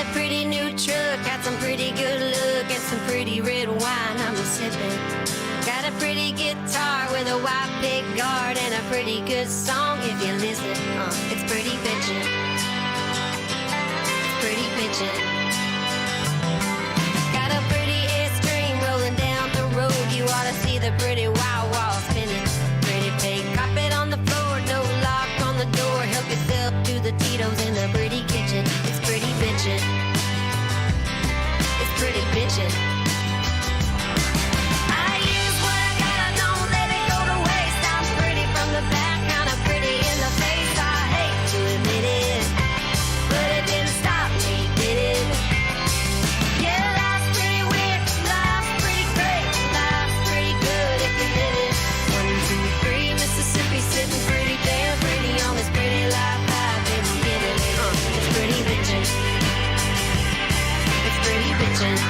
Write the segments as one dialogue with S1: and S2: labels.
S1: a pretty new truck, got some pretty good look, and some pretty red wine I'm sipping. Got a pretty guitar with a white pick guard and a pretty good song if you listen. It's pretty bitchin'. It's pretty bitchin'. Got a pretty Airstream rolling down the road. You ought to see the pretty wild wall spinning. Pretty pink carpet on the floor, no lock on the door. Help yourself to the Tito's in the pretty kitchen. It's pretty bitchin'. It's pretty bitchin'. The back, kinda pretty in the face. I hate to admit it, but it didn't stop me, did it? Yeah, life's pretty weird, life's pretty great, life's pretty good if you live it. 1, 2, 3, Mississippi sitting pretty damn pretty on this pretty life I've been giving it. It's pretty bitchin'. It's pretty bitchin'.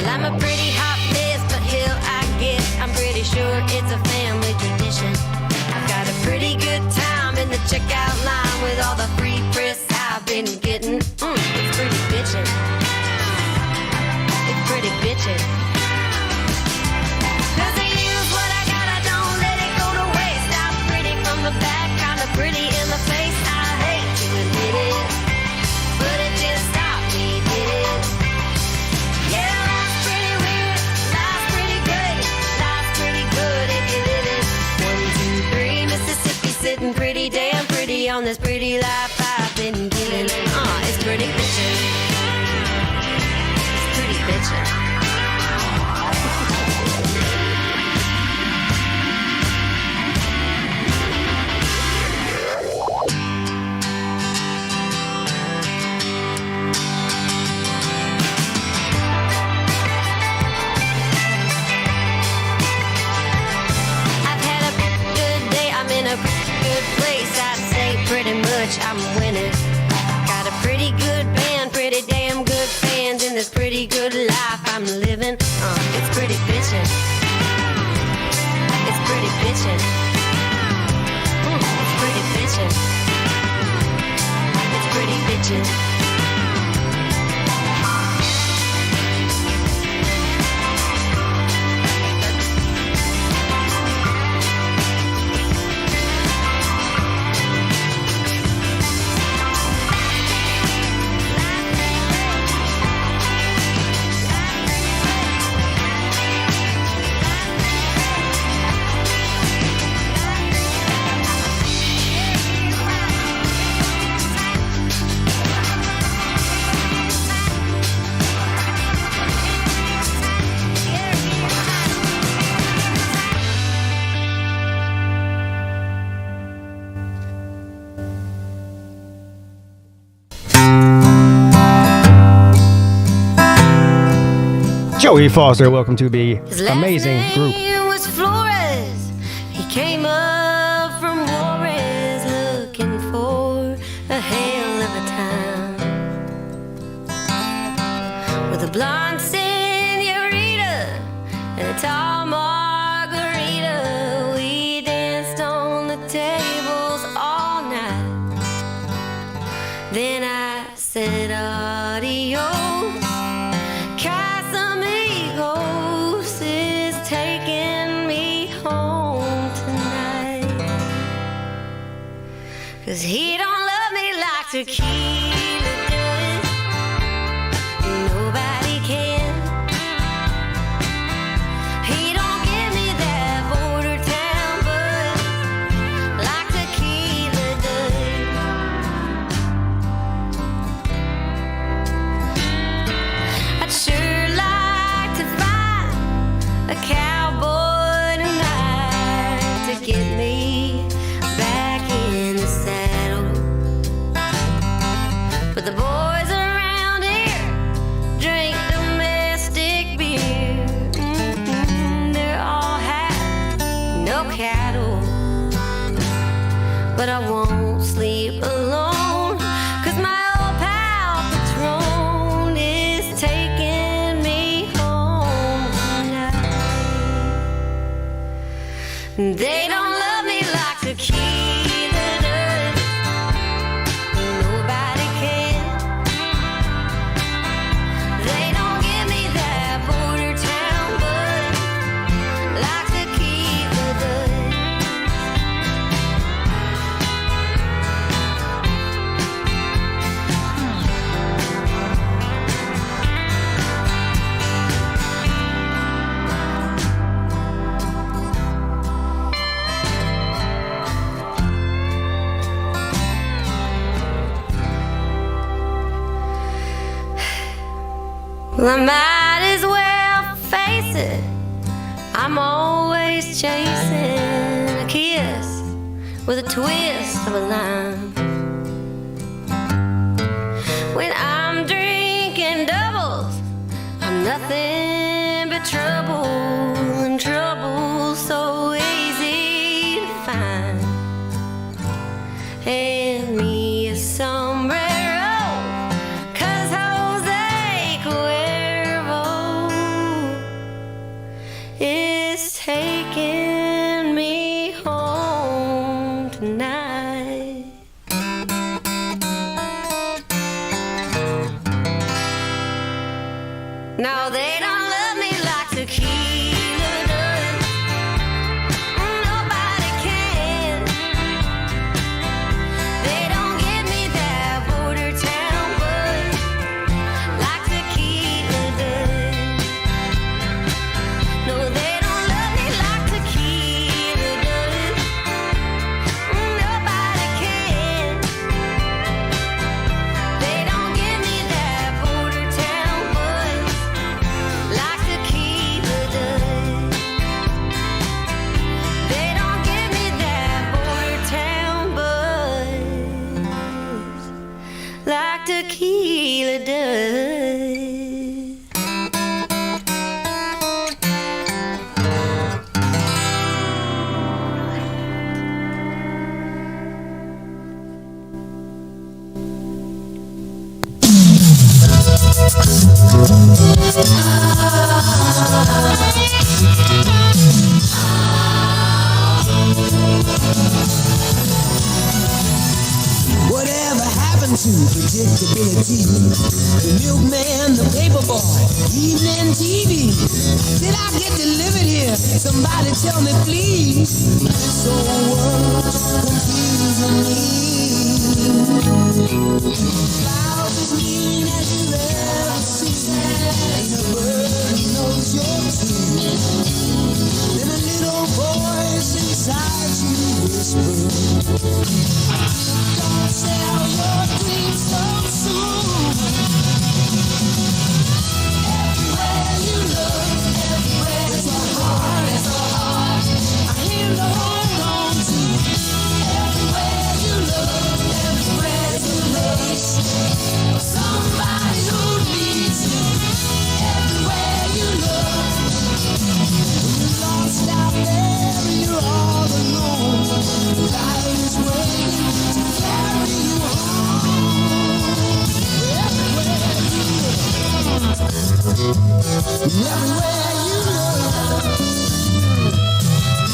S1: I'm a pretty hot mess, but hell, I guess I'm pretty sure it's a family tradition. I've got a pretty good time in the checkout line with all the free press I've been getting. It's pretty bitchin'. It's pretty bitchin'. 'Cause I use what I got, I don't let it go to waste. I'm pretty from the back, kinda pretty in the face. I hate to admit it, but it didn't stop me, did it? Yeah. Sitting pretty damn pretty on this pretty life I've been giving. It's pretty bitchin'. It's pretty bitchin'. I've had a good day, I'm in a good place, I'd say pretty much I'm winning. Got a pretty good band, pretty damn good fans in this pretty good life I'm living. It's pretty bitchin'. It's pretty bitchin'. It's pretty bitchin'. It's pretty bitchin'.
S2: Joey Foster, welcome to the amazing group.
S1: His name was Flores. He came up from Juarez looking for a hell of a time. With a blonde senorita and a tall margarita, we danced on the tables all night. Then I said adios. Cause he don't love me like tequila does. Nobody can. He don't give me that border town buzz like tequila does. I'd sure like to find a cowboy tonight to get me back in the saddle. But the boys around here drink domestic beer. They're all have no cattle. But I won't sleep alone, 'cause my old pal Patron is taking me home tonight. They don't me like tequila does. Nobody can. They don't give me that border town buzz like tequila does. Well, I might as well face it. I'm always chasing a kiss with a twist of a lime. When I'm drinking doubles, I'm nothing but trouble, and trouble so easy to find. Hand me a sombrero, 'cause Jose Cuervo is taking me home tonight. No, they don't love me like tequila does. Nobody can. They don't give me that border town buzz like tequila does. No, they don't love me like tequila does. Nobody can. They don't give me that border town buzz like tequila does. They don't give me that border town buzz like tequila does.
S3: Whatever happened to predictability? The milkman, the paperboy, evening TV. Did I get delivered here? Somebody tell me, please. So what's confusing me? Clouds as mean as you've ever seen. Ain't a bird knows your tune. Then a little voice inside you whispers, don't sell your dreams so soon. Everywhere you look, everywhere there's a heart, there's a heart I hear to hold on to. Everywhere you look, everywhere there's a place for somebody who needs you. Everywhere you look, when you're lost out there and you're all alone, life is waiting to carry you home. Everywhere you look, everywhere you look,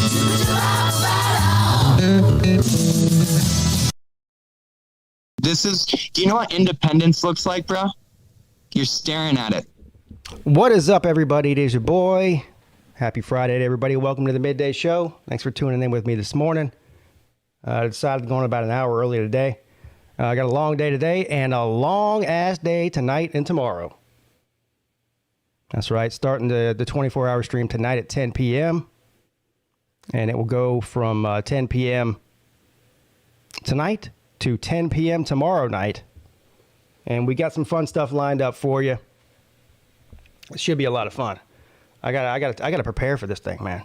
S3: you can laugh right out.
S4: This is, do you know what independence looks like, bro? You're staring at it.
S2: What is up, everybody? It is your boy. Happy Friday to everybody. Welcome to the Midday Show. Thanks for tuning in with me this morning. I decided to go on about an hour earlier today. I got a long day today and a long-ass day tonight and tomorrow. That's right. Starting the 24-hour stream tonight at 10 p.m. And it will go from 10 p.m. tonight to 10 p.m. tomorrow night. And we got some fun stuff lined up for you. It should be a lot of fun. I gotta prepare for this thing, man.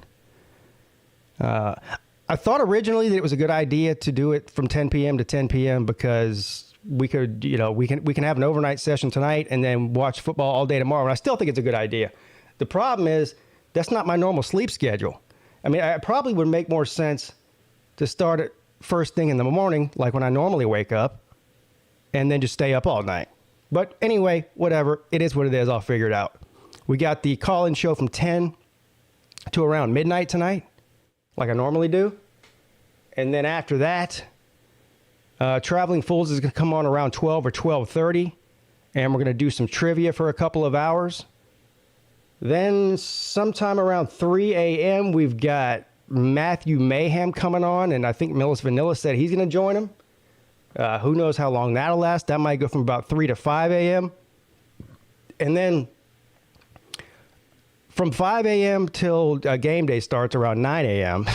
S2: I thought originally that it was a good idea to do it from 10 p.m. to 10 p.m. because we could, we can have an overnight session tonight and then watch football all day tomorrow. And I still think it's a good idea. The problem is that's not my normal sleep schedule. I mean, it probably would make more sense to start it first thing in the morning, like when I normally wake up, and then just stay up all night. But anyway, whatever. It is what it is. I'll figure it out. We got the call-in show from 10 to around midnight tonight, like I normally do. And then after that, Traveling Fools is going to come on around 12 or 12:30. And we're going to do some trivia for a couple of hours. Then sometime around 3 a.m., we've got Matthew Mayhem coming on. And I think Millis Vanilla said he's going to join him. Who knows how long that'll last. That might go from about 3 to 5 a.m. And then from 5 a.m. till game day starts around 9 a.m.,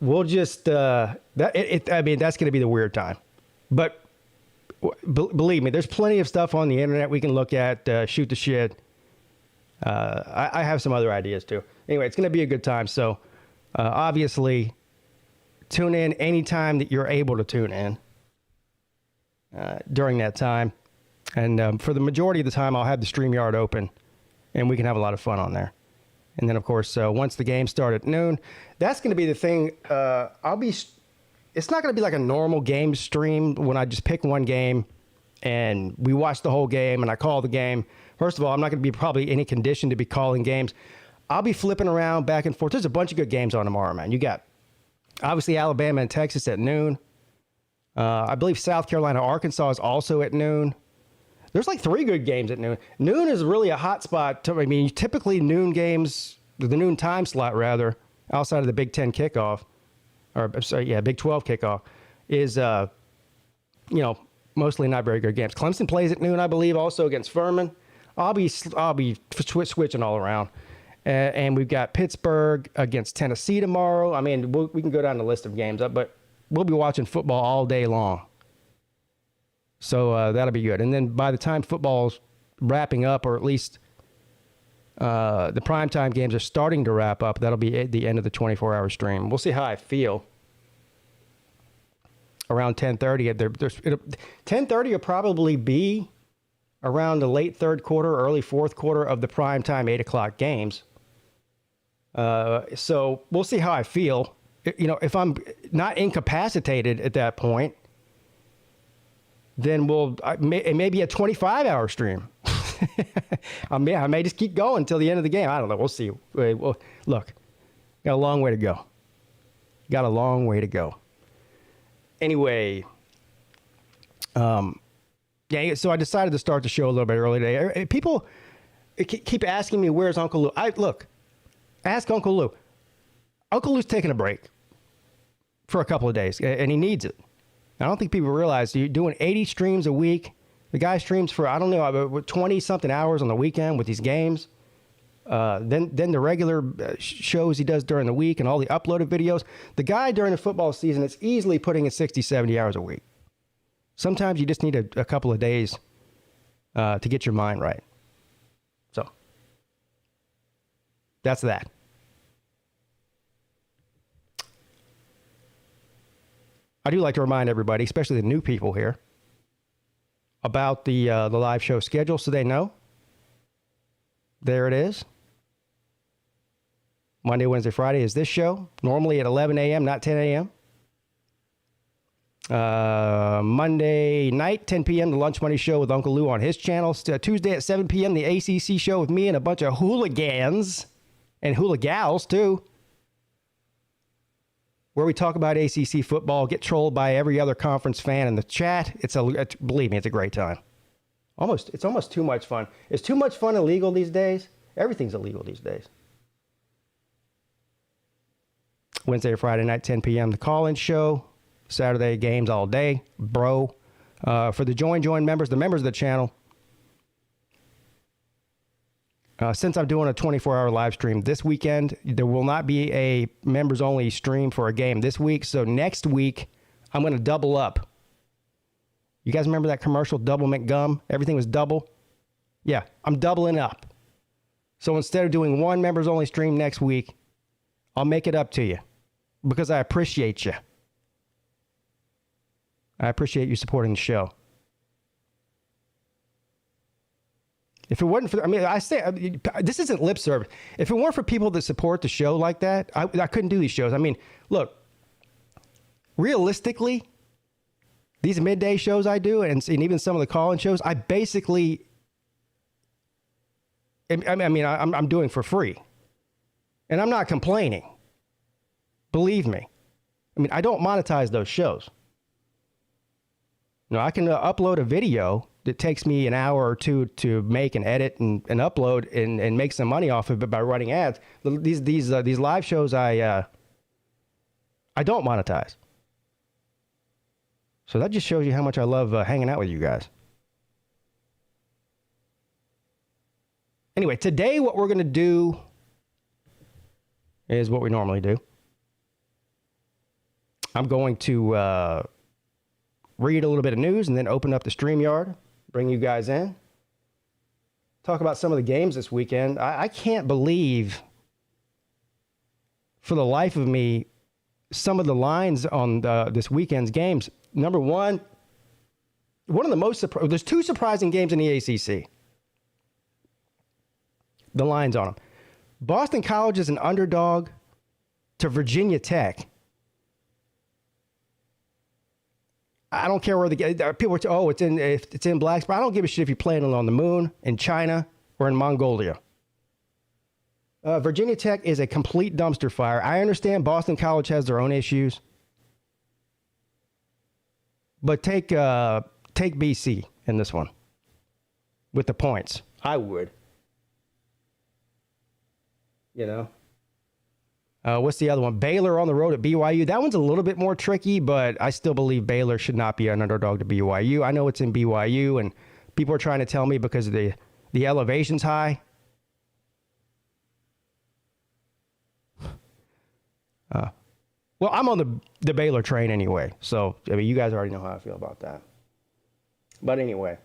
S2: we'll just, I mean, that's going to be the weird time. But believe me, there's plenty of stuff on the internet we can look at, shoot the shit. I have some other ideas too. Anyway, it's going to be a good time. So obviously, tune in anytime that you're able to tune in during that time. And for the majority of the time, I'll have the StreamYard open, and we can have a lot of fun on there. And then, of course, once the game starts at noon, that's going to be the thing. It's not going to be like a normal game stream when I just pick one game and we watch the whole game and I call the game. First of all, I'm not going to be probably any condition to be calling games. I'll be flipping around back and forth. There's a bunch of good games on tomorrow, man. You got, obviously, Alabama and Texas at noon. I believe South Carolina, Arkansas is also at noon. There's like 3 good games at noon. Noon is really a hot spot. I mean, typically noon games, the noon time slot rather, outside of the Big 10 kickoff, or sorry, yeah, Big 12 kickoff, is, mostly not very good games. Clemson plays at noon, I believe, also against Furman. I'll be switching all around. And we've got Pittsburgh against Tennessee tomorrow. I mean, we can go down the list of games, but we'll be watching football all day long. So that'll be good. And then by the time football's wrapping up, or at least the primetime games are starting to wrap up, that'll be at the end of the 24-hour stream. We'll see how I feel. Around 10:30, 10:30 will probably be around the late third quarter, early fourth quarter of the primetime 8 o'clock games. So we'll see how I feel. If I'm not incapacitated at that point, then it may be a 25-hour stream. I may just keep going until the end of the game. I don't know. We'll see. Look, got a long way to go. Anyway, so I decided to start the show a little bit early today. People keep asking me, where's Uncle Lou? Ask Uncle Lou. Uncle Lou's taking a break for a couple of days, and he needs it. I don't think people realize you're doing 80 streams a week. The guy streams for, 20-something hours on the weekend with these games. Then the regular shows he does during the week and all the uploaded videos. The guy during the football season is easily putting in 60, 70 hours a week. Sometimes you just need a couple of days to get your mind right. So that's that. I do like to remind everybody, especially the new people here, about the live show schedule so they know. There it is. Monday, Wednesday, Friday is this show. Normally at 11 a.m., not 10 a.m. Monday night, 10 p.m., the Lunch Money Show with Uncle Lou on his channel. Tuesday at 7 p.m., the ACC Show with me and a bunch of hooligans and hooligals, too, where we talk about ACC football, get trolled by every other conference fan in the chat. Believe me, it's a great time. It's almost too much fun. Is too much fun illegal these days? Everything's illegal these days. Wednesday or Friday night, 10 p.m., the call-in show. Saturday, games all day, bro. For the join members, the members of the channel, since I'm doing a 24-hour live stream this weekend, there will not be a members-only stream for a game this week. So next week, I'm going to double up. You guys remember that commercial, Double McGum? Everything was double? Yeah, I'm doubling up. So instead of doing one members-only stream next week, I'll make it up to you because I appreciate you. I appreciate you supporting the show. If it wasn't for, this isn't lip service. If it weren't for people that support the show like that, I couldn't do these shows. I mean, look, realistically, these midday shows I do, and even some of the call-in shows, I basically, I'm doing for free. And I'm not complaining. Believe me. I mean, I don't monetize those shows. You know, I can upload a video that takes me an hour or two to make and edit and upload and make some money off of it by running ads. These live shows I don't monetize. So that just shows you how much I love hanging out with you guys. Anyway, today what we're going to do is what we normally do. I'm going to read a little bit of news and then open up the StreamYard, bring you guys in, talk about some of the games this weekend. I can't believe, for the life of me, some of the lines on this weekend's games. Number one of the most there's two surprising games in the ACC. The lines on them. Boston College is an underdog to Virginia Tech. I don't care where people are. It's in Blacksburg. I don't give a shit if you're playing on the moon, in China, or in Mongolia. Virginia Tech is a complete dumpster fire. I understand Boston College has their own issues, but take BC in this one with the points. I would. You know. What's the other one? Baylor on the road at BYU. That one's a little bit more tricky, but I still believe Baylor should not be an underdog to BYU. I know it's in BYU, and people are trying to tell me because of the elevation's high. Well, I'm on the Baylor train anyway, so I mean, you guys already know how I feel about that. But anyway,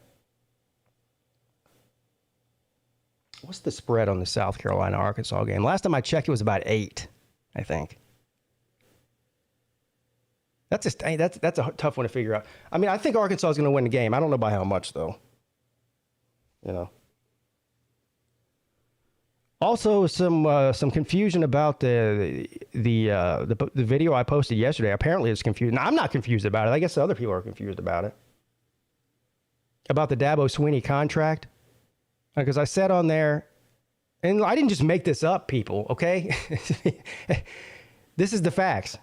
S2: what's the spread on the South Carolina-Arkansas game? Last time I checked, it was about 8, I think. That's a tough one to figure out. I mean, I think Arkansas is going to win the game. I don't know by how much, though. You know. Also, some confusion about the video I posted yesterday. Apparently, it's confused. Now, I'm not confused about it. I guess other people are confused about it. About the Dabo Swinney contract. Because I said on there, and I didn't just make this up, people, okay? This is the facts.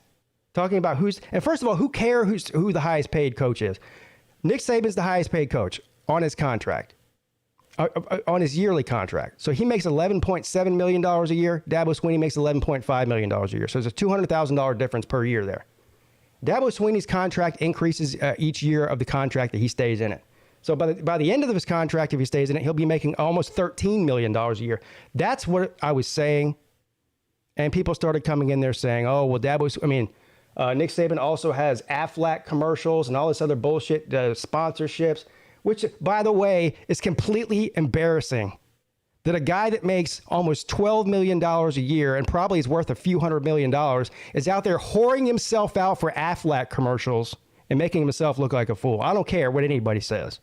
S2: Talking about and first of all, who cares who the highest paid coach is? Nick Saban's the highest paid coach on his contract. On his yearly contract. So he makes $11.7 million a year. Dabo Swinney makes $11.5 million a year. So there's a $200,000 difference per year there. Dabo Swinney's contract increases each year of the contract that he stays in it. So by the end of his contract, if he stays in it, he'll be making almost $13 million a year. That's what I was saying. And people started coming in there saying, oh, well, Nick Saban also has Aflac commercials and all this other bullshit, sponsorships. Which, by the way, is completely embarrassing that a guy that makes almost $12 million a year and probably is worth a few $100 million is out there whoring himself out for Aflac commercials and making himself look like a fool. I don't care what anybody says.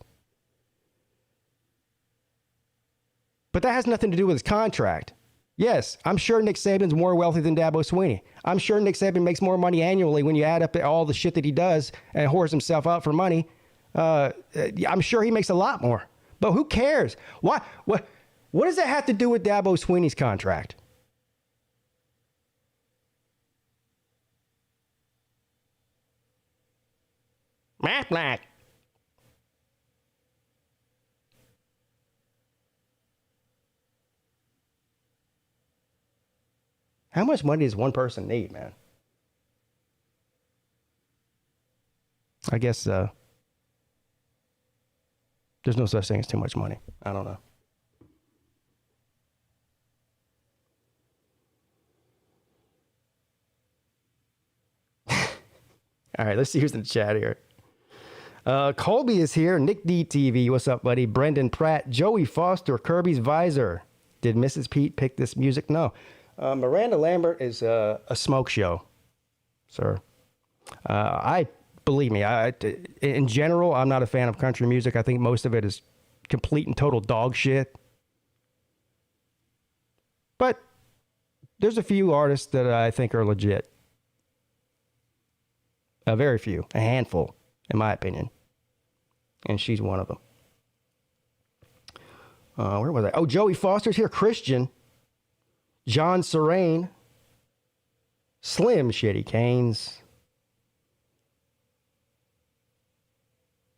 S2: But that has nothing to do with his contract. Yes, I'm sure Nick Saban's more wealthy than Dabo Swinney. I'm sure Nick Saban makes more money annually when you add up all the shit that he does and whores himself out for money. I'm sure he makes a lot more, but who cares? What does that have to do with Dabo Swinney's contract? Black. How much money does one person need, man? I guess, there's no such thing as too much money. I don't know. All right, let's see who's in the chat here. Colby is here. Nick DTV, what's up, buddy? Brendan Pratt, Joey Foster, Kirby's Visor. Did Mrs. Peete pick this music? No. Miranda Lambert is a smoke show, sir. Believe me, in general, I'm not a fan of country music. I think most of it is complete and total dog shit. But there's a few artists that I think are legit. Very few, a handful, in my opinion. And she's one of them. Where was I? Oh, Joey Foster's here. Christian. John Serrain. Slim Shitty Canes.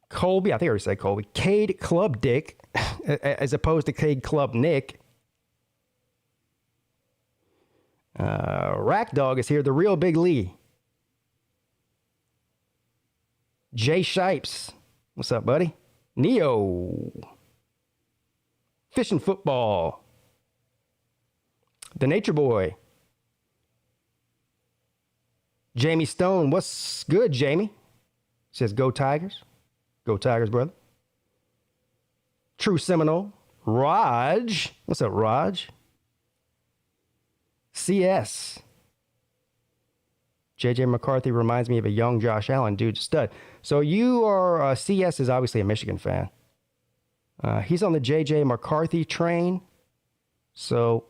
S2: Colby, I think I already said Colby. Cade Club Dick, as opposed to Cade Club Nick. Rack Dog is here. The real Big Lee. Jay Shipes. What's up, buddy? Neo. Fishing Football. The Nature Boy. Jamie Stone. What's good, Jamie? Says, go Tigers. Go Tigers, brother. True Seminole. Raj. What's up, Raj? CS. JJ McCarthy reminds me of a young Josh Allen. Dude, stud. So you are, CS is obviously a Michigan fan. He's on the JJ McCarthy train. So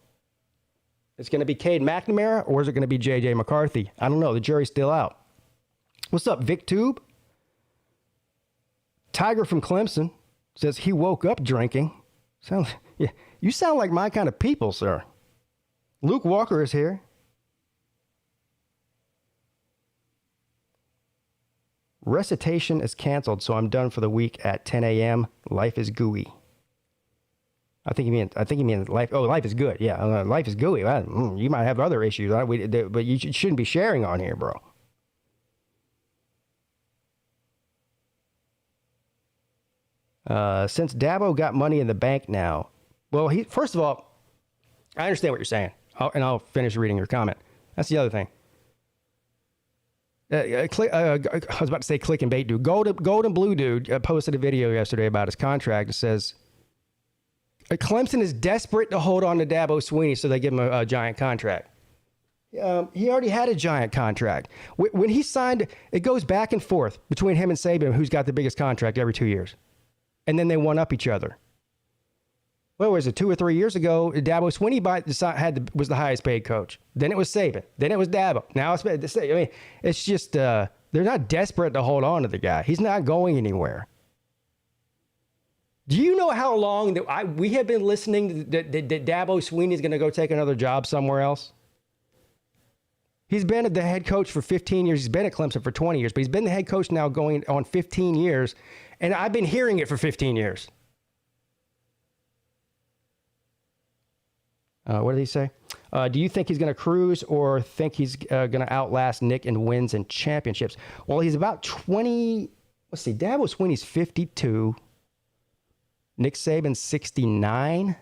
S2: it's going to be Cade McNamara or is it going to be JJ McCarthy? I don't know. The jury's still out. What's up, Vic Tube? Tiger from Clemson says he woke up drinking. Yeah, you sound like my kind of people, sir. Luke Walker is here. Recitation is canceled, so I'm done for the week at 10 a.m. Life is gooey. I think you mean life. Oh, life is good. Yeah, life is gooey. You might have other issues, but you shouldn't be sharing on here, bro. Since Dabo got money in the bank now, well, first of all, I understand what you're saying, and I'll finish reading your comment. That's the other thing. I was about to say click and bait dude. Golden Blue dude posted a video yesterday about his contract. It says Clemson is desperate to hold on to Dabo Swinney, so they give him a giant contract. He already had a giant contract. When he signed, it goes back and forth between him and Saban, who's got the biggest contract every 2 years. And then they one up each other. What was it, 2 or 3 years ago, Dabo Swinney was the highest paid coach. Then it was Saban. Then it was Dabo. Now it's just, they're not desperate to hold on to the guy. He's not going anywhere. Do you know how long we have been listening that Dabo Swinney is going to go take another job somewhere else? He's been the head coach for 15 years. He's been at Clemson for 20 years, but he's been the head coach now going on 15 years. And I've been hearing it for 15 years. What did he say? Do you think he's going to cruise or think he's going to outlast Nick in wins and championships? Well, he's about 20. Let's see. Dabo Swinney's 52. Nick Saban's 69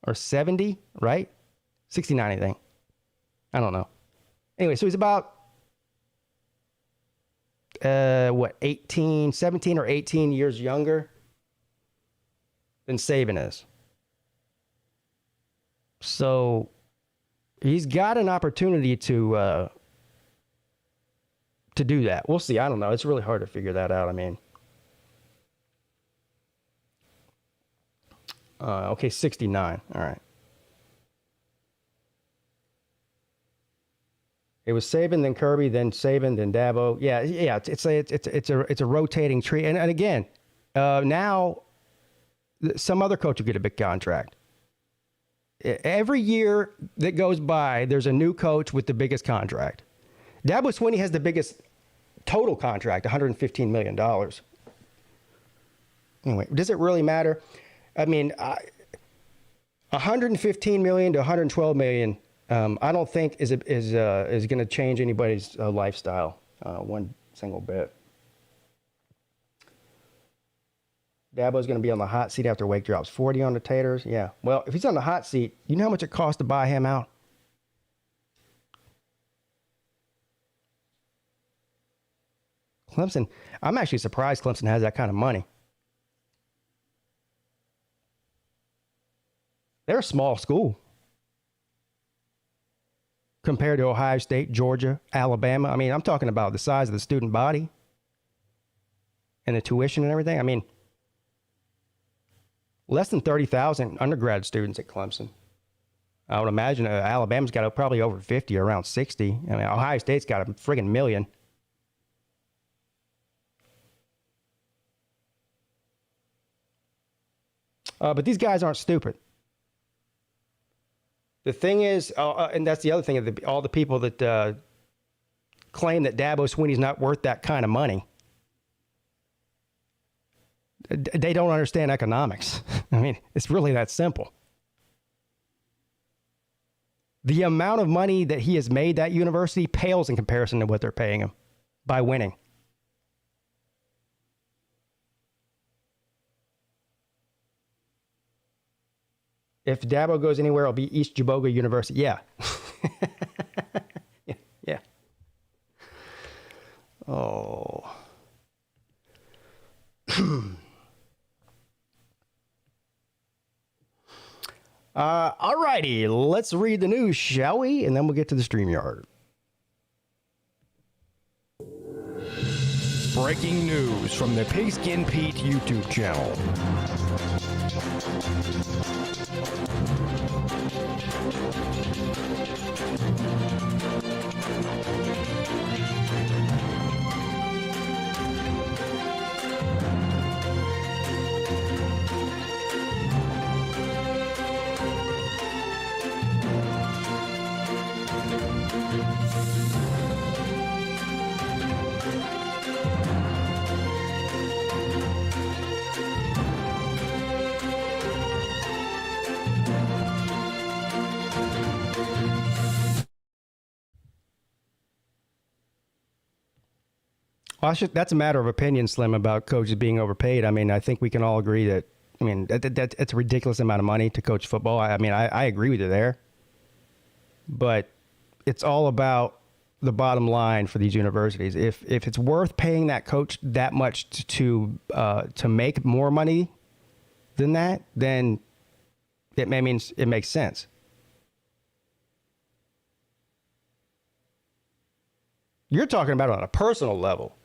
S2: or 70, right? 69, I think. I don't know. Anyway, so he's about, 17 or 18 years younger than Saban is. So he's got an opportunity to do that. We'll see. I don't know. It's really hard to figure that out. I mean, okay, 69. All right. It was Saban, then Kirby, then Saban, then Dabo. Yeah. It's a rotating tree. And again, now some other coach will get a big contract. Every year that goes by, there's a new coach with the biggest contract. Dabo Swinney has the biggest total contract, $115 million. Anyway, does it really matter? I mean, $115 million to $112 million. I don't think is going to change anybody's lifestyle one single bit. Dabo's going to be on the hot seat after Wake drops 40 on the Taters. Yeah. Well, if he's on the hot seat, you know how much it costs to buy him out? Clemson. I'm actually surprised Clemson has that kind of money. They're a small school compared to Ohio State, Georgia, Alabama. I mean, I'm talking about the size of the student body and the tuition and everything. I mean, less than 30,000 undergrad students at Clemson. I would imagine Alabama's got probably over 50, around 60. I mean, Ohio State's got a friggin' million. But these guys aren't stupid. The thing is, and that's the other thing, all the people that claim that Dabo Swinney's not worth that kind of money, they don't understand economics. I mean, it's really that simple. The amount of money that he has made that university pales in comparison to what they're paying him by winning. If Dabo goes anywhere, it'll be East Jaboga University. Yeah. Yeah. Oh. All righty. Let's read the news, shall we? And then we'll get to the StreamYard.
S5: Breaking news from the PigskinPeete YouTube channel.
S2: Well, that's a matter of opinion, Slim, about coaches being overpaid. I mean, I think we can all agree that, I mean, that's a ridiculous amount of money to coach football. I mean, I agree with you there. But it's all about the bottom line for these universities. If it's worth paying that coach that much to make more money than that, then it means it makes sense. You're talking about it on a personal level,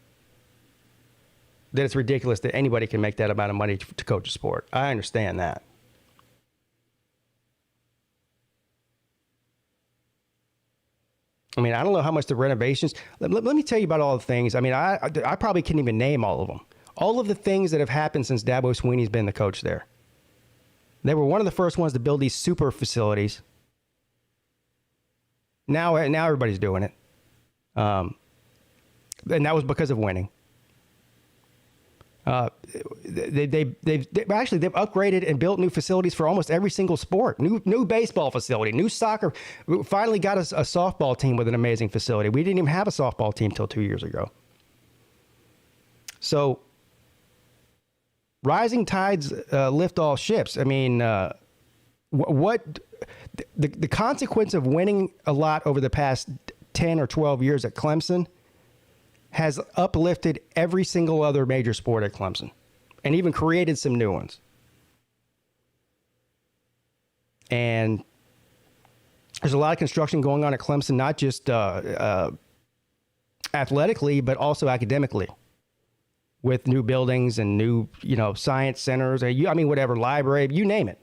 S2: that it's ridiculous that anybody can make that amount of money to coach a sport. I understand that. I mean, I don't know how much the renovations. Let me tell you about all the things. I mean, I probably can't even name all of them. All of the things that have happened since Dabo Swinney's been the coach there. They were one of the first ones to build these super facilities. Now everybody's doing it. And that was because of winning. They've upgraded and built new facilities for almost every single sport. New baseball facility, new soccer. We finally got a softball team with an amazing facility. We didn't even have a softball team till 2 years ago. So rising tides lift all ships. I mean, what the consequence of winning a lot over the past 10 or 12 years at Clemson has uplifted every single other major sport at Clemson and even created some new ones. And there's a lot of construction going on at Clemson, not just athletically, but also academically, with new buildings and new, science centers, whatever, library, you name it.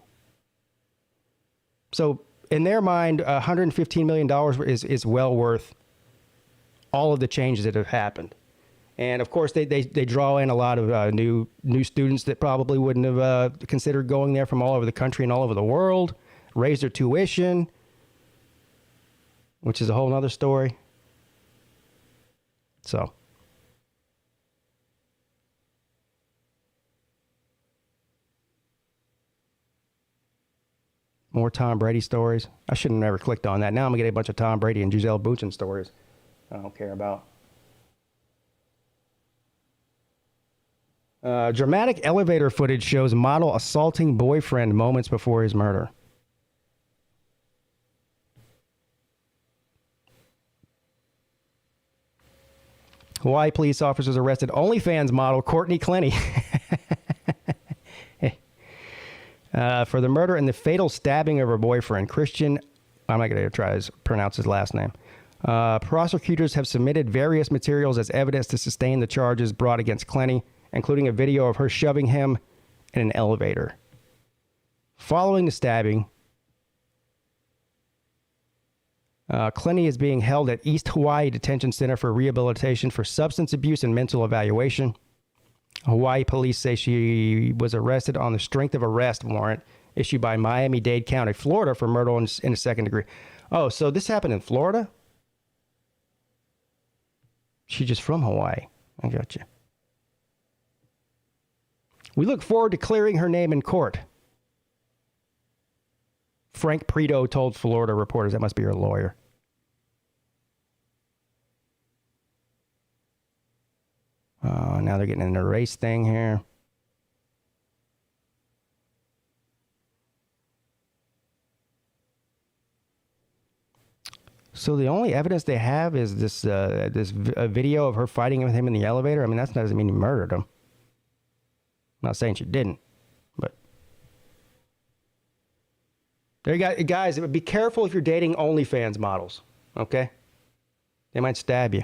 S2: So in their mind, $115 million is well worth all of the changes that have happened. And of course, they draw in a lot of new students that probably wouldn't have considered going there from all over the country and all over the world, raise their tuition, which is a whole nother story. So. More Tom Brady stories. I should have never clicked on that. Now I'm going to get a bunch of Tom Brady and Gisele Bündchen stories I don't care about. Dramatic elevator footage shows model assaulting boyfriend moments before his murder. Hawaii police officers arrested OnlyFans model Courtney Clenny for the murder and the fatal stabbing of her boyfriend, Christian. I'm not going to try to pronounce his last name. Prosecutors have submitted various materials as evidence to sustain the charges brought against Clenny, including a video of her shoving him in an elevator. Following the stabbing, Clenny is being held at East Hawaii Detention Center for Rehabilitation for Substance Abuse and Mental Evaluation. Hawaii police say she was arrested on the strength of arrest warrant issued by Miami-Dade County, Florida, for murder in a second degree. Oh, so this happened in Florida? She's just from Hawaii. I got you. We look forward to clearing her name in court. Frank Peete told Florida reporters. That must be her lawyer. Now they're getting into the race thing here. So the only evidence they have is this video of her fighting with him in the elevator. I mean, that doesn't mean he murdered him. I'm not saying she didn't, but there you go, guys. Be careful if you're dating OnlyFans models. Okay, they might stab you.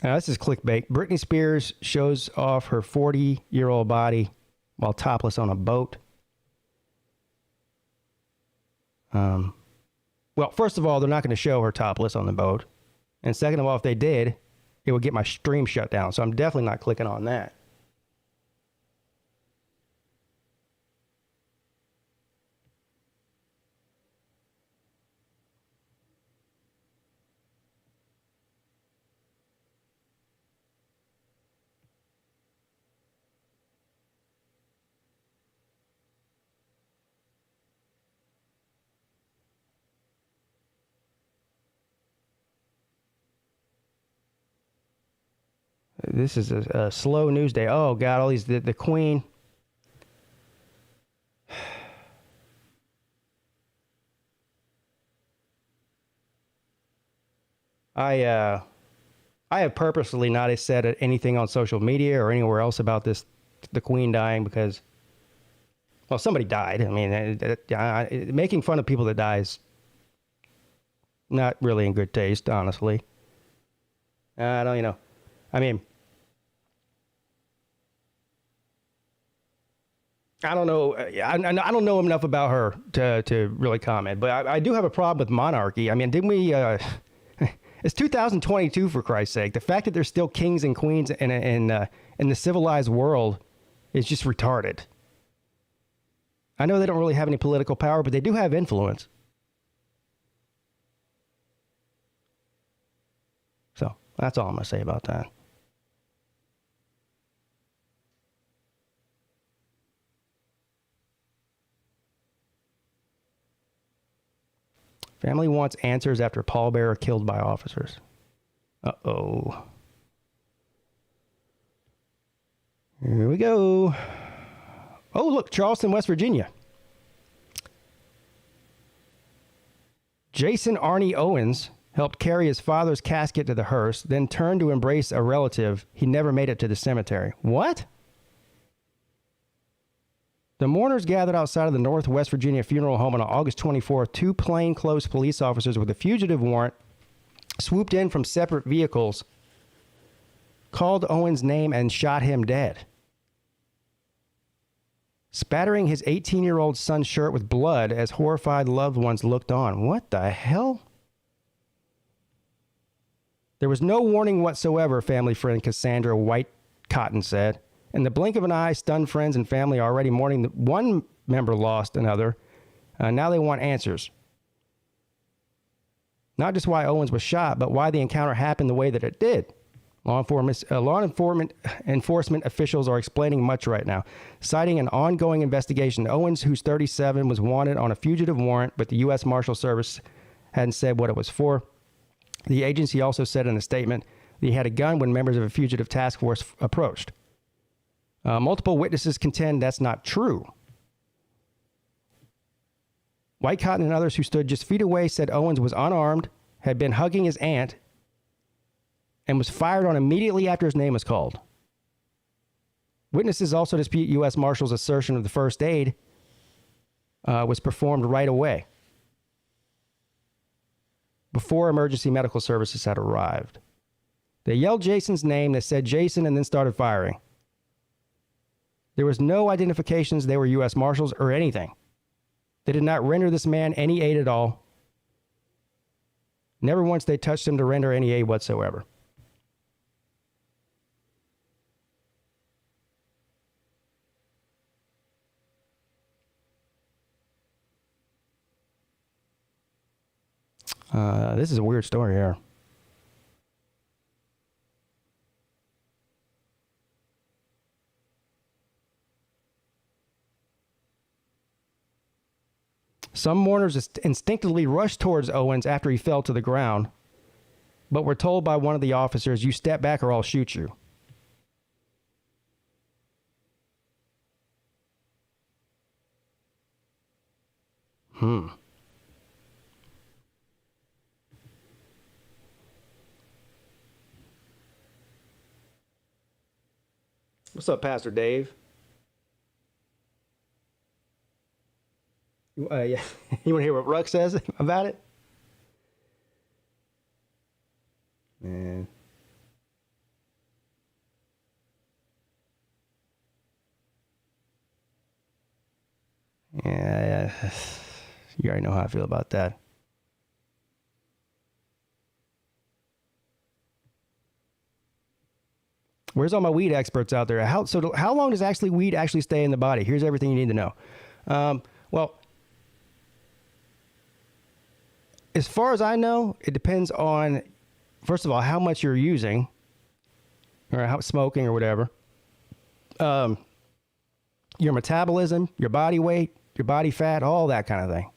S2: Now, this is clickbait. Britney Spears shows off her 40-year-old body while topless on a boat. Well, first of all, they're not going to show her topless on the boat. And second of all, if they did, it would get my stream shut down. So I'm definitely not clicking on that. This is a slow news day. Oh, God, all these, the Queen. I have purposely not said anything on social media or anywhere else about the Queen dying because, well, somebody died. I mean, making fun of people that die is not really in good taste, honestly. I don't, I mean, I don't know. I don't know enough about her to really comment, but I do have a problem with monarchy. I mean, didn't we? It's 2022, for Christ's sake. The fact that there's still kings and queens in the civilized world is just retarded. I know they don't really have any political power, but they do have influence. So that's all I'm gonna say about that. Family wants answers after pallbearer killed by officers. Uh-oh. Here we go. Oh, look, Charleston, West Virginia. Jason Arnie Owens helped carry his father's casket to the hearse, then turned to embrace a relative. He never made it to the cemetery. What? The mourners gathered outside of the North West Virginia funeral home on August 24th. Two plainclothes police officers with a fugitive warrant swooped in from separate vehicles, called Owens' name, and shot him dead, spattering his 18-year-old son's shirt with blood as horrified loved ones looked on. What the hell? There was no warning whatsoever, family friend Cassandra White Cotton said. In the blink of an eye, stunned friends and family are already mourning that one member lost another. Now they want answers. Not just why Owens was shot, but why the encounter happened the way that it did. Law enforcement officials are explaining much right now, citing an ongoing investigation. Owens, who's 37, was wanted on a fugitive warrant, but the U.S. Marshal Service hadn't said what it was for. The agency also said in a statement that he had a gun when members of a fugitive task force approached. Multiple witnesses contend that's not true. White Cotton and others who stood just feet away said Owens was unarmed, had been hugging his aunt, and was fired on immediately after his name was called. Witnesses also dispute U.S. Marshal's assertion of the first aid was performed right away, before emergency medical services had arrived. They yelled Jason's name, they said Jason, and then started firing. There was no identifications they were U.S. Marshals or anything. They did not render this man any aid at all. Never once they touched him to render any aid whatsoever. This is a weird story here. Some mourners instinctively rushed towards Owens after he fell to the ground, but were told by one of the officers, "You step back or I'll shoot you." What's up, Pastor Dave? Yeah. You want to hear what Ruck says about it? Man. Yeah. You already know how I feel about that. Where's all my weed experts out there? How long does weed actually stay in the body? Here's everything you need to know. Well, as far as I know, it depends on, first of all, how much you're using, or how smoking or whatever. Your metabolism, your body weight, your body fat, all that kind of thing.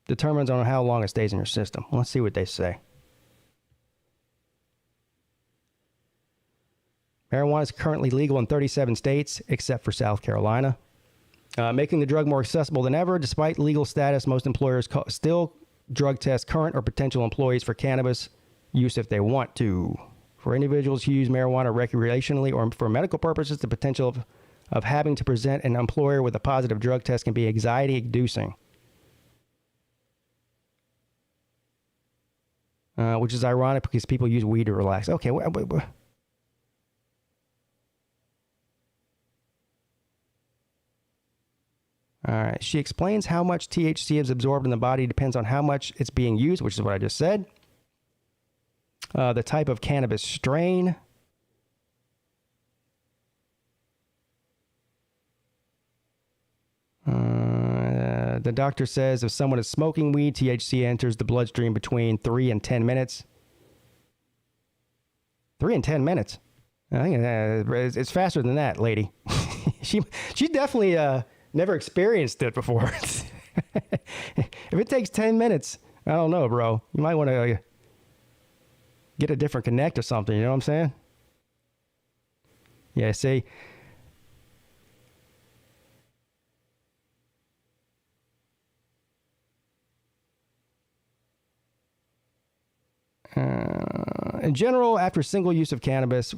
S2: Determines on how long it stays in your system. Let's see what they say. Marijuana is currently legal in 37 states, except for South Carolina. Making the drug more accessible than ever. Despite legal status, most employers still drug test current or potential employees for cannabis use if they want to. For individuals who use marijuana recreationally or for medical purposes, the potential of having to present an employer with a positive drug test can be anxiety-inducing. Which is ironic because people use weed to relax. Okay, wait. All right. She explains how much THC is absorbed in the body depends on how much it's being used, which is what I just said. The type of cannabis strain. The doctor says if someone is smoking weed, THC enters the bloodstream between 3 and 10 minutes. 3 and 10 minutes? I think it's faster than that, lady. She definitely never experienced it before. If it takes 10 minutes, I don't know, bro. You might want to get a different connect or something. You know what I'm saying? Yeah, see. In general, after single use of cannabis,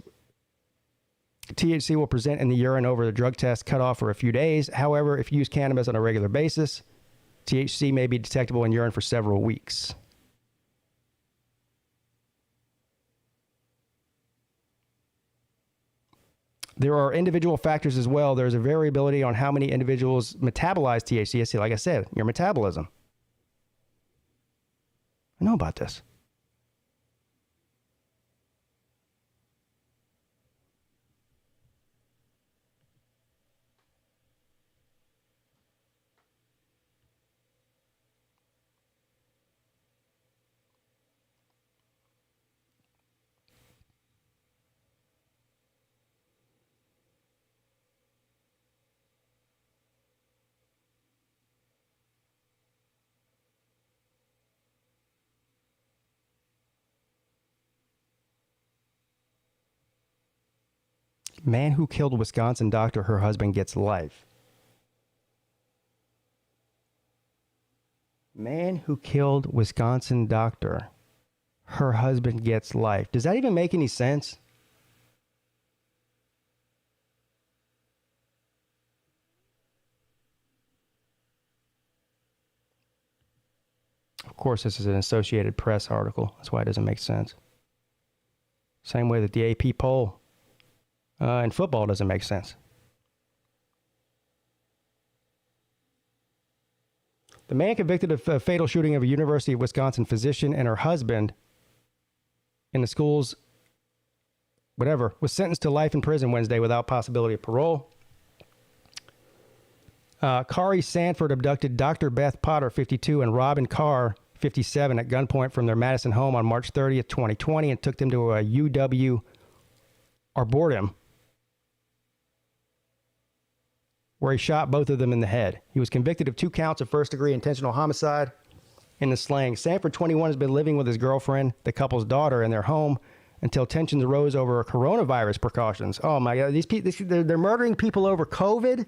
S2: THC will present in the urine over the drug test cutoff for a few days. However, if you use cannabis on a regular basis, THC may be detectable in urine for several weeks. There are individual factors as well. There's a variability on how many individuals metabolize THC. Like I said, your metabolism. I know about this. Man who killed Wisconsin doctor, her husband gets life. Man who killed Wisconsin doctor, her husband gets life. Does that even make any sense? Of course, this is an Associated Press article. That's why it doesn't make sense. Same way that the AP poll in football doesn't make sense. The man convicted of a fatal shooting of a University of Wisconsin physician and her husband in the school's was sentenced to life in prison Wednesday without possibility of parole. Kari Sanford abducted Dr. Beth Potter, 52, and Robin Carr, 57, at gunpoint from their Madison home on March 30th, 2020, and took them to a UW Arboretum, where he shot both of them in the head. He was convicted of 2 counts of first-degree intentional homicide in the slaying. Sanford, 21, has been living with his girlfriend, the couple's daughter, in their home until tensions arose over coronavirus precautions. Oh, my God. They're murdering people over COVID?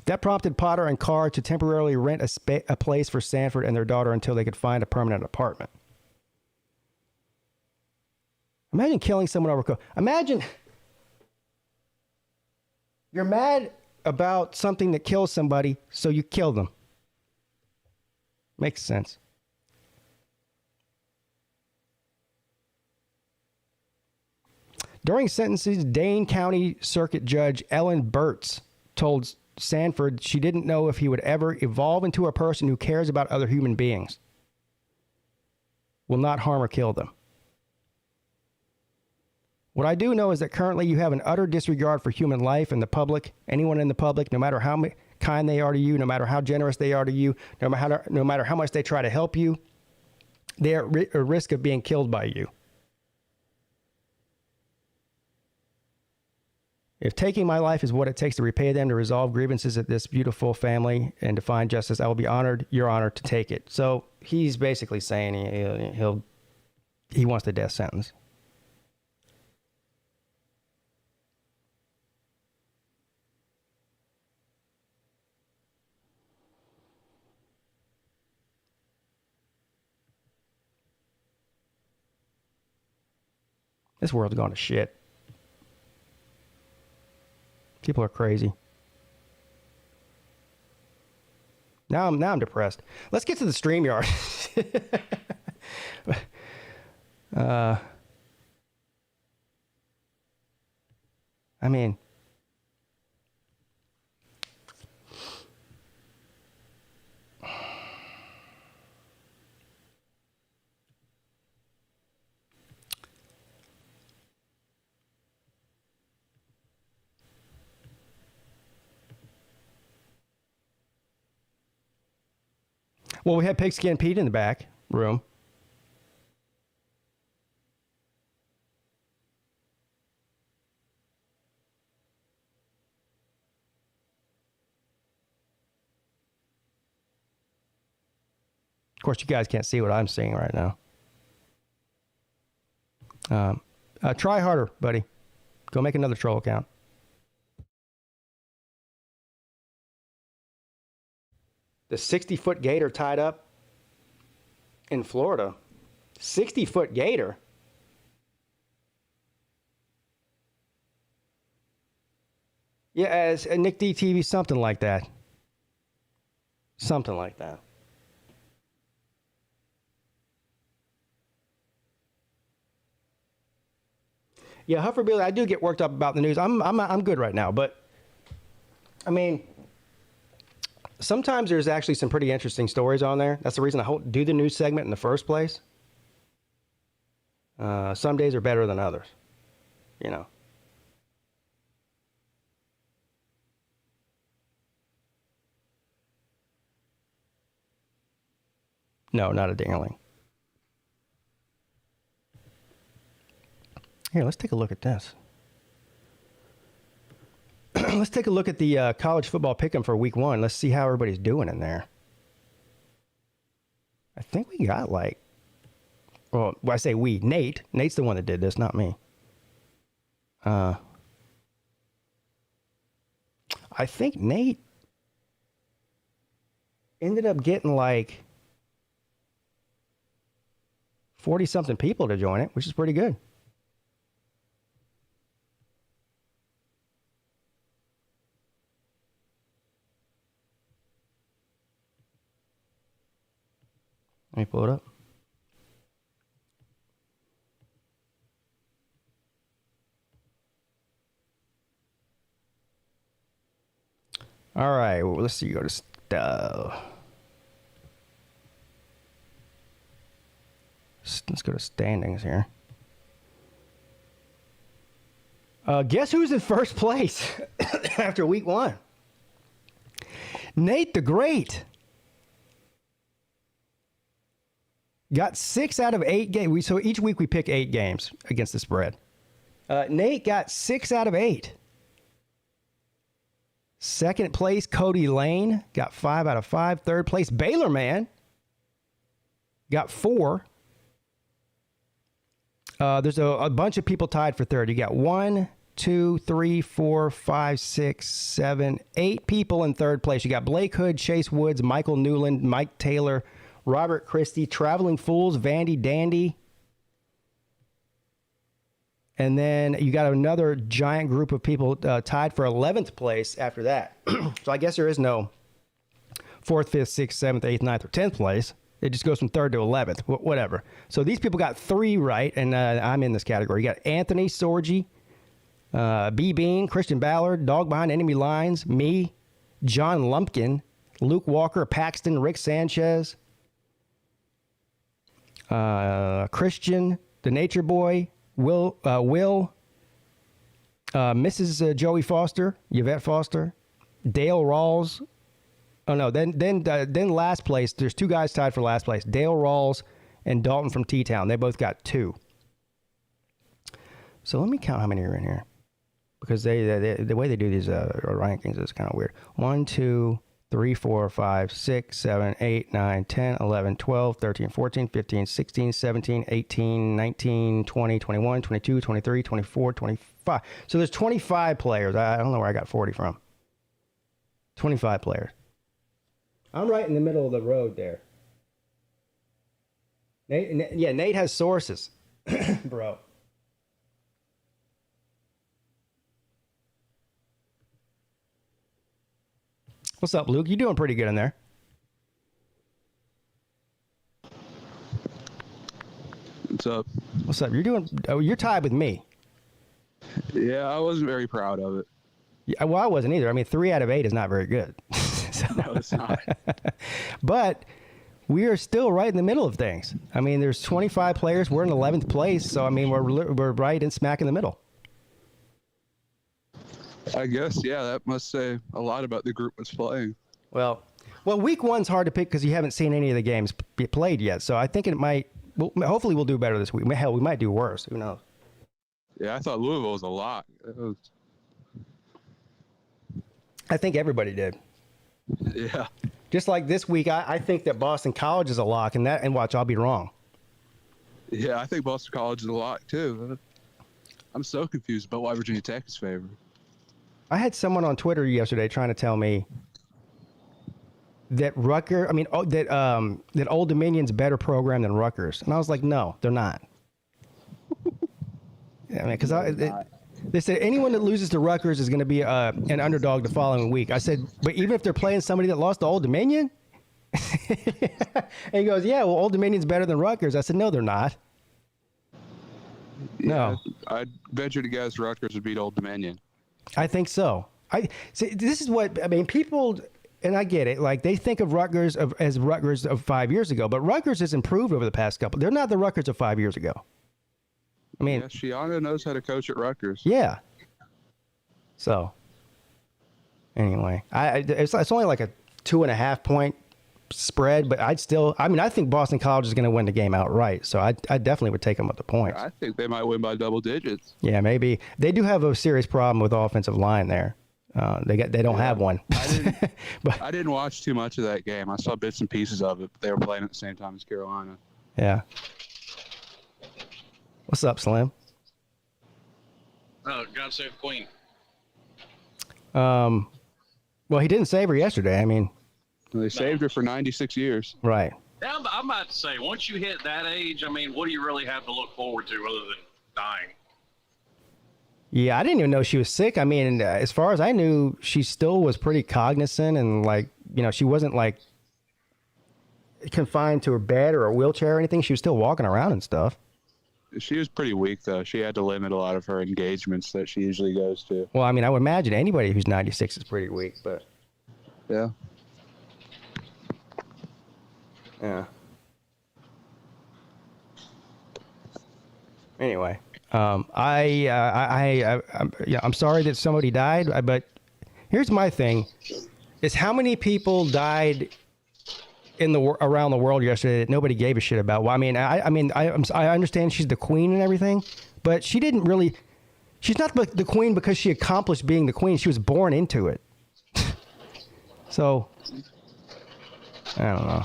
S2: That prompted Potter and Carr to temporarily rent a place for Sanford and their daughter until they could find a permanent apartment. Imagine killing someone over COVID. Imagine you're mad about something that kills somebody, so you kill them. Makes sense. During sentences, Dane County Circuit Judge Ellen Burtz told Sanford she didn't know if he would ever evolve into a person who cares about other human beings, will not harm or kill them. What I do know is that currently you have an utter disregard for human life and the public, anyone in the public, no matter how kind they are to you, no matter how generous they are to you, no matter how much they try to help you, they are at risk of being killed by you. If taking my life is what it takes to repay them, to resolve grievances at this beautiful family, and to find justice, I will be honored, your honor, to take it. So he's basically saying he wants the death sentence. This world's gone to shit. People are crazy. Now I'm depressed. Let's get to the StreamYard. I mean, well, we had PigskinPeete in the back room. Of course, you guys can't see what I'm seeing right now. Try harder, buddy. Go make another troll account. The 60-foot gator tied up in Florida. 60-foot gator? Yeah, as Nick D TV, something like that. Something like that. Yeah, Hufferbilly, I do get worked up about the news. I'm good right now, but I mean, sometimes there's actually some pretty interesting stories on there. That's the reason I do the news segment in the first place. Some days are better than others, you know. No, not a dingling. Here, let's take a look at this. Let's take a look at the college football pick'em for week 1. Let's see how everybody's doing in there. I think we got like, well, I say we. Nate's the one that did this, not me. I think Nate ended up getting like 40-something people to join it, which is pretty good. Let me pull it up. All right, well, let's see. Go to stuff. Let's go to standings here. Guess who's in first place after week 1? Nate the Great. Got 6 out of 8 games. So each week we pick 8 games against the spread. Nate got 6 out of 8. Second place, Cody Lane, got 5 out of 5. Third place, Baylor Man, got 4. There's a bunch of people tied for third. You got 1, 2, 3, 4, 5, 6, 7, 8 people in third place. You got Blake Hood, Chase Woods, Michael Newland, Mike Taylor, Robert Christie, Traveling Fools, Vandy Dandy. And then you got another giant group of people tied for 11th place after that. So I guess there is no 4th, 5th, 6th, 7th, 8th, 9th, or 10th place. It just goes from 3rd to 11th, whatever. So these people got 3 right, and I'm in this category. You got Anthony Sorgi, B. Bean, Christian Ballard, Dog Behind Enemy Lines, me, John Lumpkin, Luke Walker, Paxton, Rick Sanchez, Christian, The Nature Boy, Will, Mrs. Joey Foster, Yvette Foster, Dale Rawls. Oh no, then last place. There's 2 guys tied for last place: Dale Rawls and Dalton from T-Town. They both got 2. So let me count how many are in here, because they the way they do these rankings is kind of weird. 1, 2, 3, 4, 5, 6, 7, 8, 9, 10, 11, 12, 13, 14, 15, 16, 17, 18, 19, 20, 21, 22, 23, 24, 25. So there's 25 players. I don't know where I got 40 from. 25 players. I'm right in the middle of the road there. Nate has sources, bro. What's up, Luke? You doing pretty good in there.
S6: What's up?
S2: What's up? You're tied with me.
S6: Yeah, I wasn't very proud of it.
S2: Yeah, well, I wasn't either. I mean, 3 out of 8 is not very good.
S6: No, it's not.
S2: But we are still right in the middle of things. I mean, there's 25 players. We're in 11th place. So, I mean, we're right in smack in the middle.
S6: I guess, yeah, that must say a lot about the group that's playing.
S2: Well, week 1's hard to pick because you haven't seen any of the games be played yet. So I think it might. Well, hopefully, we'll do better this week. Hell, we might do worse. Who knows?
S6: Yeah, I thought Louisville was a lock.
S2: I think everybody did.
S6: Yeah.
S2: Just like this week, I think that Boston College is a lock, and watch, I'll be wrong.
S6: Yeah, I think Boston College is a lock too. I'm so confused about why Virginia Tech is favored.
S2: I had someone on Twitter yesterday trying to tell me that that Old Dominion's a better program than Rutgers, and I was like, no, they're not. I mean, because they said anyone that loses to Rutgers is going to be an underdog the following week. I said, but even if they're playing somebody that lost to Old Dominion, and he goes, yeah, well, Old Dominion's better than Rutgers. I said, no, they're not. No,
S6: I'd venture to guess Rutgers would beat Old Dominion.
S2: I think so. I see. This is what I mean. People, and I get it. Like they think of Rutgers as Rutgers of 5 years ago, but Rutgers has improved over the past couple. They're not the Rutgers of 5 years ago. I mean,
S6: yeah, Shiano knows how to coach at Rutgers.
S2: Yeah. So, anyway, it's only like a 2.5 point spread, but I think Boston College is going to win the game outright. So I definitely would take them at the points.
S6: I think they might win by double digits.
S2: Yeah, maybe. They do have a serious problem with offensive line there. They don't have one.
S6: I didn't watch too much of that game. I saw bits and pieces of it, but they were playing at the same time as Carolina.
S2: Yeah. What's up, Slim?
S7: Oh, God save the Queen.
S2: Well, he didn't save her yesterday. I mean,
S6: They saved her for 96 years.
S2: right.
S7: Yeah, I'm about to say, once you hit that age, I mean, what do you really have to look forward to other than dying?
S2: Yeah, I didn't even know she was sick. I mean, as far as I knew, she still was pretty cognizant and like, she wasn't like confined to her bed or a wheelchair or anything. She was still walking around and stuff.
S6: She was pretty weak, though. She had to limit a lot of her engagements that she usually goes to.
S2: Well, I mean, I would imagine anybody who's 96 is pretty weak, but
S6: Yeah.
S2: yeah. Anyway, I'm sorry that somebody died, but here's my thing: is how many people died around the world yesterday that nobody gave a shit about. Well, I understand she's the queen and everything, but she didn't really. She's not the queen because she accomplished being the queen. She was born into it. So, I don't know.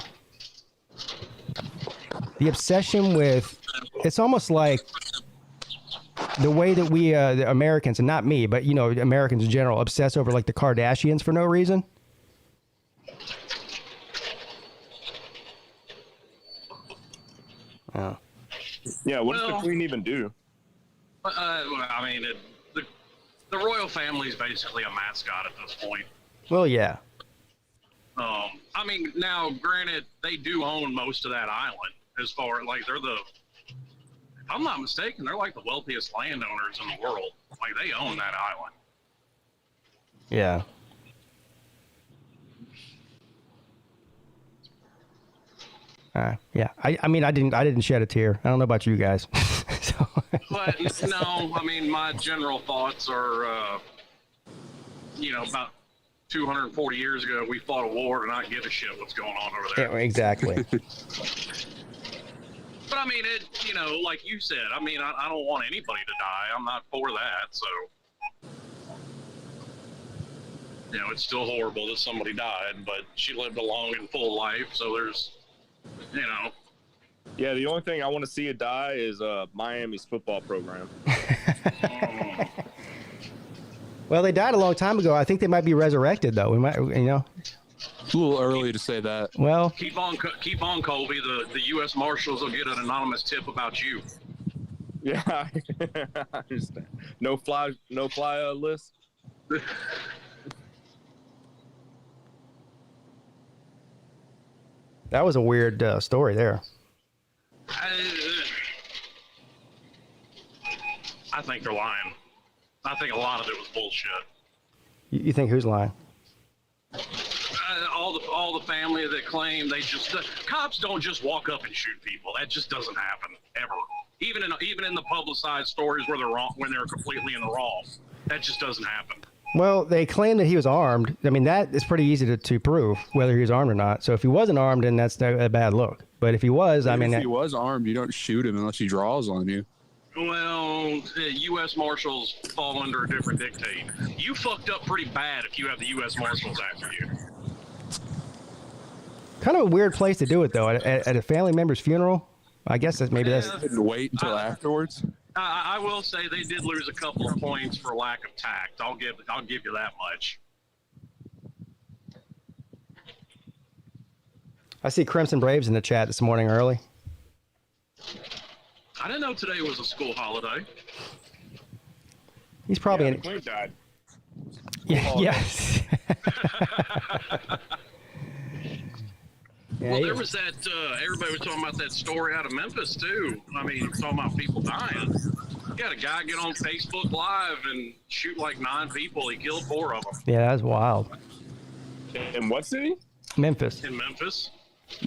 S2: The obsession with, it's almost like the way that we, the Americans, and not me, but, Americans in general, obsess over, like, the Kardashians for no reason. Oh.
S8: Yeah, what does the queen even do?
S7: The royal family is basically a mascot at this point.
S2: Well, yeah.
S7: Now, granted, they do own most of that island. As far like they're the, if I'm not mistaken, they're like the wealthiest landowners in the world. Like they own that island.
S2: Yeah. Yeah. I didn't shed a tear. I don't know about you guys. So.
S7: But no, my general thoughts are, about 240 years ago, we fought a war to not give a shit what's going on over there.
S2: Yeah, exactly.
S7: But like you said, I don't want anybody to die. I'm not for that. So, it's still horrible that somebody died, but she lived a long and full life. So there's,
S8: Yeah, the only thing I want to see it die is Miami's football program.
S2: Well, they died a long time ago. I think they might be resurrected, though. We might,
S6: It's a little early to say that.
S2: Well,
S7: keep on, Colby. The U.S. Marshals will get an anonymous tip about you.
S8: Yeah, I understand. No fly list.
S2: that was a weird story there.
S7: I think they're lying. I think a lot of it was bullshit.
S2: You think who's lying?
S7: All the family that claim the cops don't just walk up and shoot people. That just doesn't happen ever. Even in the publicized stories where they're wrong, when they're completely in the wrong, that just doesn't happen.
S2: Well, they claim that he was armed. That is pretty easy to prove whether he was armed or not. So if he wasn't armed, then that's a bad look. But if he was,
S6: if he was armed, you don't shoot him unless he draws on you.
S7: Well, U.S. Marshals fall under a different dictate. You fucked up pretty bad if you have the U.S. Marshals after you.
S2: Kind of a weird place to do it, though, at a family member's funeral. I guess that's.
S6: Didn't wait until afterwards.
S7: I will say they did lose a couple of points for lack of tact. I'll give you that much.
S2: I see Crimson Braves in the chat this morning early.
S7: I didn't know today was a school holiday.
S2: He's probably
S8: the queen died.
S2: Yeah. Yes.
S7: Well, there was that. Everybody was talking about that story out of Memphis too. Talking about people dying. You had a guy get on Facebook Live and shoot like 9 people. He killed 4 of them.
S2: Yeah, that's wild.
S8: In what city?
S2: Memphis.
S7: In Memphis.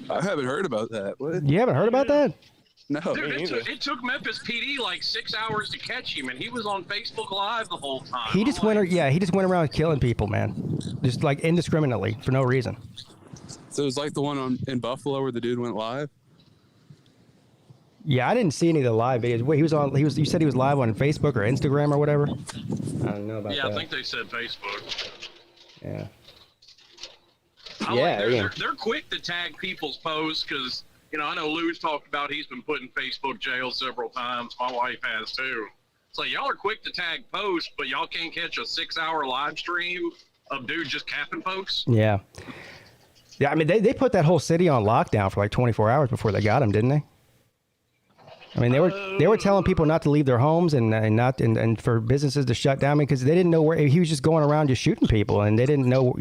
S6: I haven't heard about that. What?
S2: You haven't heard about that?
S6: No.
S7: Dude, it took Memphis PD like 6 hours to catch him, and he was on Facebook Live the whole time.
S2: He just went around killing people, man. Just like indiscriminately for no reason.
S6: So it was like the one in Buffalo where the dude went live?
S2: Yeah, I didn't see any of the live videos. Wait, you said he was live on Facebook or Instagram or whatever? I don't know about that.
S7: Yeah, I think they said Facebook.
S2: Yeah.
S7: They're quick to tag people's posts because, I know Lou's talked about he's been put in Facebook jail several times. My wife has too. So y'all are quick to tag posts, but y'all can't catch a 6-hour live stream of dudes just capping folks.
S2: Yeah. Yeah, they put that whole city on lockdown for like 24 hours before they got him, didn't they? They were telling people not to leave their homes and for businesses to shut down because they didn't know where he was just going around just shooting people and they didn't know,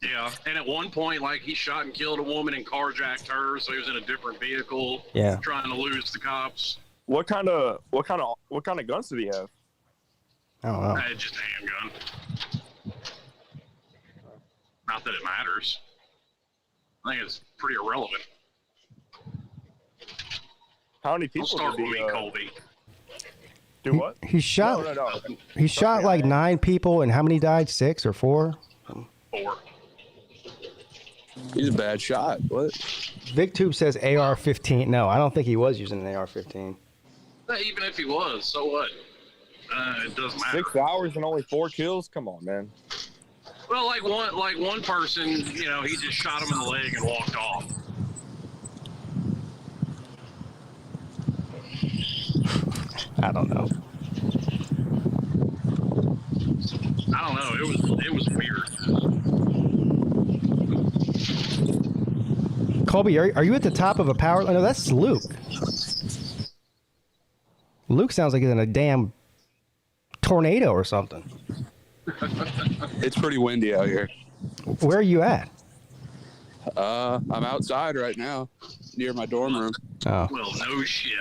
S7: Yeah, and at one point, like he shot and killed a woman and carjacked her, so he was in a different vehicle.
S2: Yeah.
S7: Trying to lose the cops.
S8: What kind of guns did he have?
S2: I don't know.
S7: Just a handgun. Not that it matters. I think it's pretty irrelevant.
S8: How many
S7: Don't
S8: people
S7: start
S8: did
S7: with
S8: he
S7: me, Colby.
S8: do what?
S2: He shot.
S8: No.
S2: He shot like 9 people, and how many died? 6 or 4?
S7: 4.
S6: He's a bad shot. What?
S2: VicTube says AR-15. No, I don't think he was using an AR-15.
S7: Even if he was, so what? It doesn't matter.
S8: 6 hours and only 4 kills? Come on, man.
S7: Well, like one person, you know, he just shot him in the leg and walked off.
S2: I don't know.
S7: I don't know. It was weird.
S2: Colby, are you at the top of a power? Oh, no, that's Luke. Luke sounds like he's in a damn tornado or something.
S6: It's pretty windy out here.
S2: Where are you at?
S6: I'm outside right now, near my dorm room.
S2: Oh,
S7: Well, no shit.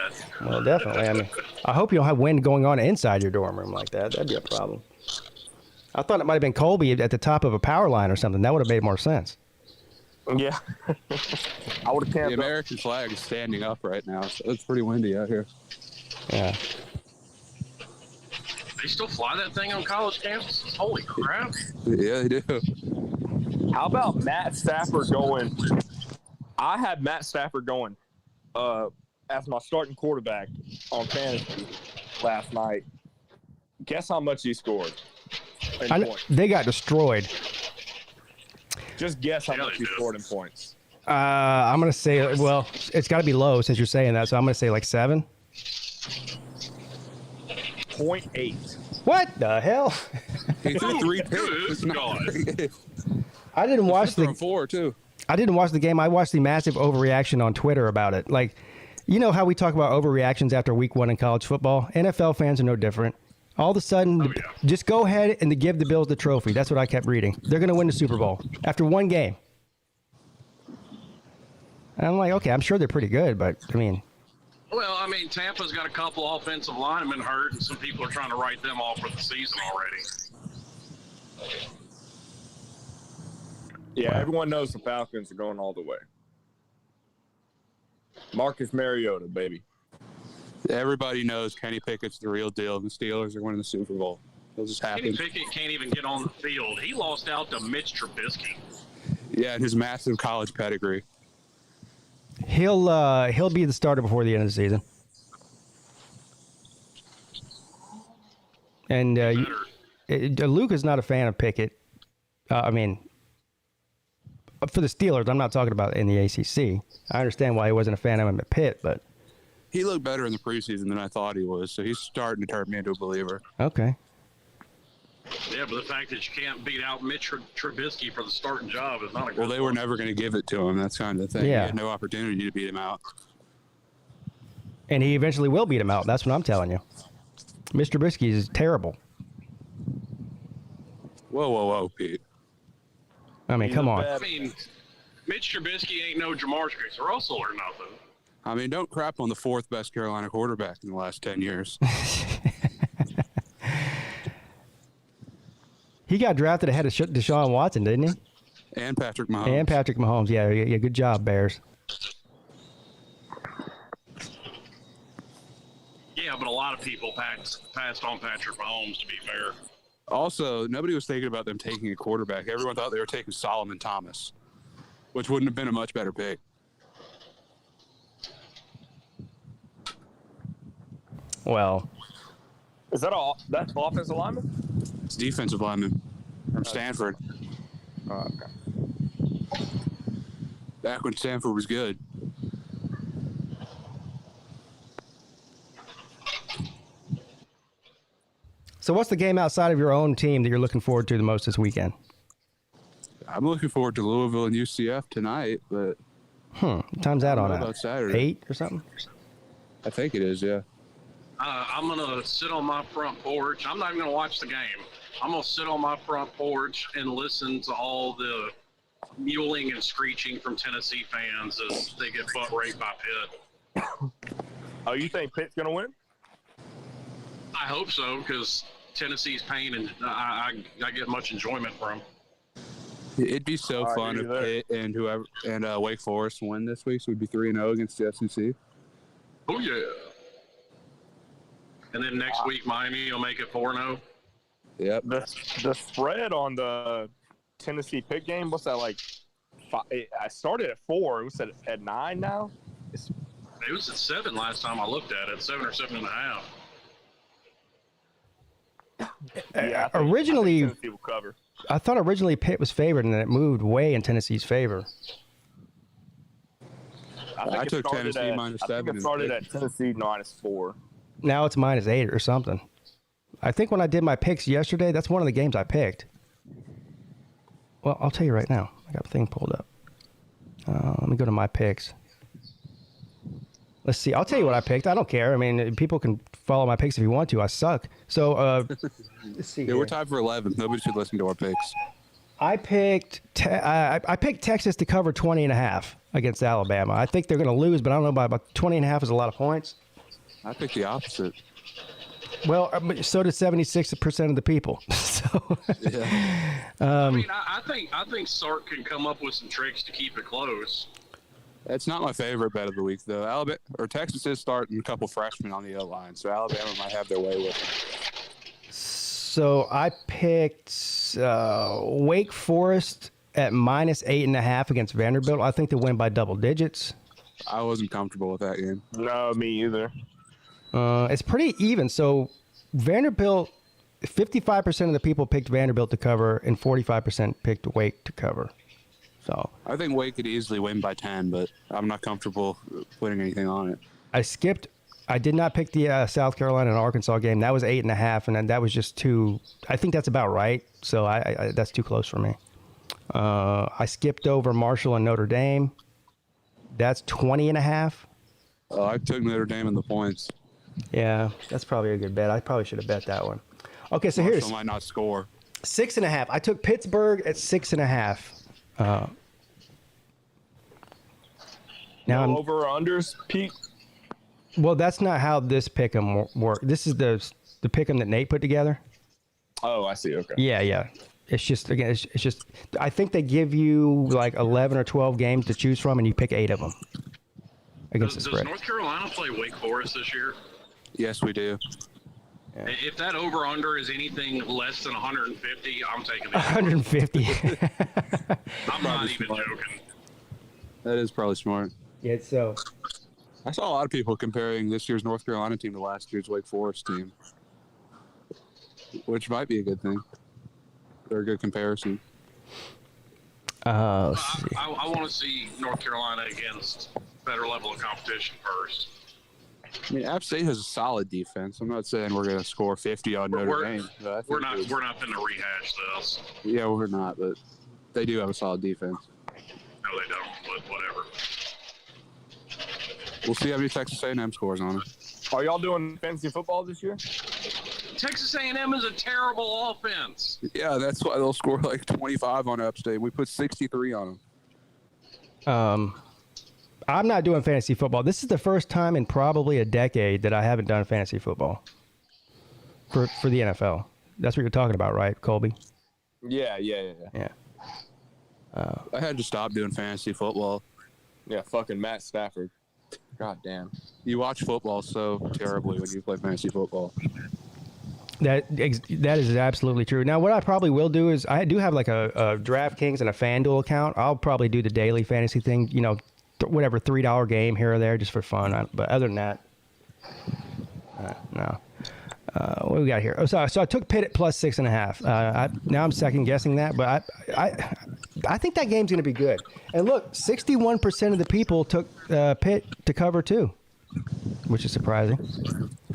S2: well, definitely. I mean, I hope you don't have wind going on inside your dorm room like that. That'd be a problem. I thought it might have been Colby at the top of a power line or something. That would have made more sense.
S8: Yeah. I would have
S6: The
S8: camped up.
S6: American flag is standing up right now, so it's pretty windy out here.
S2: Yeah.
S7: They still fly that thing on college campuses? Holy crap.
S6: Yeah, they do.
S8: How about Matt Stafford going? I had Matt Stafford going as my starting quarterback on fantasy last night. Guess how much he scored in points?
S2: They got destroyed.
S8: Just guess how
S7: Yeah,
S8: much
S7: they
S8: he
S7: did.
S8: scored in points.
S2: I'm going to say, well, it's got to be low since you're saying that, so I'm going to say like 7.
S8: 0.8.
S2: What the hell?
S6: He threw 3 picks.
S7: Good
S6: It's not
S7: God.
S6: very good.
S2: I didn't watch
S6: Threw
S2: the
S6: 4 too.
S2: I didn't watch the game. I watched the massive overreaction on Twitter about it. Like, you know how we talk about overreactions after week 1 in college football? NFL fans are no different. All of a sudden,
S7: Oh, yeah.
S2: just go ahead and give the Bills the trophy. That's what I kept reading. They're going to win the Super Bowl after 1 game. And I'm like, okay, I'm sure they're pretty good, but I mean,
S7: Well, I mean, Tampa's got a couple offensive linemen hurt, and some people are trying to write them off for the season already.
S8: Yeah, everyone knows the Falcons are going all the way. Marcus Mariota, baby.
S6: Everybody knows Kenny Pickett's the real deal. The Steelers are winning the Super Bowl. It'll just
S7: Kenny
S6: happen.
S7: Pickett can't even get on the field. He lost out to Mitch Trubisky.
S6: Yeah, and his massive college pedigree.
S2: he'll be the starter before the end of the season. And Luke is not a fan of Pickett. I mean, for the Steelers, I'm not talking about in the ACC. I understand why he wasn't a fan of him at Pitt, but
S6: He looked better in the preseason than I thought he was, so he's starting to turn me into a believer.
S2: okay.
S7: Yeah, but the fact that you can't beat out Mitch Trubisky for the starting job is not a good
S6: Well, they were
S7: look.
S6: never going to give it to him. That's kind of the thing.
S2: Yeah.
S6: He had no opportunity to beat him out.
S2: And he eventually will beat him out. That's what I'm telling you. Mr. Trubisky is terrible.
S6: Whoa, Pete.
S2: I mean,
S8: He's
S2: come
S8: a
S2: on.
S8: bad-
S7: I mean, Mitch Trubisky ain't no Jamarcus Russell or nothing.
S6: I mean, don't crap on the 4th best Carolina quarterback in the last 10 years.
S2: He got drafted ahead of Deshaun Watson, didn't he?
S6: And Patrick Mahomes.
S2: And Patrick Mahomes. Yeah, good job, Bears.
S7: Yeah, but a lot of people passed on Patrick Mahomes, to be fair.
S6: Also, nobody was thinking about them taking a quarterback. Everyone thought they were taking Solomon Thomas, which wouldn't have been a much better pick.
S2: Well,
S8: Is that that's offensive lineman?
S6: It's defensive lineman from Stanford.
S8: Oh, okay.
S6: Back when Stanford was good.
S2: so what's the game outside of your own team that you're looking forward to the most this weekend?
S6: I'm looking forward to Louisville and UCF tonight, but
S2: What time's that on
S6: What
S2: at?
S6: about Saturday?
S2: 8 or something?
S6: I think it is, yeah.
S7: I'm going to sit on my front porch. I'm not even going to watch the game. I'm going to sit on my front porch and listen to all the mewling and screeching from Tennessee fans as they get butt raped by Pitt.
S8: Oh, you think Pitt's going to win?
S7: I hope so, because Tennessee's pain, and I get much enjoyment from.
S6: It'd be so
S8: All right,
S6: fun
S8: you're
S6: if
S8: there.
S6: Pitt and Wake Forest win this week, so we'd be 3-0 against the SEC.
S7: Oh, yeah. And then next week, Miami will make it 4-0.
S6: Yep.
S8: The spread on the Tennessee Pitt game, what's that like? I started at 4. It was at 9 now.
S7: It was at 7 last time I looked at it, 7 or 7.5.
S8: Yeah,
S2: Originally,
S8: I think Tennessee will cover.
S2: I thought originally Pitt was favored, and then it moved way in Tennessee's favor.
S6: I
S8: it
S6: took
S8: started
S6: Tennessee
S8: at,
S6: minus
S8: I think
S6: 7
S8: it started at Tennessee -4.
S2: Now it's -8 or something. I think when I did my picks yesterday, that's one of the games I picked. Well, I'll tell you right now. I got the thing pulled up. Let me go to my picks. Let's see. I'll tell you what I picked. I don't care. I mean, people can follow my picks if you want to. I suck. So, let's see.
S6: Yeah,
S2: here.
S6: we're tied for 11th. Nobody should listen to our picks.
S2: I picked I picked Texas to cover 20.5 against Alabama. I think they're going to lose, but I don't know about 20.5 is a lot of points.
S6: I picked the opposite.
S2: Well, so did 76% of the people. So,
S6: Yeah.
S7: I mean, I think Sark can come up with some tricks to keep it close.
S6: That's not my favorite bet of the week, though. Alabama or Texas is starting a couple freshmen on the O-line, so Alabama might have their way with it.
S2: So I picked Wake Forest at -8.5 against Vanderbilt. I think they win by double digits.
S6: I wasn't comfortable with that game.
S8: No, me either.
S2: It's pretty even. So Vanderbilt, 55% of the people picked Vanderbilt to cover, and 45% picked Wake to cover. So
S6: I think Wake could easily win by 10, but I'm not comfortable putting anything on it.
S2: I did not pick the South Carolina and Arkansas game. That was 8.5, and then that was just too. I think that's about right. So I that's too close for me. I skipped over Marshall and Notre Dame. That's 20.5.
S6: Oh, I took Notre Dame in the points.
S2: Yeah, that's probably a good bet. I probably should have bet that one. Okay, so here's
S6: Marshall might not score.
S2: 6.5. I took Pittsburgh at 6.5. Now I'm,
S8: over or unders, Pete?
S2: well, that's not how this pick'em work. This is the pick'em that Nate put together.
S8: Oh, I see. Okay.
S2: Yeah. It's just again, it's just. I think they give you like 11 or 12 games to choose from, and you pick 8 of them against the
S7: Does
S2: spread.
S7: North Carolina play Wake Forest this year?
S6: Yes, we do.
S7: If that over-under is anything less than 150, I'm taking the
S2: 150.
S7: I'm not even joking.
S6: That is probably smart.
S2: Yeah. So
S6: I saw a lot of people comparing this year's North Carolina team to last year's Wake Forest team, which might be a good thing. Or a good comparison.
S2: let's see.
S7: I want to see North Carolina against better level of competition first.
S6: I mean, App State has a solid defense. I'm not saying we're going to score 50 on Notre Dame. But I think
S7: We're not going to rehash this.
S6: Yeah, we're not, but they do have a solid defense.
S7: No, they don't. But whatever.
S6: We'll see how many Texas A&M scores on it.
S8: Are y'all doing fantasy football this year?
S7: Texas A&M is a terrible offense.
S6: Yeah, that's why they'll score like 25 on App State. We put 63 on them.
S2: I'm not doing fantasy football. This is the first time in probably a decade that I haven't done fantasy football for the NFL. That's what you're talking about, right, Colby?
S8: Yeah.
S2: Yeah.
S6: I had to stop doing fantasy football.
S8: Yeah, fucking Matt Stafford. God damn.
S6: You watch football so terribly when you play fantasy football.
S2: That is absolutely true. Now, what I probably will do is I do have like a DraftKings and a FanDuel account. I'll probably do the daily fantasy thing, you know, whatever $3 game here or there just for fun. But other than that, no. What do we got here? Oh, so I took Pitt at +6.5. Now I'm second guessing that, but I think that game's going to be good. And look, 61% of the people took Pitt to cover too, which is surprising.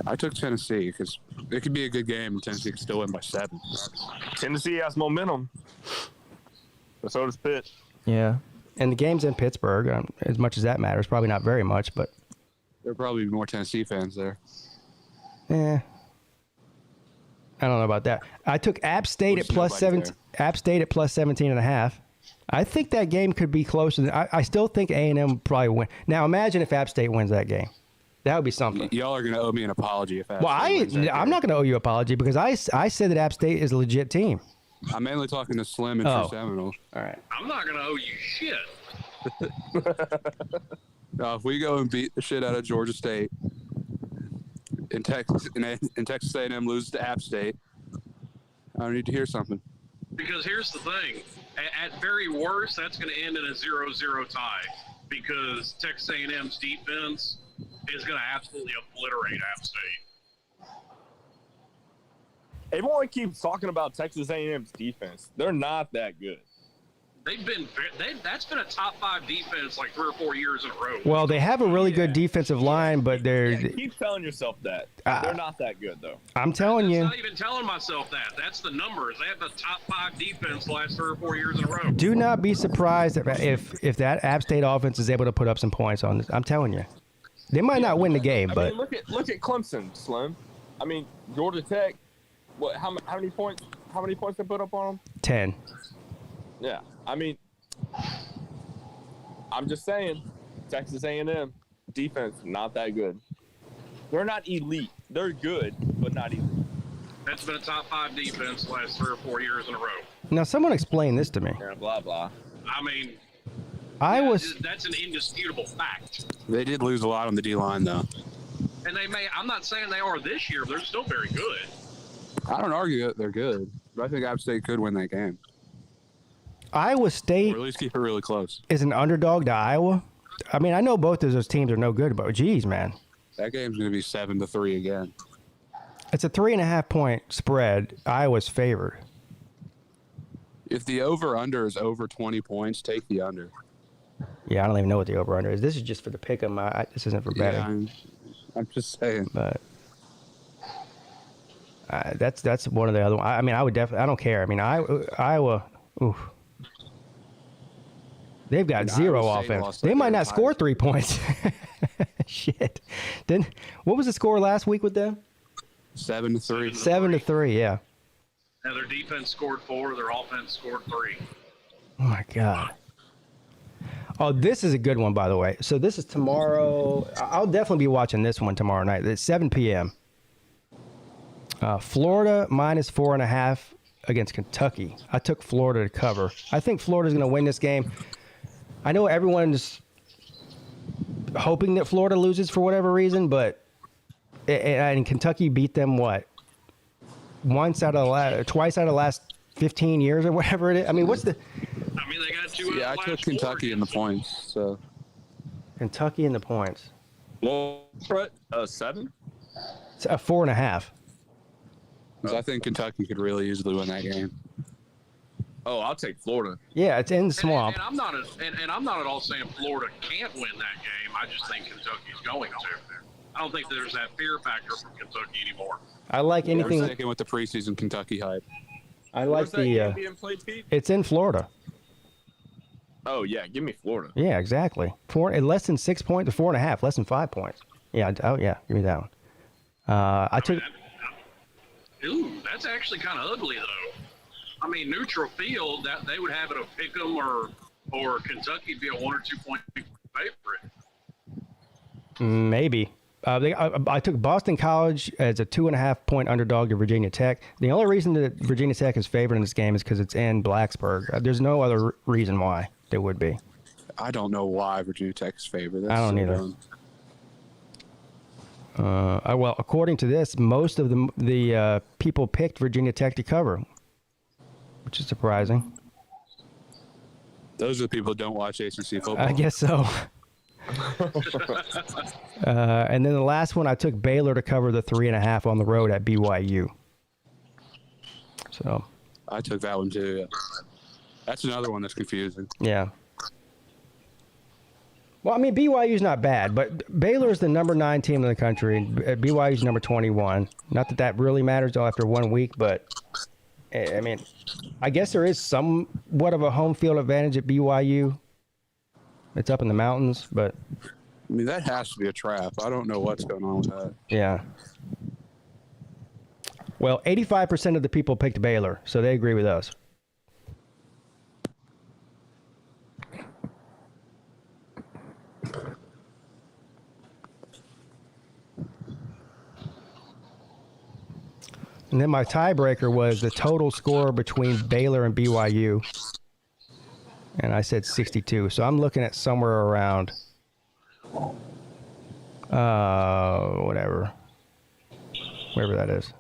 S6: I took Tennessee because it could be a good game and Tennessee could still win by 7.
S8: Tennessee has momentum. But so does Pitt.
S2: Yeah. And the game's in Pittsburgh. As much as that matters, probably not very much, but
S6: There will probably be more Tennessee fans there.
S2: I don't know about that. I took App State at +7. App State at +17.5. I think that game could be closer. I still think A&M probably win. Now imagine if App State wins that game. That would be something.
S6: Y'all are going to owe me an apology if App
S2: Well,
S6: State wins that
S2: I'm
S6: game.
S2: not going to owe you an apology because I said that App State is a legit team.
S6: I'm mainly talking to Slim and
S2: Oh.
S6: for Seminoles.
S2: All right.
S7: I'm not going to owe you shit.
S6: If we go and beat the shit out of Georgia State, and Texas A&M loses to App State, I need to hear something.
S7: Because here's the thing. At very worst, that's going to end in a 0-0 tie because Texas A&M's defense is going to absolutely obliterate App State.
S8: Everyone keeps talking about Texas A&M's defense. They're not that good.
S7: That's been a top 5 defense like 3 or 4 years in a row.
S2: Well, they have a really good defensive line, but they're.
S8: Keep telling yourself that. They're not that good, though.
S2: I'm telling you.
S7: I'm not even telling myself that. That's the numbers. They have the top 5 defense the last 3 or 4 years in a row.
S2: Do not be surprised if that App State offense is able to put up some points on this. I'm telling you. They might not win the game,
S8: I
S2: but
S8: mean, look at Clemson, Slim. I mean, Georgia Tech. What? How many points? How many points they put up on them?
S2: 10.
S8: Yeah. I mean, I'm just saying, Texas A&M defense not that good. They're not elite. They're good, but not elite.
S7: That's been a top 5 defense the last 3 or 4 years in a row.
S2: Now, someone explain this to me.
S8: Yeah, blah blah.
S7: I mean, that's an indisputable fact.
S6: They did lose a lot on the D-line, though.
S7: And I'm not saying they are this year, but they're still very good.
S6: I don't argue that they're good, but I think App State could win that game.
S2: Iowa State
S6: Or at least keep it really close.
S2: is an underdog to Iowa. I mean, I know both of those teams are no good, but geez, man.
S6: That game's going to be 7-3 again.
S2: It's a 3.5 point spread. Iowa's favored.
S6: If the over-under is over 20 points, take the under.
S2: Yeah, I don't even know what the over/under is. This is just for the pick 'em. This isn't for betting.
S6: Yeah, I'm just saying.
S2: But that's one of the other ones. I mean, I would definitely. I don't care. I mean, Iowa. Oof. They've got zero
S6: Iowa State
S2: offense.
S6: lost
S2: They
S6: like
S2: might
S6: their
S2: not score 3 points. Shit. Then what was the score last week with them?
S6: 7-3.
S2: 7-3. Yeah.
S7: Now their defense scored 4, their offense scored 3.
S2: Oh my God. Oh, this is a good one, by the way. So this is tomorrow. I'll definitely be watching this one tomorrow night. It's 7 p.m. Florida -4.5 against Kentucky. I took Florida to cover. I think Florida's going to win this game. I know everyone's hoping that Florida loses for whatever reason, but and Kentucky beat them what? Twice out of the last 15 years or whatever it is. I mean, what's the?
S7: I mean, they got 2.
S6: Yeah, I took Kentucky in the points. So
S2: Kentucky in the points.
S8: Well, 7.
S2: It's a 4.5.
S6: I think Kentucky could really easily win that game.
S8: Oh, I'll take Florida.
S2: Yeah, it's in the swamp.
S7: And I'm not at all saying Florida can't win that game. I just think Kentucky's going to. I don't think there's that fear factor from Kentucky anymore.
S2: I like anything.
S6: We're sticking with the preseason Kentucky hype.
S2: I like
S8: Where's that game
S2: the.
S8: being played, Pete?
S2: It's in Florida.
S8: Oh yeah, give me Florida.
S2: Yeah, exactly. Less than 6 points to 4.5. Less than 5 points. Yeah. Oh yeah. Give me that one. I took.
S7: Ooh, that's actually kind of ugly though. I mean, neutral field that they would have it a pick 'em or Kentucky be a 1 or 2 point favorite.
S2: Maybe. I took Boston College as a 2.5 point underdog to Virginia Tech. The only reason that Virginia Tech is favored in this game is because it's in Blacksburg. There's no other reason why they would be.
S6: I don't know why Virginia Tech's favored.
S2: I don't either. Well, according to this, most of the people picked Virginia Tech to cover, which is surprising.
S6: Those are the people who don't watch ACC football.
S2: I guess so. And then the last one, I took Baylor to cover the 3.5 on the road at BYU. So
S6: I took that one too. Yeah. That's another one that's confusing.
S2: yeah. Well, I mean, BYU's not bad, but Baylor's the number 9 team in the country. And BYU's number 21. Not that that really matters though after 1 week, but I mean, I guess there is somewhat of a home field advantage at BYU. It's up in the mountains, but
S6: I mean, that has to be a trap. I don't know what's going on with that.
S2: yeah. Well, 85% of the people picked Baylor, so they agree with us. And then my tiebreaker was the total score between Baylor and BYU. And I said 62. So I'm looking at somewhere around Whatever. Wherever that is.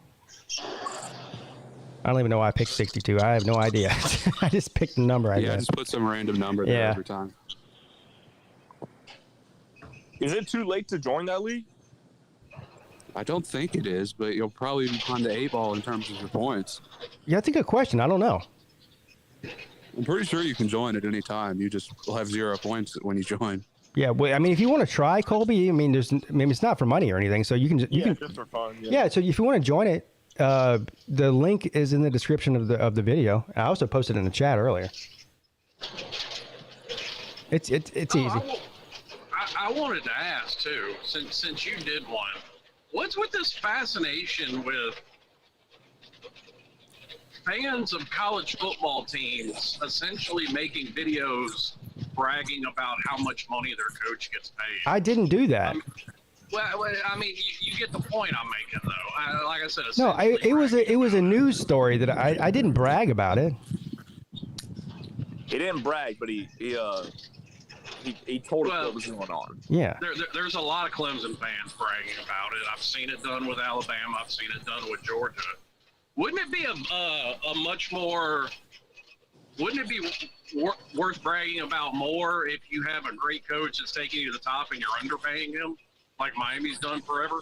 S2: I don't even know why I picked 62. I have no idea. I just picked the number, I
S6: Yeah,
S2: guess.
S6: just put some random number there
S2: Yeah.
S6: every time.
S8: Is it too late to join that league?
S6: I don't think it is, but you'll probably be behind the 8 ball in terms of your points.
S2: Yeah, that's a good question. I don't know.
S6: I'm pretty sure you can join at any time. You just will have 0 points when you join.
S2: Yeah, well, I mean, if you want to try, Colby, I mean, it's not for money or anything, so you can
S8: Just for fun.
S2: Yeah, so if you want to join it, the link is in the description of the video. I also posted it in the chat earlier. It's easy.
S7: I wanted to ask too, since you did one, what's with this fascination with fans of college football teams essentially making videos bragging about how much money their coach gets paid?
S2: I didn't do that.
S7: Well, I mean, you get the point I'm making, though. Like I said,
S2: No, it was a news story that I didn't brag about it.
S8: He didn't brag, but he told us
S7: Well,
S8: what was going on.
S2: Yeah.
S7: There's a lot of Clemson fans bragging about it. I've seen it done with Alabama. I've seen it done with Georgia. Wouldn't it be a much more? Wouldn't it be worth bragging about more if you have a great coach that's taking you to the top and you're underpaying him, like Miami's done forever?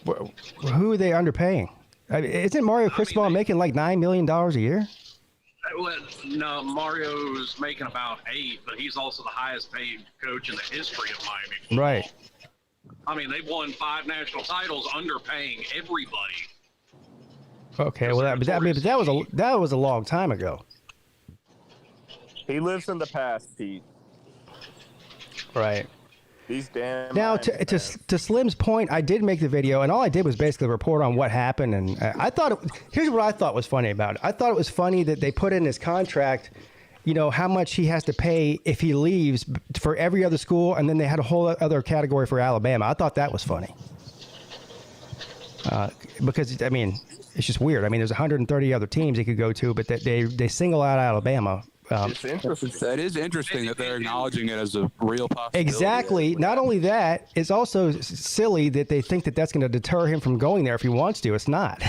S2: Who are they underpaying? Isn't Mario Cristobal making like $9 million a year?
S7: Well, no, Mario's making about 8, but he's also the highest paid coach in the history of Miami football.
S2: Right.
S7: I mean, they've won 5 national titles, underpaying everybody.
S2: Okay, well, that was a long time ago.
S8: He lives in the past, Pete.
S2: Right.
S8: These damn.
S2: Now,
S8: Miami fans.
S2: to Slim's point, I did make the video, and all I did was basically report on what happened. And I thought, here's what I thought was funny about it. I thought it was funny that they put in his contract, you know, how much he has to pay if he leaves for every other school, and then they had a whole other category for Alabama. I thought that was funny. Because, I mean, it's just weird. I mean, there's 130 other teams he could go to, but they single out Alabama.
S8: It's interesting.
S6: That is interesting that they're acknowledging it as a real possibility.
S2: Exactly. Not only that, it's also silly that they think that that's going to deter him from going there if he wants to. It's not.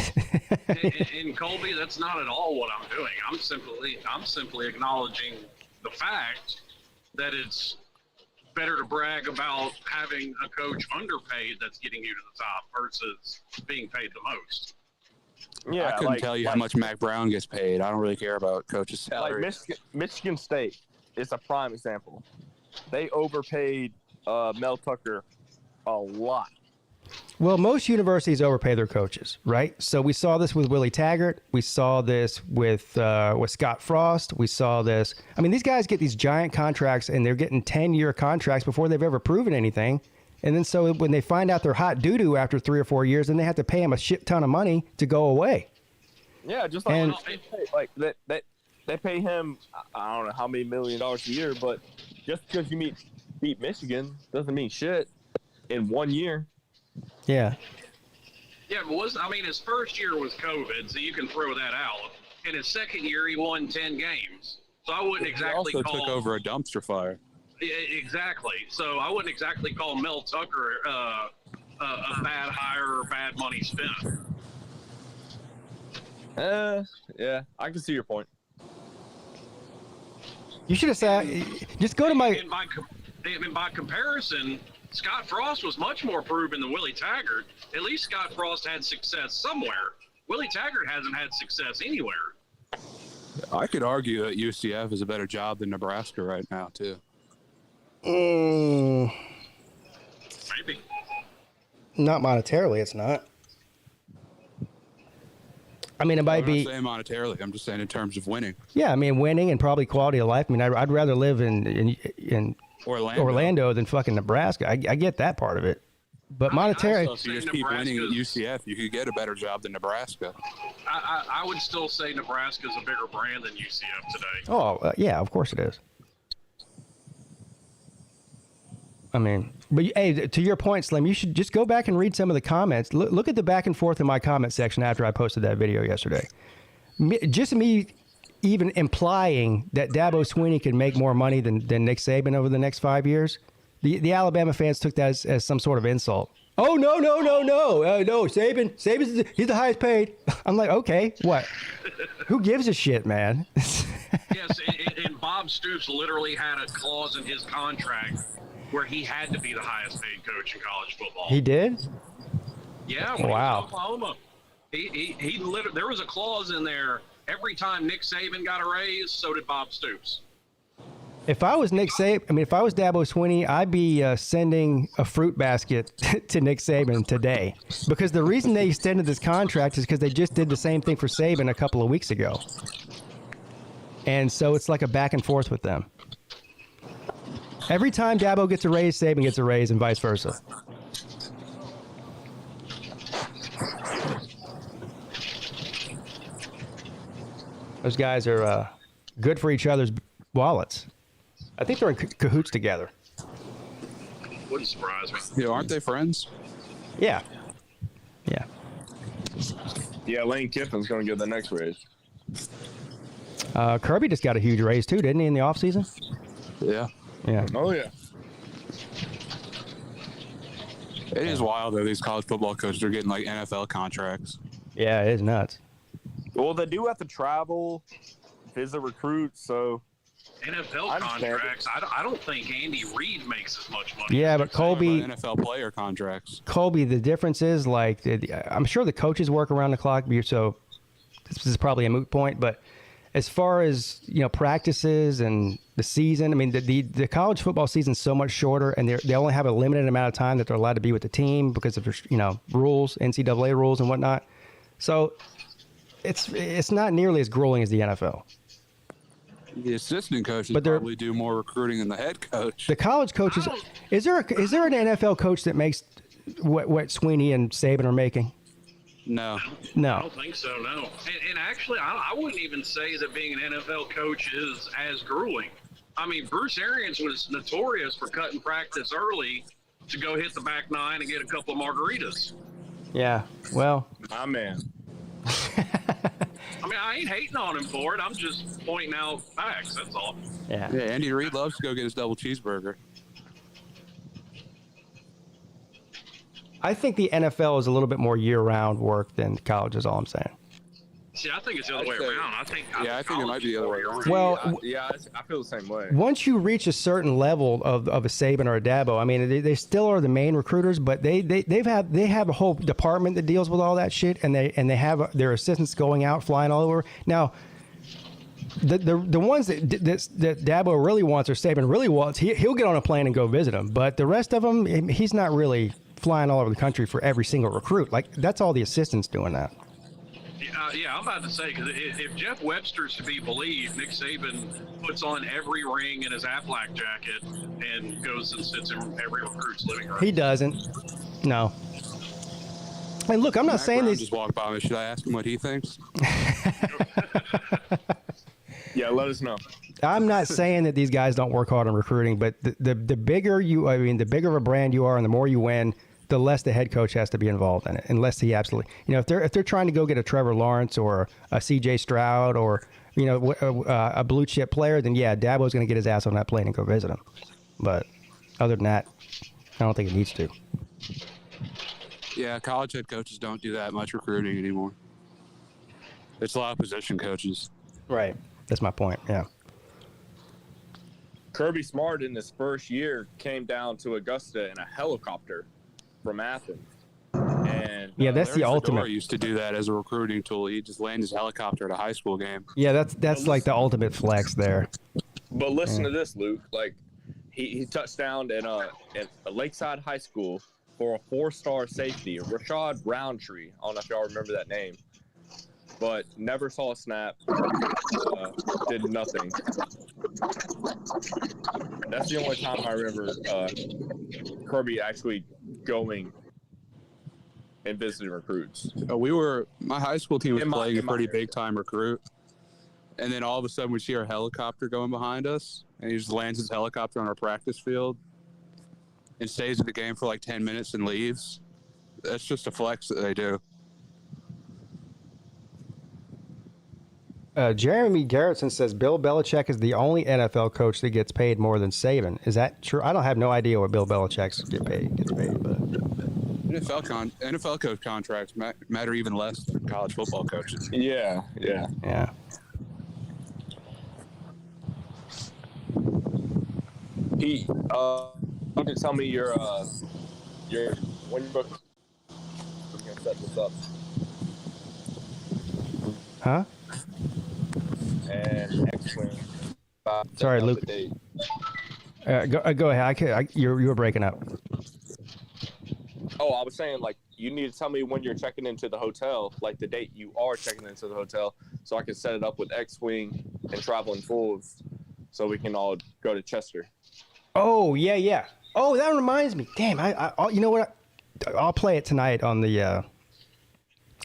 S7: And Colby, that's not at all what I'm doing. I'm simply acknowledging the fact that it's better to brag about having a coach underpaid that's getting you to the top versus being paid the most.
S8: Yeah,
S6: I couldn't tell you how much Mac Brown gets paid. I don't really care about coach's salary.
S8: Like Michigan State is a prime example. They overpaid Mel Tucker a lot.
S2: Well, most universities overpay their coaches, right? So we saw this with Willie Taggart. We saw this with Scott Frost. We saw this. I mean, these guys get these giant contracts, and they're getting 10-year contracts before they've ever proven anything. And then so when they find out they're hot doo-doo after 3 or 4 years, then they have to pay them a shit ton of money to go away.
S8: Yeah, just like they pay him, I don't know how many $1 million a year, but just because you beat Michigan doesn't mean shit in 1 year.
S2: Yeah.
S7: Yeah, but his first year was COVID, so you can throw that out. In his second year, he won 10 games. So I wouldn't exactly
S6: He also took over a dumpster fire.
S7: Exactly. So I wouldn't exactly call Mel Tucker a bad hire or bad money spent.
S8: Yeah, I can see your point.
S2: You should have said, just go to my...
S7: By comparison, Scott Frost was much more proven than Willie Taggart. At least Scott Frost had success somewhere. Willie Taggart hasn't had success anywhere.
S6: I could argue that UCF is a better job than Nebraska right now, too.
S7: Maybe.
S2: Not monetarily, it's not. I mean, it might be.
S6: I'm not saying monetarily. I'm just saying in terms of winning.
S2: Yeah, I mean, winning and probably quality of life. I mean, I'd rather live in Orlando than fucking Nebraska. I get that part of it. But monetary.
S6: So if you just keep winning at UCF, you could get a better job than Nebraska.
S7: I would still say Nebraska's a bigger brand than UCF today.
S2: Oh, yeah, of course it is. I mean, but hey, to your point, Slim, you should just go back and read some of the comments. Look at the back and forth in my comment section after I posted that video yesterday. Just me even implying that Dabo Swinney could make more money than Nick Saban over the next 5 years, the Alabama fans took that as some sort of insult. Oh, no, Saban's he's the highest paid. I'm like, okay, what? Who gives a shit, man?
S7: Yes, and Bob Stoops literally had a clause in his contract where he had to be the highest paid coach in college football.
S2: He did?
S7: Yeah. When
S2: Wow.
S7: He was in Oklahoma. He literally, there was a clause in there. Every time Nick Saban got a raise, so did Bob Stoops.
S2: If I was Nick Saban, if I was Dabo Swinney, I'd be sending a fruit basket to Nick Saban today. Because the reason they extended this contract is because they just did the same thing for Saban a couple of weeks ago. And so it's like a back and forth with them. Every time Dabo gets a raise, Saban gets a raise, and vice versa. Those guys are good for each other's wallets. I think they're in cahoots together.
S7: Wouldn't surprise me.
S6: Yeah, aren't they friends?
S2: Yeah. Yeah.
S8: Yeah, Lane Kiffin's going to get the next raise.
S2: Kirby just got a huge raise too, didn't he, in the offseason?
S6: Yeah.
S2: Yeah.
S8: Oh, yeah.
S6: It is wild, though, these college football coaches are getting, like, NFL contracts.
S2: Yeah, it is nuts.
S8: Well, they do have to travel, visit recruits, so
S7: NFL
S8: I understand
S7: contracts, I don't think Andy Reid makes as much money.
S2: Yeah, but Colby,
S6: NFL player contracts.
S2: Colby, the difference is, like, I'm sure the coaches work around the clock, so this is probably a moot point, but as far as, practices and the season, I mean, the college football season's so much shorter, and they only have a limited amount of time that they're allowed to be with the team because of, rules, NCAA rules and whatnot. So it's not nearly as grueling as the NFL.
S6: The assistant coaches
S2: But they're-
S6: probably do more recruiting than the head coach.
S2: The college coaches, is there an NFL coach that makes what Sweeney and Saban are making?
S6: No.
S7: I
S2: No.
S7: don't think so, no. And actually, I wouldn't even say that being an NFL coach is as grueling. I mean, Bruce Arians was notorious for cutting practice early to go hit the back nine and get a couple of margaritas.
S2: Yeah. Well,
S8: my man.
S7: I mean, I ain't hating on him for it. I'm just pointing out facts, that's all.
S2: yeah.
S6: Yeah, Andy Reid loves to go get his double cheeseburger.
S2: I think the NFL is a little bit more year-round work than college is all I'm saying.
S7: See, I think it's the other way
S6: I'd say-
S7: around. I think
S6: it might be the other way around.
S2: Well,
S8: I feel the same way.
S2: once you reach a certain level of a Saban or a Dabo, I mean, they still are the main recruiters, but they have a whole department that deals with all that shit, and they have their assistants going out, flying all over. Now, the ones that Dabo really wants or Saban really wants, he'll get on a plane and go visit them. But the rest of them, he's not really flying all over the country for every single recruit. Like, that's all the assistants doing that.
S7: Yeah, I'm about to say, because if Jeff Webster's to be believed, Nick Saban puts on every ring in his Aflac jacket and goes and sits in every recruit's living room.
S2: He doesn't. No. And look, I'm not
S6: Mac
S2: saying
S6: Brown
S2: these.
S6: just walked by me. Should I ask him what he thinks?
S8: Yeah, let us know.
S2: I'm not saying that these guys don't work hard on recruiting, but the bigger the bigger of a brand you are, and the more you win, the less the head coach has to be involved in it. Unless he absolutely, if they're trying to go get a Trevor Lawrence or a C.J. Stroud or a blue chip player, then yeah, Dabo's going to get his ass on that plane and go visit him. But other than that, I don't think it needs to.
S6: Yeah, college head coaches don't do that much recruiting anymore. It's a lot of position coaches.
S2: Right. That's my point. Yeah.
S8: Kirby Smart in his first year came down to Augusta in a helicopter from Athens. And
S2: Yeah, that's the
S6: Larry
S2: ultimate.
S6: Fedora used to do that as a recruiting tool. He'd just land his helicopter at a high school game.
S2: Yeah, that's like the ultimate flex there.
S8: But listen to this, Luke. Like, he touched down at a Lakeside High School for a 4-star safety, Rashad Roundtree. I don't know if y'all remember that name. But never saw a snap, did nothing. That's the only time I remember Kirby actually going and visiting recruits.
S6: My high school team was
S8: In my-
S6: playing a
S8: in my
S6: pretty
S8: area.
S6: big time recruit. And then all of a sudden we'd see our helicopter going behind us. And he just lands his helicopter on our practice field and stays at the game for like 10 minutes and leaves. That's just a flex that they do.
S2: Jeremy Garrison says Bill Belichick is the only NFL coach that gets paid more than Saban. Is that true? I don't have no idea what Bill Belichick gets paid, but
S6: NFL coach contracts matter even less than college football coaches.
S8: Yeah. Pete, you can tell me your when you book. We're gonna set this up.
S2: huh?
S8: And X-Wing.
S2: Sorry, Luke. Go ahead. You were breaking up.
S8: Oh, I was saying, like, you need to tell me when you're checking into the hotel, like the date you are checking into the hotel, so I can set it up with X-Wing and Traveling Fools, so we can all go to Chester.
S2: Oh yeah. Oh, that reminds me. Damn, you know what? I'll play it tonight on the. I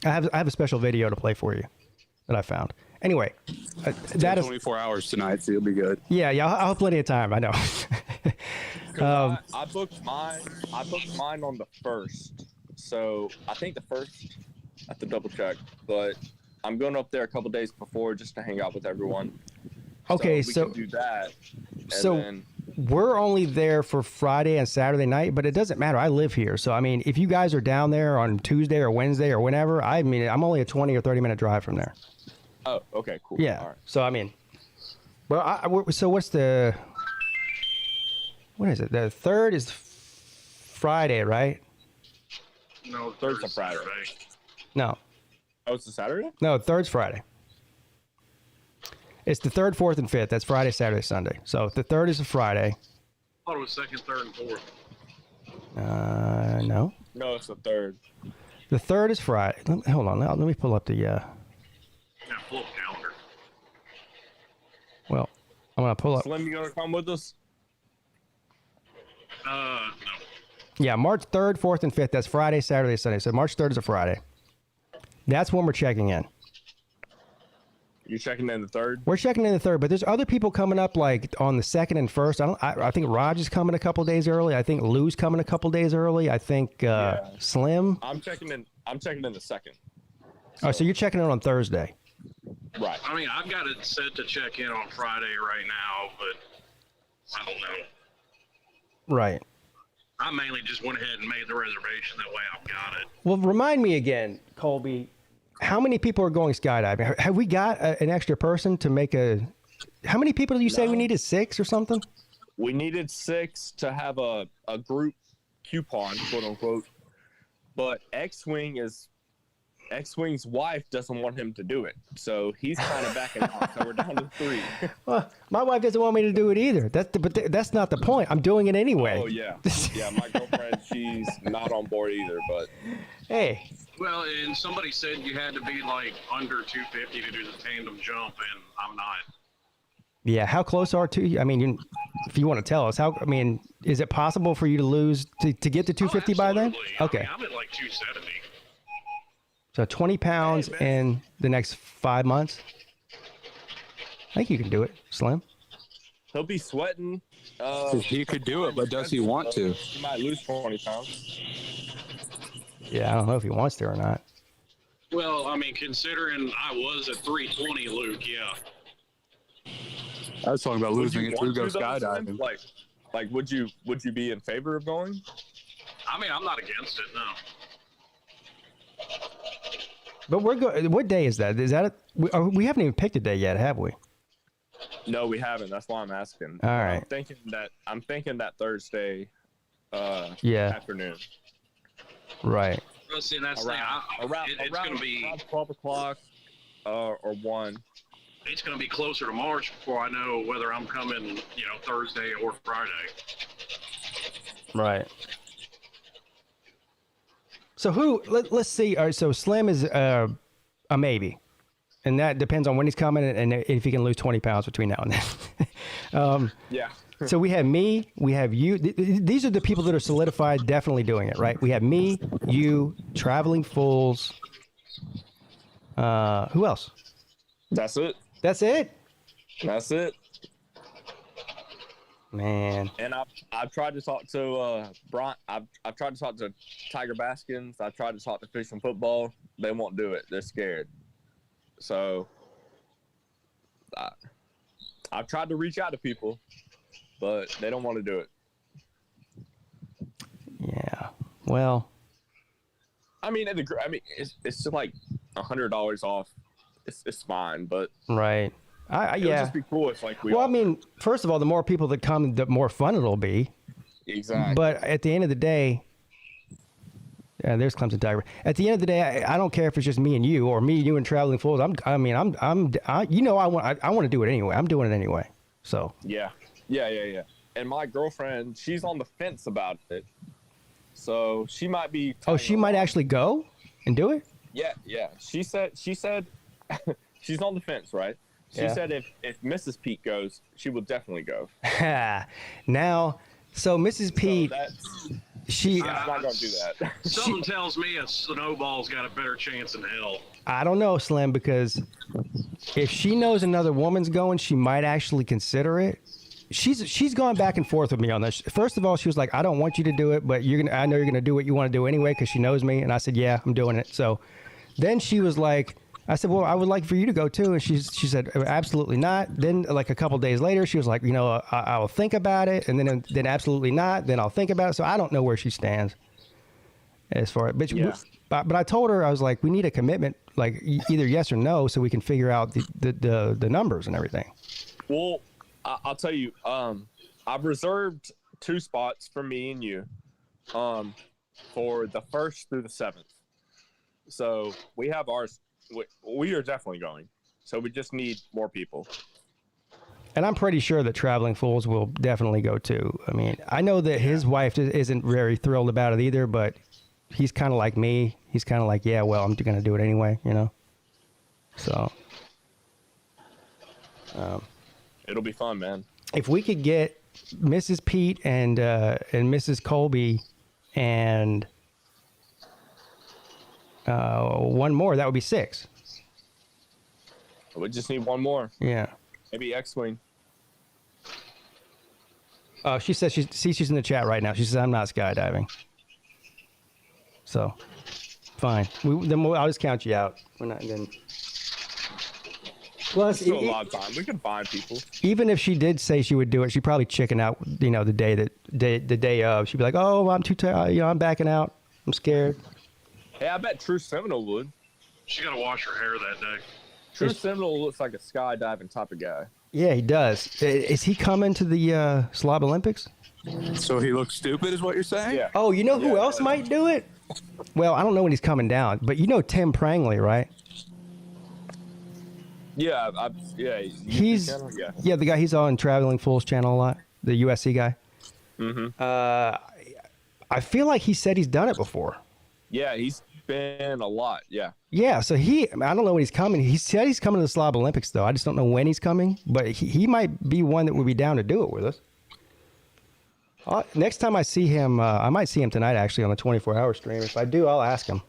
S2: have a special video to play for you that I found. Anyway, that is
S6: 24 hours tonight, so you'll be good.
S2: Yeah. I'll have plenty of time. I know.
S8: I booked mine. I booked mine on the 1st, so I think the 1st. I have to double check, but I'm going up there a couple days before just to hang out with everyone.
S2: Okay,
S8: so we can do that.
S2: So we're only there for Friday and Saturday night, but it doesn't matter. I live here, so I mean, if you guys are down there on Tuesday or Wednesday or whenever, I mean, I'm only a 20 or 30-minute drive from there.
S8: Oh, okay, cool.
S2: Yeah.
S8: All right.
S2: So I mean, well, so what's the? What is it? The 3rd is Friday, right?
S7: No,
S8: Third's a Friday.
S2: No.
S8: Oh, it's a Saturday?
S2: No, 3rd's Friday. It's the 3rd, 4th, and 5th. That's Friday, Saturday, Sunday. So the 3rd is a Friday.
S7: I thought it was 2nd, 3rd, and 4th.
S2: No.
S8: No, it's the 3rd.
S2: The 3rd is Friday. Hold on. Let me pull up the.
S7: Yeah, pull up calendar.
S2: Well, I'm gonna pull up.
S8: Slim, you gonna come with us?
S7: No.
S2: Yeah, March 3rd, 4th, and 5th. That's Friday, Saturday, Sunday. So March 3rd is a Friday. That's when we're checking in.
S8: You checking in the 3rd?
S2: We're checking in the 3rd, but there's other people coming up like on the 2nd and 1st. I think Raj is coming a couple days early. I think Lou's coming a couple days early. I think Slim.
S8: I'm checking in the 2nd.
S2: Oh, so you're checking in on Thursday.
S8: Right.
S7: I mean, I've got it set to check in on Friday right now, but I don't know.
S2: Right.
S7: I mainly just went ahead and made the reservation. That way I've got it.
S2: Well, remind me again, Colby, how many people are going skydiving? Have we got an extra person to make a... How many people do you say we needed? 6 or something?
S8: We needed 6 to have a group coupon, quote unquote. But X-Wing's wife doesn't want him to do it. So he's kind of backing off. So we're down to 3.
S2: Well, my wife doesn't want me to do it either. But that's not the point. I'm doing it anyway.
S8: Oh, yeah. Yeah, my girlfriend, she's not on board either, but...
S2: Hey.
S7: Well, and somebody said you had to be like under 250 to do the tandem jump, and I'm not.
S2: Yeah, how close are to? I mean, if you want to tell us, is it possible for you to lose to get to 250 by then? Okay.
S7: I mean, I'm at like 270.
S2: So 20 pounds in the next 5 months. I think you can do it, Slim.
S8: He'll be sweating.
S6: He could do it, but does he want to?
S8: He might lose 20 pounds.
S2: Yeah, I don't know if he wants to or not.
S7: Well, I mean, considering I was at 320, Luke, yeah.
S6: I was talking about losing it to go
S8: though,
S6: skydiving.
S8: Like, would you be in favor of going?
S7: I mean, I'm not against it, no.
S2: But what day is that? Is that we haven't even picked a day yet, have we?
S8: No, we haven't. That's why I'm asking.
S2: All right.
S8: I'm thinking that Thursday afternoon.
S2: Right.
S7: Well, see, that's
S8: Around
S7: it's going to be
S8: 12 o'clock or 1.
S7: It's going to be closer to March before I know whether I'm coming, Thursday or Friday.
S2: Right. So let's see. All right, so Slim is a maybe, and that depends on when he's coming and if he can lose 20 pounds between now and then.
S8: Yeah.
S2: So we have me, we have you. These are the people that are solidified, definitely doing it, right? We have me, you, Traveling Fools. Who else?
S8: That's it.
S2: That's it?
S8: That's it.
S2: Man.
S8: And I've tried to talk to I've tried to talk to Tiger Baskins. I've tried to talk to Fish and Football. They won't do it. They're scared. So I've tried to reach out to people, but they don't want to do it.
S2: Yeah. Well,
S8: I mean, it's just like $100 off. It's fine, but
S2: right.
S8: it would just be cool if like
S2: Well, I mean, first of all, the more people that come, the more fun it'll be.
S8: Exactly.
S2: But at the end of the day, there's Clemson Tiger. At the end of the day, I don't care if it's just me and you, or me, you, and Traveling Fools. I want to do it anyway. I'm doing it anyway. So
S8: Yeah. And my girlfriend, she's on the fence about it. So she might be.
S2: Oh, she might actually go and do it?
S8: Yeah. She said she's on the fence, right? She said if Mrs. Peete goes, she will definitely go.
S2: Now, so Mrs. Peete,
S8: She's not going to do that.
S7: Something tells me a snowball's got a better chance in hell.
S2: I don't know, Slim, because if she knows another woman's going, she might actually consider it. She's gone back and forth with me on this. First of all, she was like, "I don't want you to do it, but I know you're gonna do what you want to do anyway," because she knows me. And I said, "Yeah, I'm doing it." So then she was like, I said, "Well, I would like for you to go too," and she said, "Absolutely not." Then like a couple days later, she was like, "I'll think about it," and then absolutely not. Then I'll think about it. So I don't know where she stands as far as, but I told her, I was like, we need a commitment, like either yes or no, so we can figure out the numbers and everything.
S8: Well, I'll tell you, I've reserved 2 spots for me and you, for the 1st through the 7th. So we have ours. We are definitely going. So we just need more people.
S2: And I'm pretty sure that Traveling Fools will definitely go too. I mean, I know that his wife isn't very thrilled about it either, but he's kind of like me. He's kind of like, yeah, well, I'm going to do it anyway, So.
S8: It'll be fun, man.
S2: If we could get Mrs. Peete and Mrs. Colby and one more, that would be 6.
S8: We just need one more.
S2: Yeah.
S8: Maybe X-Wing.
S2: She says she's in the chat right now. She says, "I'm not skydiving." So, fine. I'll just count you out. We're not then. Plus,
S8: Still a lot of time. We can find people.
S2: Even if she did say she would do it, she'd probably chicken out. The day of, she'd be like, "Oh, I'm too tired. I'm backing out. I'm scared."
S8: Hey, I bet True Seminole would.
S7: She got to wash her hair that day.
S8: True Seminole looks like a skydiving type of guy.
S2: Yeah, he does. Is he coming to the Slob Olympics?
S6: So he looks stupid, is what you're saying?
S8: Yeah.
S2: Oh, who else might do it? Well, I don't know when he's coming down, but Tim Prangley, right?
S8: Yeah,
S2: He's the guy. He's on Traveling Fools channel a lot. The USC guy.
S8: Mm-hmm.
S2: I feel like he said he's done it before.
S8: Yeah, he's been a lot. Yeah.
S2: Yeah, so I don't know when he's coming. He said he's coming to the Slob Olympics, though. I just don't know when he's coming, but he might be one that would be down to do it with us. Next time I see him, I might see him tonight, actually, on the 24-hour stream. If I do, I'll ask him.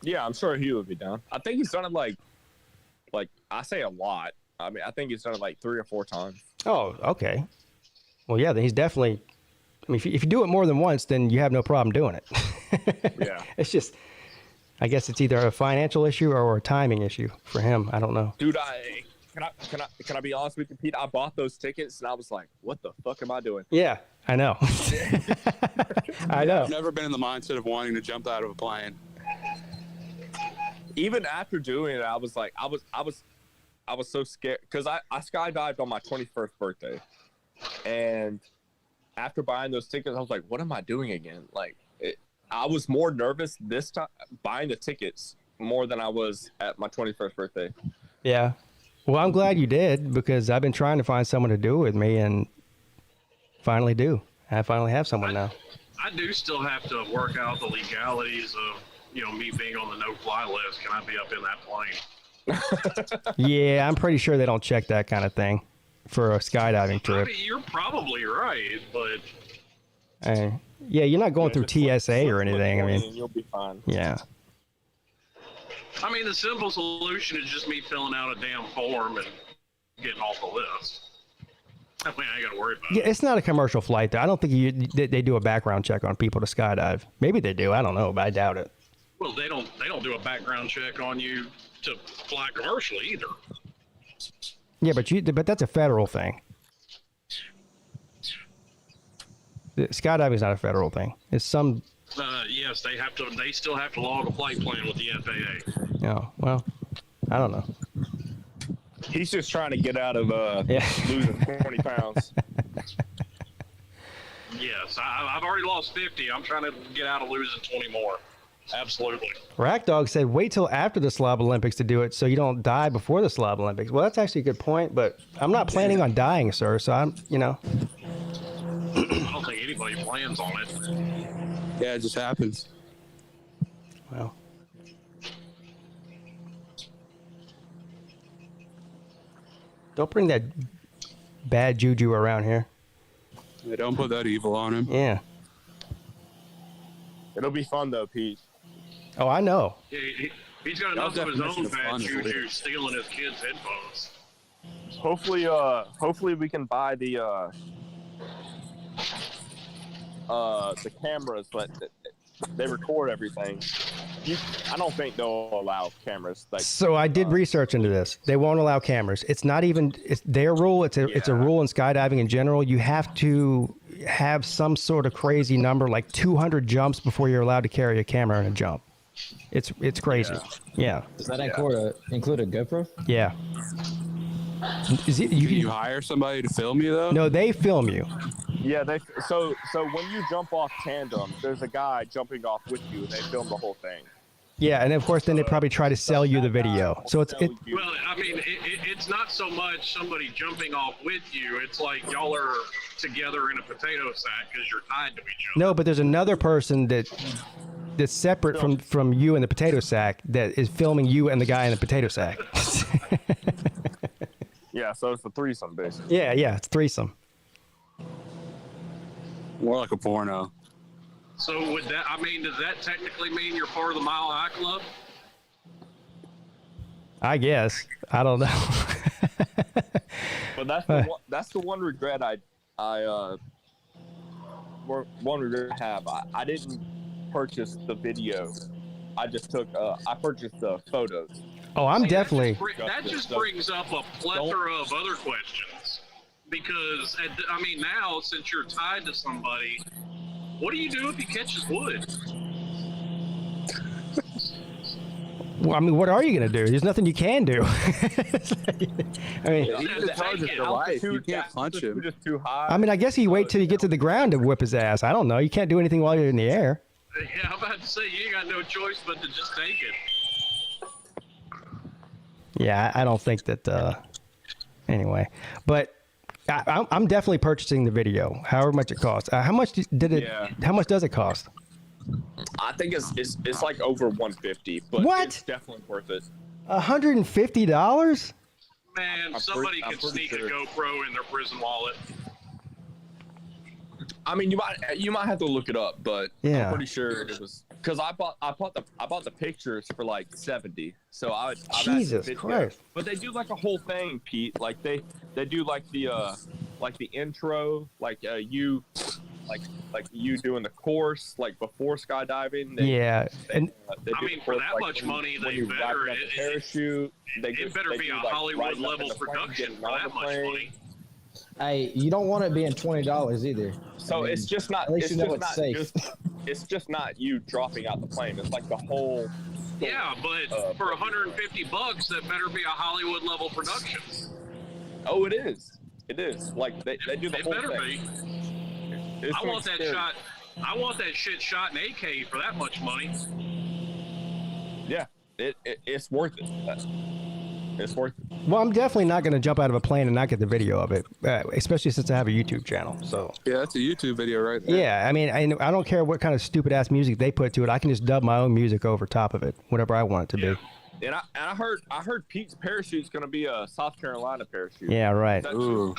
S8: Yeah, I'm sure he would be down. I think he's done it like I say a lot. I mean, I think he's done it like 3 or 4 times.
S2: Oh, okay. Well, yeah, then he's definitely. I mean, if you do it more than once, then you have no problem doing it.
S8: Yeah.
S2: It's just, I guess it's either a financial issue or a timing issue for him. I don't know.
S8: Dude, can I be honest with you, Pete? I bought those tickets and I was like, what the fuck am I doing?
S2: Yeah, I know. I know.
S6: I've never been in the mindset of wanting to jump out of a plane.
S8: Even after doing it, I was like, I was so scared because I skydived on my 21st birthday, and after buying those tickets, I was like, what am I doing again? I was more nervous this time buying the tickets more than I was at my 21st birthday.
S2: Yeah. Well, I'm glad you did, because I've been trying to find someone to do it with me, and finally do. I finally have someone now.
S7: I do still have to work out the legalities of, me being on the no-fly list. Can I be up in that plane?
S2: Yeah, I'm pretty sure they don't check that kind of thing for a skydiving trip.
S7: I mean, you're probably right, but
S2: yeah, you're not going through TSA or anything. I mean,
S8: you'll be fine.
S2: Yeah.
S7: I mean, the simple solution is just me filling out a damn form and getting off the list. That way I ain't got to worry about it.
S2: It's not a commercial flight, though. I don't think they do a background check on people to skydive. Maybe they do. I don't know, but I doubt it.
S7: Well, they don't do a background check on you to fly commercial either.
S2: Yeah, but that's a federal thing. Skydiving is not a federal thing. It's some.
S7: Yes, they still have to log a flight plan with the FAA.
S2: No, well, I don't know.
S8: He's just trying to get out of
S2: Yeah.
S8: losing 20 pounds.
S7: Yes, I've already lost 50. I'm trying to get out of losing 20 more. Absolutely.
S2: Rack Dog said, wait till after the Slob Olympics to do it so you don't die before the Slob Olympics. Well, that's actually a good point, but I'm not planning on dying, sir, so I'm.
S7: I don't think anybody plans on it.
S6: Yeah, it just happens.
S2: Well. Don't bring that bad juju around here.
S6: Yeah, don't put that evil on him.
S2: Yeah.
S8: It'll be fun though, Pete.
S2: Oh, I know.
S7: He's got enough of his own bad juju stealing his kids' headphones.
S8: Hopefully we can buy the cameras, but they record everything. I don't think they'll allow cameras.
S2: So I did research into this. They won't allow cameras. It's not even it's their rule. It's a rule in skydiving in general. You have to have some sort of crazy number, like 200 jumps before you're allowed to carry a camera in a jump. It's crazy. Yeah.
S9: Does that include a GoPro?
S2: Yeah.
S6: Can you hire somebody to film you though?
S2: No, they film you.
S8: Yeah, so when you jump off tandem, there's a guy jumping off with you, and they film the whole thing.
S2: Yeah, and of course, then they probably try to sell you the video. So it's
S7: Well, I mean, it's not so much somebody jumping off with you. It's like y'all are together in a potato sack because you're tied to each other.
S2: no, but there's another person that's separate from you and the potato sack that is filming you and the guy in the potato sack.
S8: Yeah, so it's a threesome, basically.
S2: Yeah, it's threesome.
S6: More like a porno.
S7: So does that technically mean you're part of the Mile High Club?
S2: I guess. I don't know.
S8: But that's the one regret I have. I didn't purchase the video. I just purchased the photos.
S2: Oh, I'm definitely.
S7: That just brings up a plethora of other questions. Because, now, since you're tied to somebody, what do you do if he catches wood?
S2: Well, I mean, what are you gonna do? There's nothing you can do. I mean,
S6: You can't punch him.
S8: Just too high.
S2: I guess you wait till you get to the ground to whip his ass. I don't know. You can't do anything while you're in the air.
S7: Yeah, I'm about to say, you ain't got no choice but to just take it.
S2: Yeah, I don't think that. Anyway, but I'm definitely purchasing the video, however much it costs. How much did it?
S8: Yeah.
S2: How much does it cost?
S8: I think it's like over 150, but
S2: What?
S8: it's definitely worth it.
S2: $150?
S7: Man, somebody can sneak a GoPro in their prison wallet.
S8: I mean, you might have to look it up, but
S2: Yeah.
S8: I'm pretty sure it was because I bought the pictures for like 70. So I've asked the
S2: Jesus
S8: video.
S2: Christ.
S8: But they do like a whole thing, Pete. Like they do like the intro, like you doing the course like before skydiving.
S2: Yeah, and
S8: They do, of
S7: for
S8: course,
S7: that
S8: like,
S7: much money,
S8: when
S7: they
S8: you
S7: better.
S8: wrap up the parachute.
S7: It better be a Hollywood level production for that much money.
S9: Hey, you don't want it being $20 either.
S8: So it's just not.
S9: At least
S8: It's
S9: you know
S8: just
S9: it's
S8: not
S9: safe.
S8: it's just not you dropping out the plane. It's like the whole.
S7: Yeah, but for $150, that better be a Hollywood level production.
S8: Oh, it is. It is. Like they do the
S7: It
S8: whole
S7: better
S8: thing.
S7: be. I want that shot. I want that shit shot in 8K for that much money.
S8: Yeah, it's worth it. It's worth it.
S2: well, I'm definitely not going to jump out of a plane and not get the video of it, especially since I have a YouTube channel. So
S6: Yeah, that's a YouTube video right there.
S2: yeah, I don't care what kind of stupid ass music they put to it. I can just dub my own music over top of it, whatever I want it to be.
S8: And I heard Pete's parachute's gonna be a South Carolina parachute.
S2: Yeah, right.
S8: That's
S6: Ooh.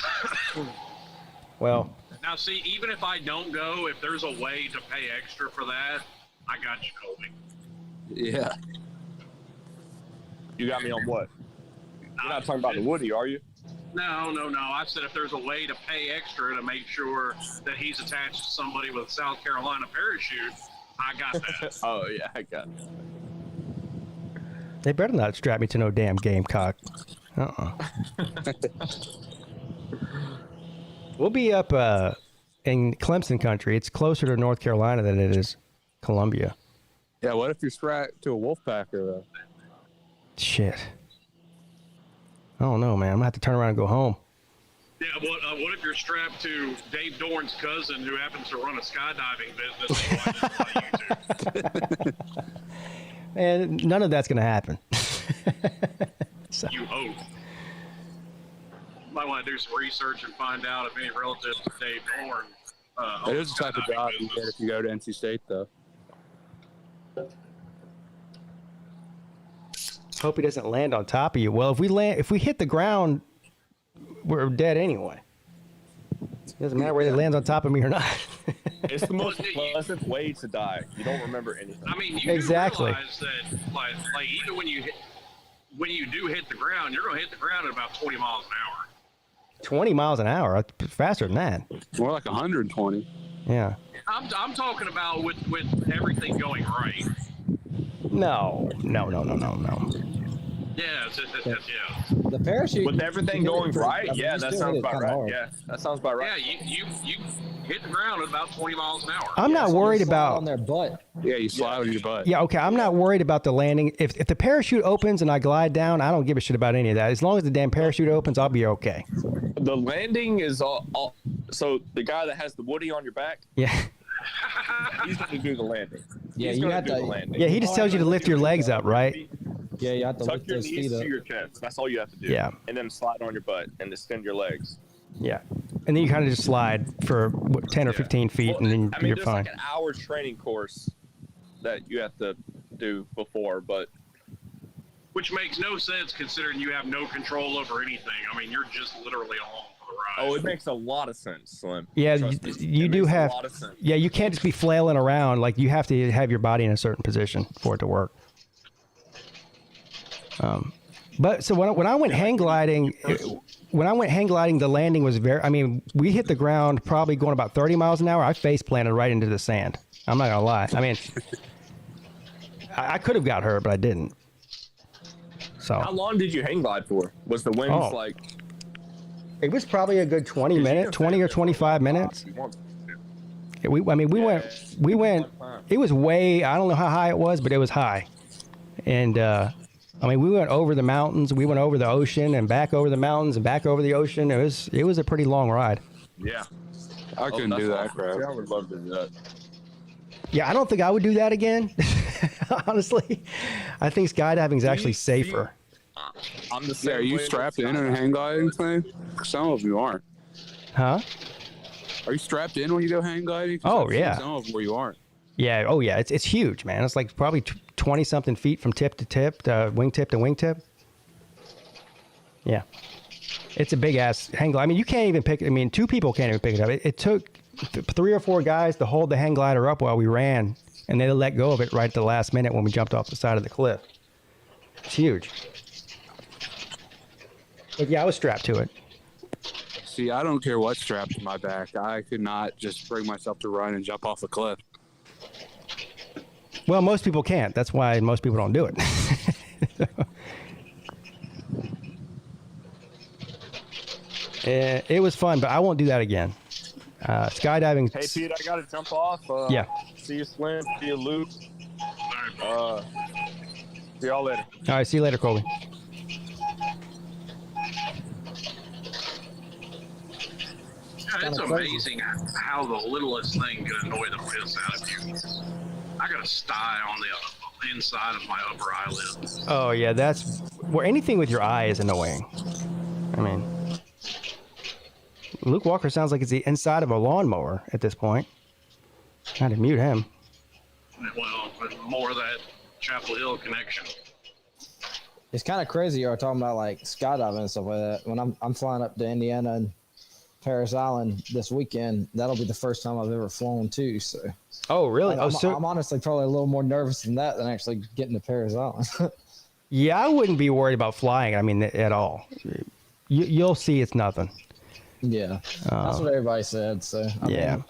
S2: Well,
S7: Now, see, even if I don't go, if there's a way to pay extra for that, I got you, Colby.
S6: Yeah.
S8: You got me on what? You're not talking about the Woody, are you?
S7: No. I said if there's a way to pay extra to make sure that he's attached to somebody with a South Carolina parachute, I got that.
S8: Oh yeah, I got it.
S2: They better not strap me to no damn Gamecock. We'll be up in Clemson country. It's closer to North Carolina than it is Columbia.
S6: Yeah, what if you're strapped to a Wolfpacker, though?
S2: Shit. I don't know, man. I'm going to have to turn around and go home.
S7: Yeah, what if you're strapped to Dave Dorn's cousin who happens to run a skydiving business and watches on YouTube?
S2: And none of that's going to happen. So.
S7: You hope. Might want to do some research and find out if any relatives to Dave Dorn.
S6: It is the type of job you get if you go to NC State, though.
S2: Hope he doesn't land on top of you. Well, if we hit the ground, we're dead anyway. It doesn't matter whether it lands on top of me or not.
S8: It's the most pleasant way to die. You don't remember anything.
S7: I mean, you
S2: Exactly.
S7: do realize that, like even when you do hit the ground, you're going to hit the ground at about 20 miles an hour.
S2: 20 miles an hour? Faster than that.
S6: More like 120.
S2: Yeah.
S7: I'm talking about with everything going right.
S2: No.
S7: Yeah, yeah.
S9: The parachute.
S8: With everything
S9: you hit
S8: going
S9: it pretty-
S8: right,
S9: I mean,
S8: yeah,
S9: you
S8: that
S9: still
S8: sounds
S9: hit it
S8: about
S9: kinda
S8: right.
S9: hard.
S8: Yeah, that sounds about right.
S7: Yeah, you hit the ground at about 20 miles an hour.
S2: I'm not
S9: So
S2: worried
S9: just slide
S2: about.
S9: on their butt.
S6: Yeah, you slide on your butt.
S2: Yeah, okay. I'm not worried about the landing. If the parachute opens and I glide down, I don't give a shit about any of that. As long as the damn parachute opens, I'll be okay.
S8: The landing is all so the guy that has the Woody on your back,
S2: Yeah.
S8: he's going to do the landing.
S9: Yeah,
S8: He's
S9: you
S8: gonna
S9: have
S8: do
S9: to.
S8: the landing.
S2: Yeah, he just tells you to lift your legs up, right?
S9: Yeah, you have to
S8: Tuck
S9: lift
S8: your
S9: those
S8: knees
S9: feet up.
S8: to your chest. That's all you have to do.
S2: Yeah.
S8: And then slide on your butt and extend your legs.
S2: Yeah. And then you kind of just slide for 10 or 15 feet,
S8: Well,
S2: and then
S8: I mean,
S2: you're
S8: there's
S2: fine.
S8: like an hour training course that you have to do before, but
S7: Which makes no sense considering you have no control over anything. I mean, you're just literally along for the ride.
S8: oh, it makes a lot of sense, Slim.
S2: Yeah,
S8: Trust me.
S2: you
S8: It
S2: do
S8: makes
S2: have.
S8: a lot of sense.
S2: Yeah, you can't just be flailing around. Like, you have to have your body in a certain position for it to work. But so when I went hang gliding, the landing was very. I mean, we hit the ground probably going about 30 miles an hour. I face planted right into the sand. I'm not gonna lie. I mean, I could have got hurt, but I didn't. So
S8: How long did you hang glide for? Was the winds
S2: Oh.
S8: like?
S2: it was probably a good 20 minutes, 20 or 25 minutes. We went. It was way. I don't know how high it was, but it was high. And I mean, we went over the mountains. We went over the ocean and back over the mountains and back over the ocean. It was a pretty long ride.
S8: Yeah.
S6: I couldn't do that
S8: awesome.
S6: crap.
S8: Yeah, I would love to do that.
S2: Yeah, I don't think I would do that again. Honestly, I think skydiving is actually safer.
S8: I'm the
S6: Yeah,
S8: same.
S6: are you
S8: way
S6: strapped
S8: with
S6: in a hang gliding thing? Some of you aren't.
S2: Huh?
S6: Are you strapped in when you go hang gliding? 'Cause
S2: Oh,
S6: I've seen
S2: yeah.
S6: Some of them where you aren't.
S2: Yeah. Oh, yeah. It's huge, man. It's like probably 20 something feet from tip to tip, wingtip to wingtip. Yeah. It's a big ass hang glider. I mean, you can't even pick. I mean, two people can't even pick it up. It took 3 or 4 guys to hold the hang glider up while we ran, and they let go of it right at the last minute when we jumped off the side of the cliff. It's huge. But yeah, I was strapped to it.
S6: See, I don't care what's strapped to my back. I could not just bring myself to run and jump off a cliff.
S2: Well, most people can't. That's why most people don't do it. It was fun, but I won't do that again. Skydiving.
S8: Hey, Pete, I got to jump off.
S2: Yeah.
S8: See you, Slim. See you, Luke. See y'all later.
S2: All right. See you later, Colby.
S7: Yeah, it's amazing how the littlest thing can annoy the piss out of you. I got a sty on the inside of my upper eyelid.
S2: Oh yeah, that's where anything with your eye is annoying. I mean, Luke Walker sounds like it's the inside of a lawnmower at this point. Had to mute him.
S7: Well, more of that Chapel Hill connection.
S9: It's kind of crazy. You're talking about like skydiving and stuff like that. When I'm flying up to Indiana and Paris Island this weekend, that'll be the first time I've ever flown too. So,
S2: Oh really?
S9: I'm honestly probably a little more nervous than that than actually getting to Paris Island.
S2: Yeah, I wouldn't be worried about flying. I mean, at all. You'll see, it's nothing.
S9: Yeah, that's what everybody said. So I
S2: Yeah.
S9: mean,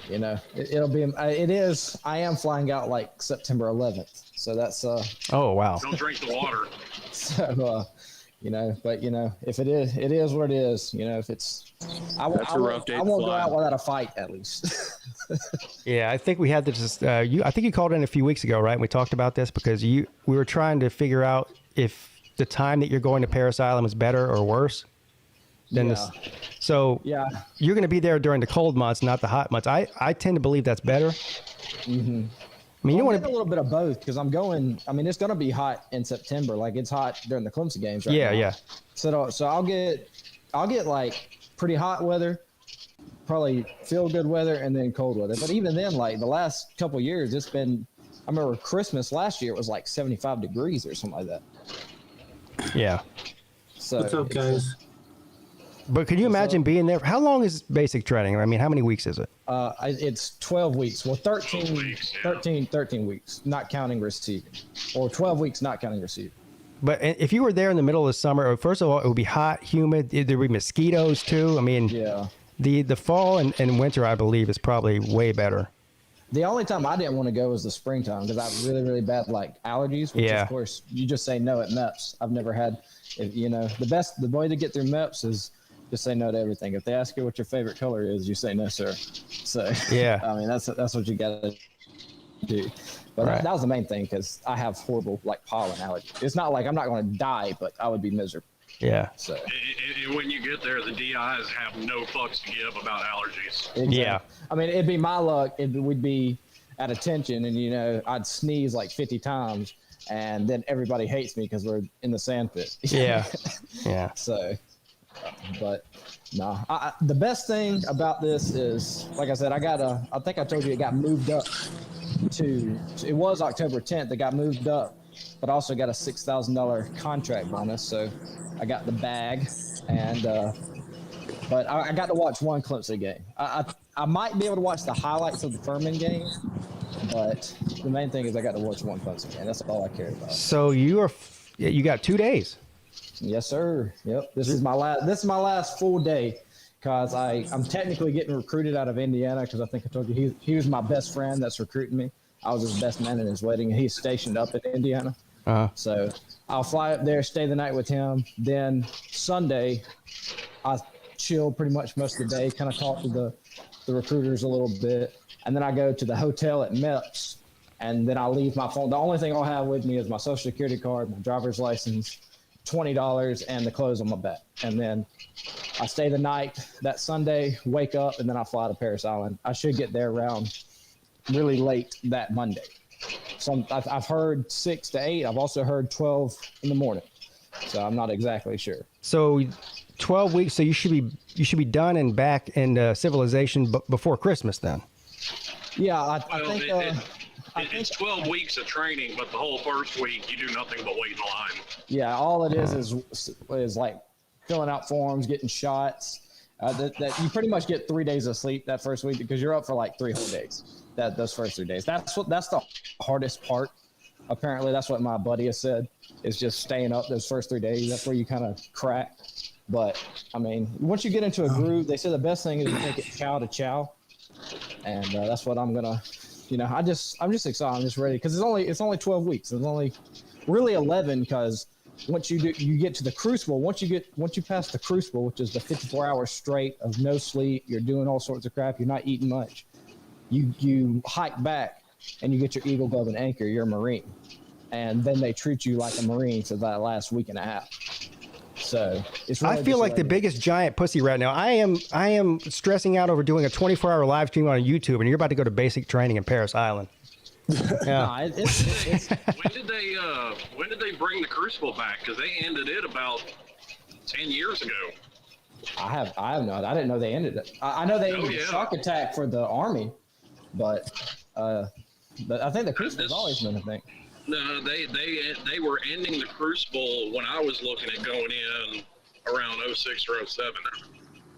S9: it'll be. It is. I am flying out like September 11th, so that's.
S2: Oh wow.
S7: Don't drink the water.
S9: So, but if it is what it is. If it's, I won't go out without a fight at least.
S2: Yeah, I think we had this. I think you called in a few weeks ago, right? And we talked about this because we were trying to figure out if the time that you're going to Parris Island is better or worse than this. So
S9: yeah,
S2: you're going to be there during the cold months, not the hot months. I tend to believe that's better.
S9: Mm-hmm.
S2: I mean,
S9: you want a little bit of both because I'm going. I mean, it's going to be hot in September. Like it's hot during the Clemson games right now.
S2: Yeah.
S9: So I'll get like pretty hot weather, probably feel good weather, and then cold weather. But even then, like the last couple of years, it's been. I remember Christmas last year it was like 75 degrees or something like that.
S2: Yeah.
S9: So
S10: what's up, guys?
S2: But could you imagine being there? How long is basic training? I mean, how many weeks is it?
S9: It's 12 weeks. Well, 13 weeks, not counting receiving. Or 12 weeks, not counting receiving.
S2: But if you were there in the middle of the summer, first of all, it would be hot, humid. There would be mosquitoes, too. I mean,
S9: yeah.
S2: The fall and winter, I believe, is probably way better.
S9: The only time I didn't want to go was the springtime because I have really, really bad, like, allergies, which, of course, you just say no at MEPS. I've never had, the way to get through MEPS is just say no to everything. If they ask you what your favorite color is, you say no, sir. So,
S2: yeah,
S9: I mean, that's what you got to do. But that was the main thing because I have horrible, like, pollen allergies. It's not like I'm not going to die, but I would be miserable.
S2: Yeah.
S9: So
S7: when you get there, the DIs have no fucks to give about allergies.
S9: Exactly.
S2: Yeah.
S9: I mean, it'd be my luck. We'd be at attention, and I'd sneeze like 50 times, and then everybody hates me because we're in the sand pit.
S2: Yeah. Yeah.
S9: So, but no, the best thing about this is, like I said, I think I told you it got moved up it was October 10th. It got moved up, but I also got a $6,000 contract bonus. So I got the bag, and but I got to watch one Clemson game. I might be able to watch the highlights of the Furman game, but the main thing is I got to watch one Clemson game. That's all I care about.
S2: So you got 2 days.
S9: Yes, sir. Yep. This is my last full day because I'm technically getting recruited out of Indiana because I think I told you he was my best friend that's recruiting me. I was his best man in his wedding, and he's stationed up in Indiana. So I'll fly up there, stay the night with him. Then Sunday, I chill pretty much most of the day, kind of talk to the recruiters a little bit. And then I go to the hotel at MEPS, and then I leave my phone. The only thing I'll have with me is my social security card, my driver's license, $20, and the clothes on my back. And then I stay the night that Sunday, wake up, and then I fly to Parris Island. I should get there around really late that Monday. So I've heard 6 to 8. I've also heard 12 in the morning. So I'm not exactly sure.
S2: So 12 weeks. So you should be done and back in civilization before Christmas then.
S9: Yeah, I think
S7: it's 12 weeks of training, but the whole first week you do nothing but wait in line.
S9: Yeah, all it is like filling out forms, getting shots. That you pretty much get 3 days of sleep that first week because you're up for like 3 whole days. Those first 3 days. That's the hardest part. Apparently, that's what my buddy has said. Is just staying up those first 3 days. That's where you kind of crack. But I mean, once you get into a groove, they say the best thing is to take it chow to chow, and that's what I'm gonna. I'm just excited. I'm just ready because it's only 12 weeks. It's only really 11 because once you get to the crucible. Once you pass the crucible, which is the 54 hours straight of no sleep, you're doing all sorts of crap. You're not eating much. You hike back and you get your Eagle Glove and anchor. You're a Marine, and then they treat you like a Marine for that last week and a half. So it's. Really
S2: I feel like the biggest giant pussy right now. I am stressing out over doing a 24-hour live stream on YouTube, and you're about to go to basic training in Parris Island. Yeah.
S9: Nah, it's
S7: When did they bring the crucible back? Because they ended it about 10 years ago.
S9: I have not. I didn't know they ended it. I know they ended the shock attack for the Army, but I think the crucible's always been a thing.
S7: No, they were ending the crucible when I was looking at going in around 06 or 07.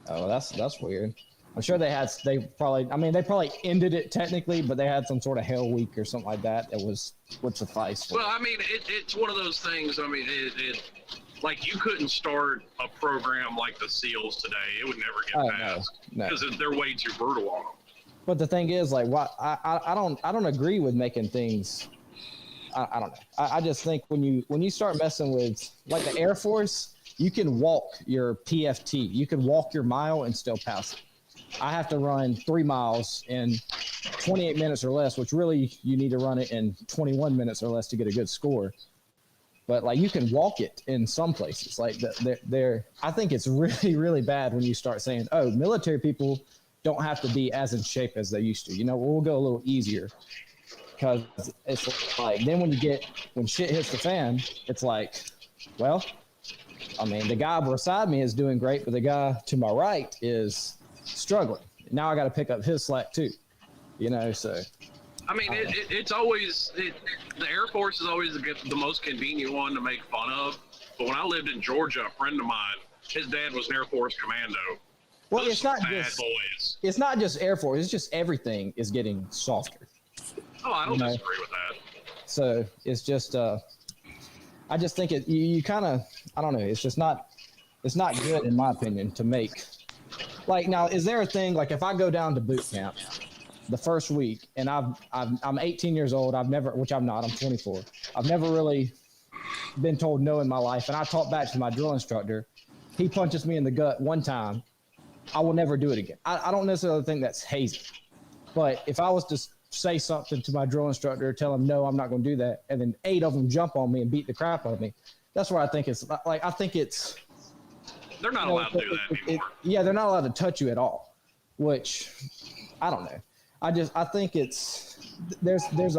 S9: Oh, that's weird. I'm sure they probably ended it technically, but they had some sort of hell week or something like that. It would suffice.
S7: Well, I mean, it's one of those things. I mean, it like you couldn't start a program like the SEALs today. It would never get passed because they're way too brutal on them.
S9: But the thing is, like, I don't agree with making things. I don't know. I just think when you start messing with like the Air Force, you can walk your PFT, you can walk your mile and still pass it. I have to run 3 miles in 28 minutes or less, which really you need to run it in 21 minutes or less to get a good score. But like you can walk it in some places. Like I think it's really, really bad when you start saying, oh, military people don't have to be as in shape as they used to. You know, we'll go a little easier because it's like then when shit hits the fan, it's like, well, I mean, the guy beside me is doing great, but the guy to my right is struggling. Now I got to pick up his slack too, you know. So
S7: I mean, it's always the Air Force is always the most convenient one to make fun of. But when I lived in Georgia, a friend of mine, his dad was an Air Force commando.
S9: Well,
S7: Those
S9: it's not
S7: bad
S9: just
S7: boys.
S9: It's not just Air Force. It's just everything is getting softer.
S7: Oh, I don't
S9: You know?
S7: disagree with that.
S9: So it's just I just think you kind of, I don't know. It's not good in my opinion to make. Like now, is there a thing like if I go down to boot camp the first week and I'm 18 years old, which I'm not, I'm 24. I've never really been told no in my life, and I talk back to my drill instructor. He punches me in the gut one time. I will never do it again. I don't necessarily think that's hazing, but if I was to say something to my drill instructor, tell him no, I'm not going to do that, and then 8 of them jump on me and beat the crap out of me, that's where I think it's like I think it's.
S7: They're not allowed to do that anymore.
S9: Yeah, they're not allowed to touch you at all, which I don't know. I think it's there's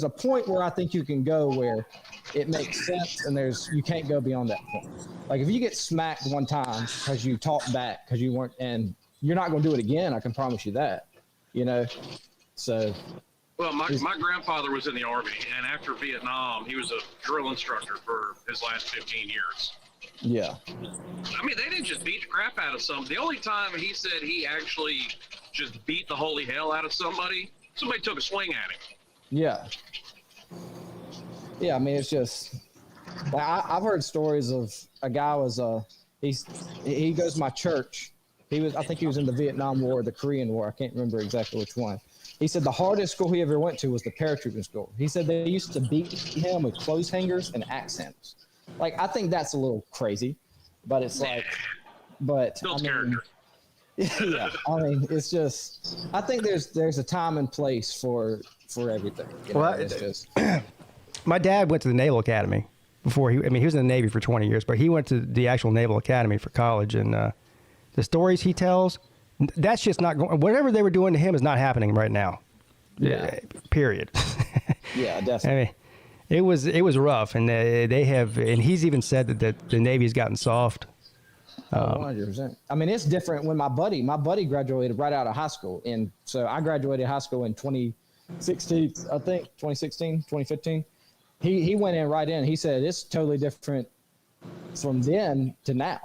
S9: a point where I think you can go where it makes sense, and you can't go beyond that point. Like if you get smacked one time because you talked back because you weren't, and you're not going to do it again. I can promise you that. You know, so.
S7: Well, my grandfather was in the Army, and after Vietnam, he was a drill instructor for his last 15 years.
S9: Yeah.
S7: I mean, they didn't just beat the crap out of some. The only time he said he actually just beat the holy hell out of somebody took a swing at him.
S9: Yeah. Yeah, I mean, it's just like I've heard stories of a guy he goes to my church. I think he was in the Vietnam War or the Korean War. I can't remember exactly which one. He said the hardest school he ever went to was the paratrooping school. He said they used to beat him with clothes hangers and axe handles. Like, I think that's a little crazy, but it's like, but
S7: Builds
S9: I mean,
S7: character.
S9: yeah, I mean, it's just, I think there's a time and place for everything. You know?
S2: Well,
S9: It's just,
S2: My dad went to the Naval Academy before he was in the Navy for 20 years, but he went to the actual Naval Academy for college. And the stories he tells, that's just not going, whatever they were doing to him is not happening right now.
S9: Yeah.
S2: Period.
S9: yeah, definitely.
S2: I mean, it was rough, and and he's even said that the Navy's gotten soft.
S9: 100%. I mean, it's different when my buddy graduated right out of high school. And so I graduated high school in 2016, I think, 2015. He went in right in. He said it's totally different from then to now,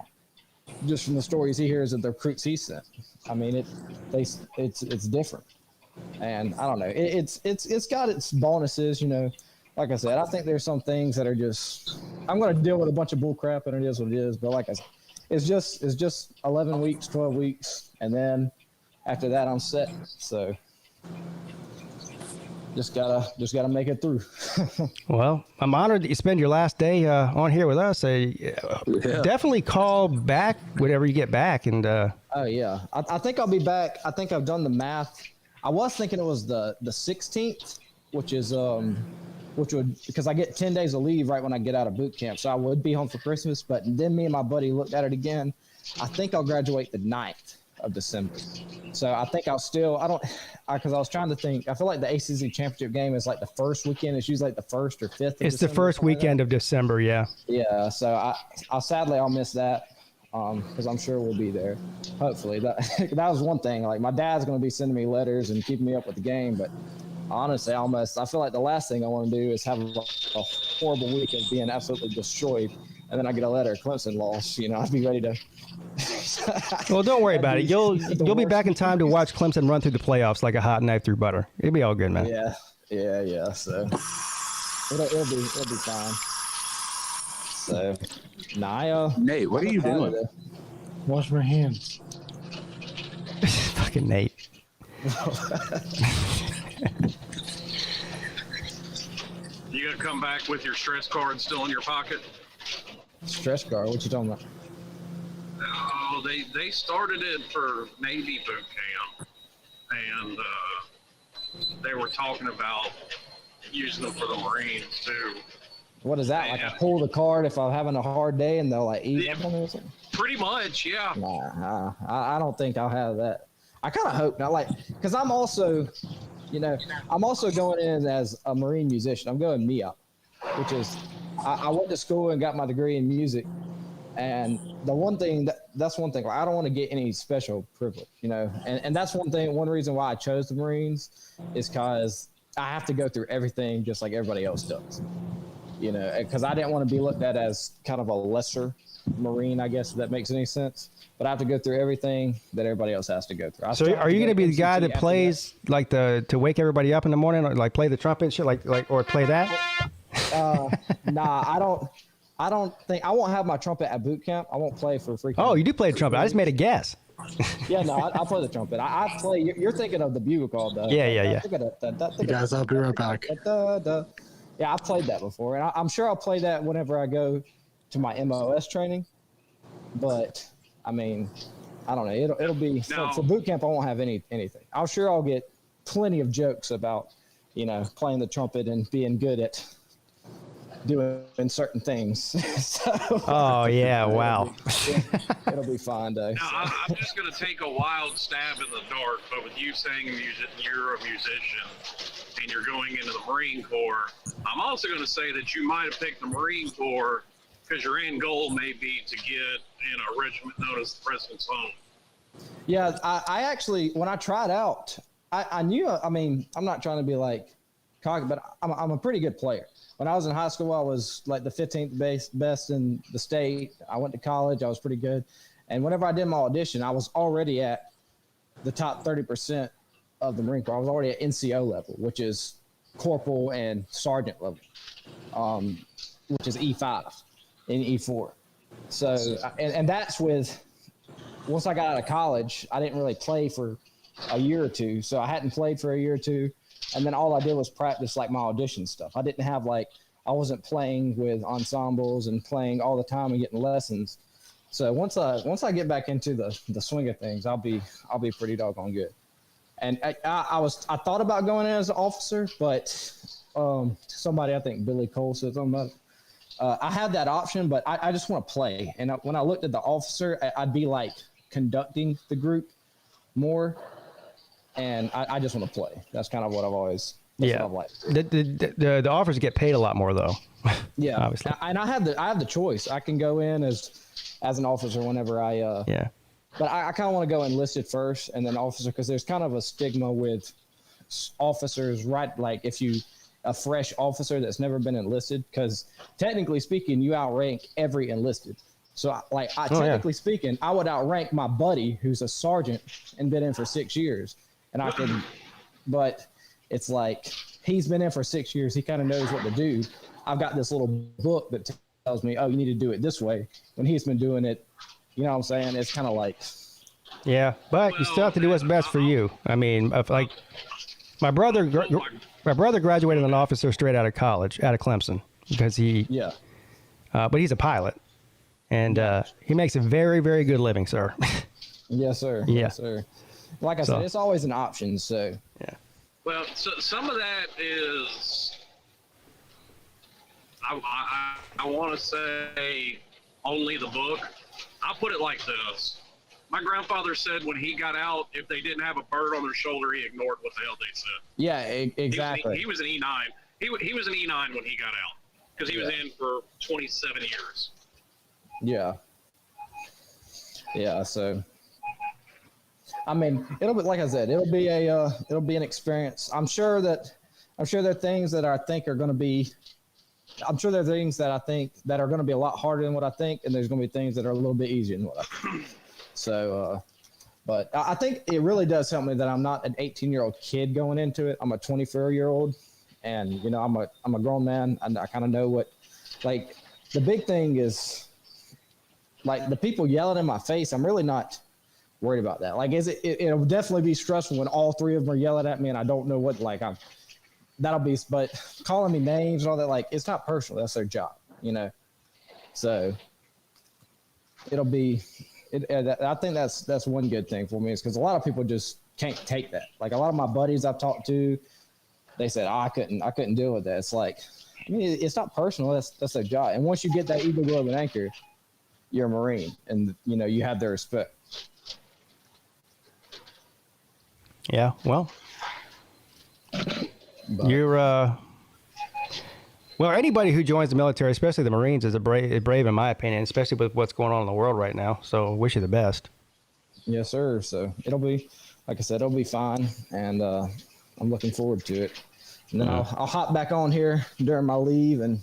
S9: just from the stories he hears of the recruits he sent. I mean, it's different. And I don't know. It's got its bonuses, you know. Like I said, I think there's some things that are just, I'm going to deal with a bunch of bull crap, and it is what it is. But like I said, it's just 11 weeks, 12 weeks. And then after that, I'm set. So just gotta make it through.
S2: Well, I'm honored that you spend your last day on here with us. Definitely call back whenever you get back. And
S9: Oh yeah, I think I'll be back. I think I've done the math. I was thinking it was the 16th, which would, because I get 10 days of leave right when I get out of boot camp, so I would be home for Christmas. But then me and my buddy looked at it again. I think I'll graduate the 9th of December. So I think because I was trying to think. I feel like the ACC championship game is like the first weekend. It's usually like the 1st or 5th.
S2: it's the first weekend of December, yeah.
S9: Yeah, so I'll miss that because I'm sure we'll be there. Hopefully, that was one thing. Like my dad's going to be sending me letters and keeping me up with the game, but honestly, I feel like the last thing I want to do is have a horrible week of being absolutely destroyed, and then I get a letter, Clemson lost. You know, I'd be ready to.
S2: Well, don't worry about it. You'll be back in time to watch Clemson run through the playoffs like a hot knife through butter. It'll be all good, man.
S9: Yeah. So it'll be fine. So,
S6: Nate, what are you doing?
S10: Wash my hands.
S2: Fucking Nate.
S7: You gonna come back with your stress card still in your pocket?
S9: Stress card? What you talking about?
S7: Oh, they started it for Navy boot camp, and they were talking about using them for the Marines too.
S9: What is that? Like I pull the card if I'm having a hard day and they'll like eat up on me or something?
S7: Pretty much, yeah.
S9: Nah, I don't think I'll have that. I kind of hope not, like, because I'm also, I'm also going in as a Marine musician. I'm going MIA, which is, I went to school and got my degree in music. And the one thing that's one thing, like, I don't want to get any special privilege, and that's one reason why I chose the Marines is because I have to go through everything just like everybody else does, because I didn't want to be looked at as kind of a lesser Marine, I guess, if that makes any sense. But I have to go through everything that everybody else has to go through.
S2: So are you going to be the guy that plays like to wake everybody up in the morning, or like play the trumpet and shit, or play that?
S9: Nah, I don't think I won't have my trumpet at boot camp. I won't play for free.
S2: Oh, you do play the trumpet. I just made a guess.
S9: Yeah, no, I play the trumpet. I play. You're thinking of the bugle call, though.
S2: Yeah.
S10: You guys, I'll be right back.
S9: Yeah, I've played that before, and I'm sure I'll play that whenever I go to my MOS training. But I mean, I don't know. It'll be for boot camp. I won't have anything. I'm sure I'll get plenty of jokes about playing the trumpet and being good at doing certain things. So,
S2: oh yeah, wow.
S9: It'll be fine, though.
S7: Now, I'm just going to take a wild stab in the dark, but with you saying you're a musician and you're going into the Marine Corps, I'm also going to say that you might have picked the Marine Corps because your end goal may be to get in a regiment known as the President's Home.
S9: Yeah, I actually, when I tried out, I knew, I mean, I'm not trying to be like cocky, but I'm a pretty good player. When I was in high school, I was like the 15th best in the state. I went to college. I was pretty good. And whenever I did my audition, I was already at the top 30% of the Marine Corps. I was already at NCO level, which is corporal and sergeant level, which is E5 and E4. So, and that's with, once I got out of college, I didn't really play for a year or two. So I hadn't played for a year or two. And then all I did was practice like my audition stuff. I didn't have I wasn't playing with ensembles and playing all the time and getting lessons. So once I get back into the swing of things, I'll be pretty doggone good. And I thought about going in as an officer, but somebody, I think Billy Cole said something about it. I had that option, but I just want to play. And when I looked at the officer, I'd be like conducting the group more. And I just want to play. That's kind of what I've always. What I've liked.
S2: The offers get paid a lot more though.
S9: Yeah,
S2: obviously.
S9: And I have the choice. I can go in as an officer whenever I.
S2: Yeah.
S9: But I kind of want to go enlisted first and then officer, because there's kind of a stigma with officers, right? Like if you a fresh officer that's never been enlisted, because technically speaking, you outrank every enlisted. So technically speaking, I would outrank my buddy who's a sergeant and been in for 6 years. And I could, but it's like he's been in for 6 years. He kind of knows what to do. I've got this little book that tells me, oh, you need to do it this way. When he's been doing it, you know what I'm saying? It's kind of like.
S2: Yeah, but you still have to do what's best for you. I mean, like my brother graduated as an officer straight out of college, out of Clemson, because he.
S9: Yeah.
S2: But he's a pilot, and he makes a very, very good living, sir.
S9: Yes, sir.
S2: Yeah.
S9: Yes, sir. Like I said, it's always an option. So
S2: yeah.
S7: Well, so some of that is, I want to say only the book. I'll put it like this. My grandfather said when he got out, if they didn't have a bird on their shoulder, he ignored what the hell they said.
S9: Yeah, exactly.
S7: He was an E9. He was an E9 when he got out because he was in for 27 years.
S9: Yeah. Yeah. So. I mean, it'll be, like I said, it'll be an experience. I'm sure there are things that I think are going to be, I'm sure there are things that I think that are going to be a lot harder than what I think. And there's going to be things that are a little bit easier than what I think. So, but I think it really does help me that I'm not an 18-year-old kid going into it. I'm a 24-year-old, and I'm a grown man. And I kind of know what, like, the big thing is, like, the people yelling in my face. I'm really not worried about that. Like, it'll definitely be stressful when all three of them are yelling at me and I don't know what, like, that'll be, but calling me names and all that, like, it's not personal. That's their job, you know? So it'll be, I think that's one good thing for me, is because a lot of people just can't take that. Like, a lot of my buddies I've talked to, they said, I couldn't deal with that. It's like, I mean, it's not personal. That's their job. And once you get that Eagle, Globe, and Anchor, you're a Marine, and you know you have their respect.
S2: Yeah, well,
S9: But,
S2: you're well, anybody who joins the military, especially the Marines, is brave in my opinion, especially with what's going on in the world right now. So wish you the best.
S9: yes, sir. So it'll be, like I said, it'll be fine, and I'm looking forward to it. And then I'll hop back on here during my leave and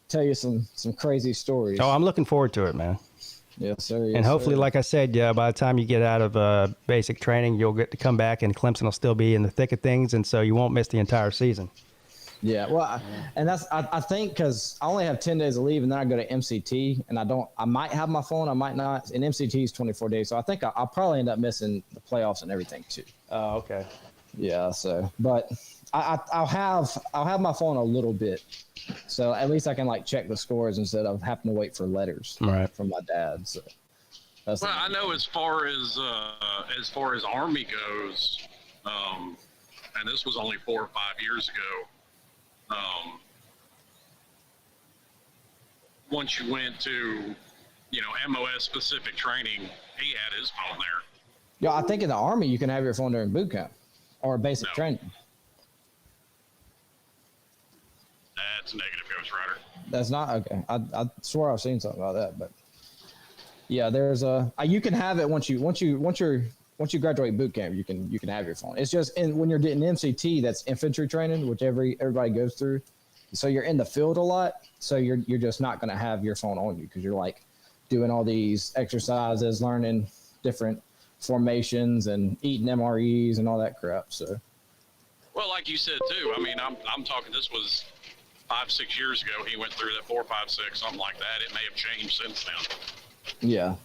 S9: tell you some crazy stories.
S2: Oh, I'm looking forward to it, man.
S9: Yes, sir. Yes,
S2: And hopefully,
S9: sir.
S2: like I said, by the time you get out of basic training, you'll get to come back, and Clemson will still be in the thick of things, and so you won't miss the entire season.
S9: Yeah, well, and that's I think because I only have 10 days of leave, and then I go to MCT, and I might have my phone, I might not, and MCT is 24 days, so I think I'll probably end up missing the playoffs and everything too.
S2: Oh, okay.
S9: Yeah, so but I'll have my phone a little bit, so at least I can like check the scores instead of having to wait for letters from my dad. So that's
S7: Well, I know as far as Army goes, and this was only 4 or 5 years ago. Once you went to, MOS specific training, he had his phone there.
S9: Yeah, I think in the Army you can have your phone during boot camp or basic training.
S7: That's a negative, Ghost Rider.
S9: That's not okay. I swear I've seen something about that, but yeah, there's you can have it once you graduate boot camp. You can have your phone. It's just when you're getting MCT, that's infantry training, which everybody goes through. So you're in the field a lot. So you're just not going to have your phone on you because you're like doing all these exercises, learning different formations, and eating MREs and all that crap. So.
S7: Well, like you said too. I mean, I'm talking. This was 5-6 years ago. He went through that 4, 5, 6, something like that. It may have changed since then.
S9: Yeah.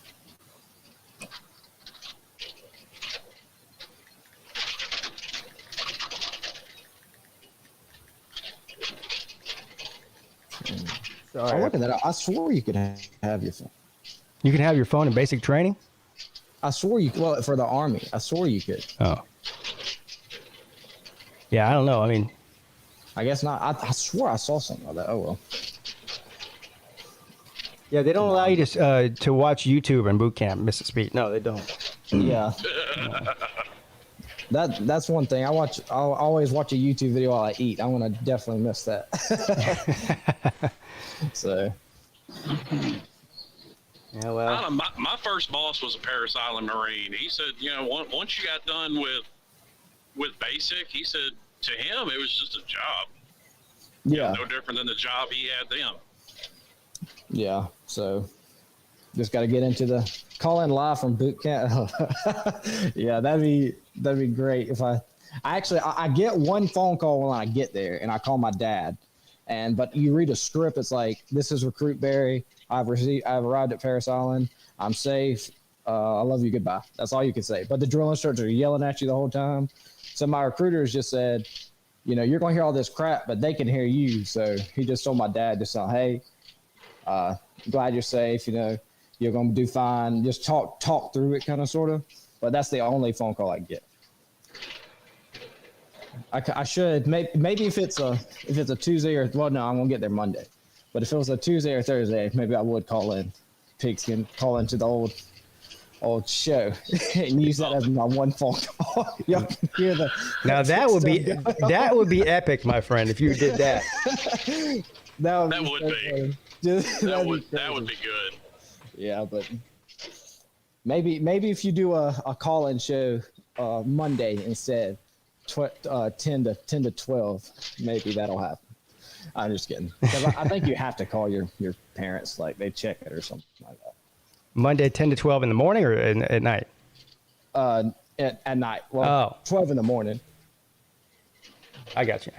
S2: Sorry.
S9: I'm looking at that. I swore you could have your phone.
S2: You can have your phone in basic training?
S9: I swore you could. Well, for the Army, I swore you could.
S2: Oh. Yeah, I don't know. I mean,
S9: I guess not. I swore I saw something like that. Oh, well.
S2: yeah, they don't allow you to watch YouTube in boot camp, Mrs. Peete. No, they don't.
S9: Yeah. That's one thing. I'll always watch a YouTube video while I eat. I'm gonna definitely miss that. So.
S2: Yeah, well.
S7: I don't know, my first boss was a Paris Island Marine. He said, once you got done with basic, he said to him it was just a job.
S9: Yeah.
S7: No different than the job he had then.
S9: Yeah. So. Just got to get into the call in live from boot camp. Yeah, that'd be great if I get one phone call when I get there, and I call my dad, but you read a script. It's like, this is Recruit Barry. I've arrived at Paris Island. I'm safe. I love you. Goodbye. That's all you can say. But the drill instructors are yelling at you the whole time. So my recruiters just said, you're going to hear all this crap, but they can hear you. So he just told my dad, hey, glad you're safe. You're going to do fine. Just talk through it, kind of, sort of. But that's the only phone call I get. I should maybe if it's a Tuesday I'm going to get there Monday. But if it was a Tuesday or Thursday, maybe I would call in Pigskin, call into the old show and use that as my one phone call. Y'all can hear the.
S2: Now that would be epic, my friend, if you did that.
S7: That would be good.
S9: Yeah, but maybe if you do a call-in show Monday instead, 10 to 12, maybe that'll happen. I'm just kidding. 'Cause I think you have to call your parents, like they check it or something like that.
S2: Monday, 10 to 12 in the morning or at night?
S9: At night. Well, 12 in the morning.
S2: I got you.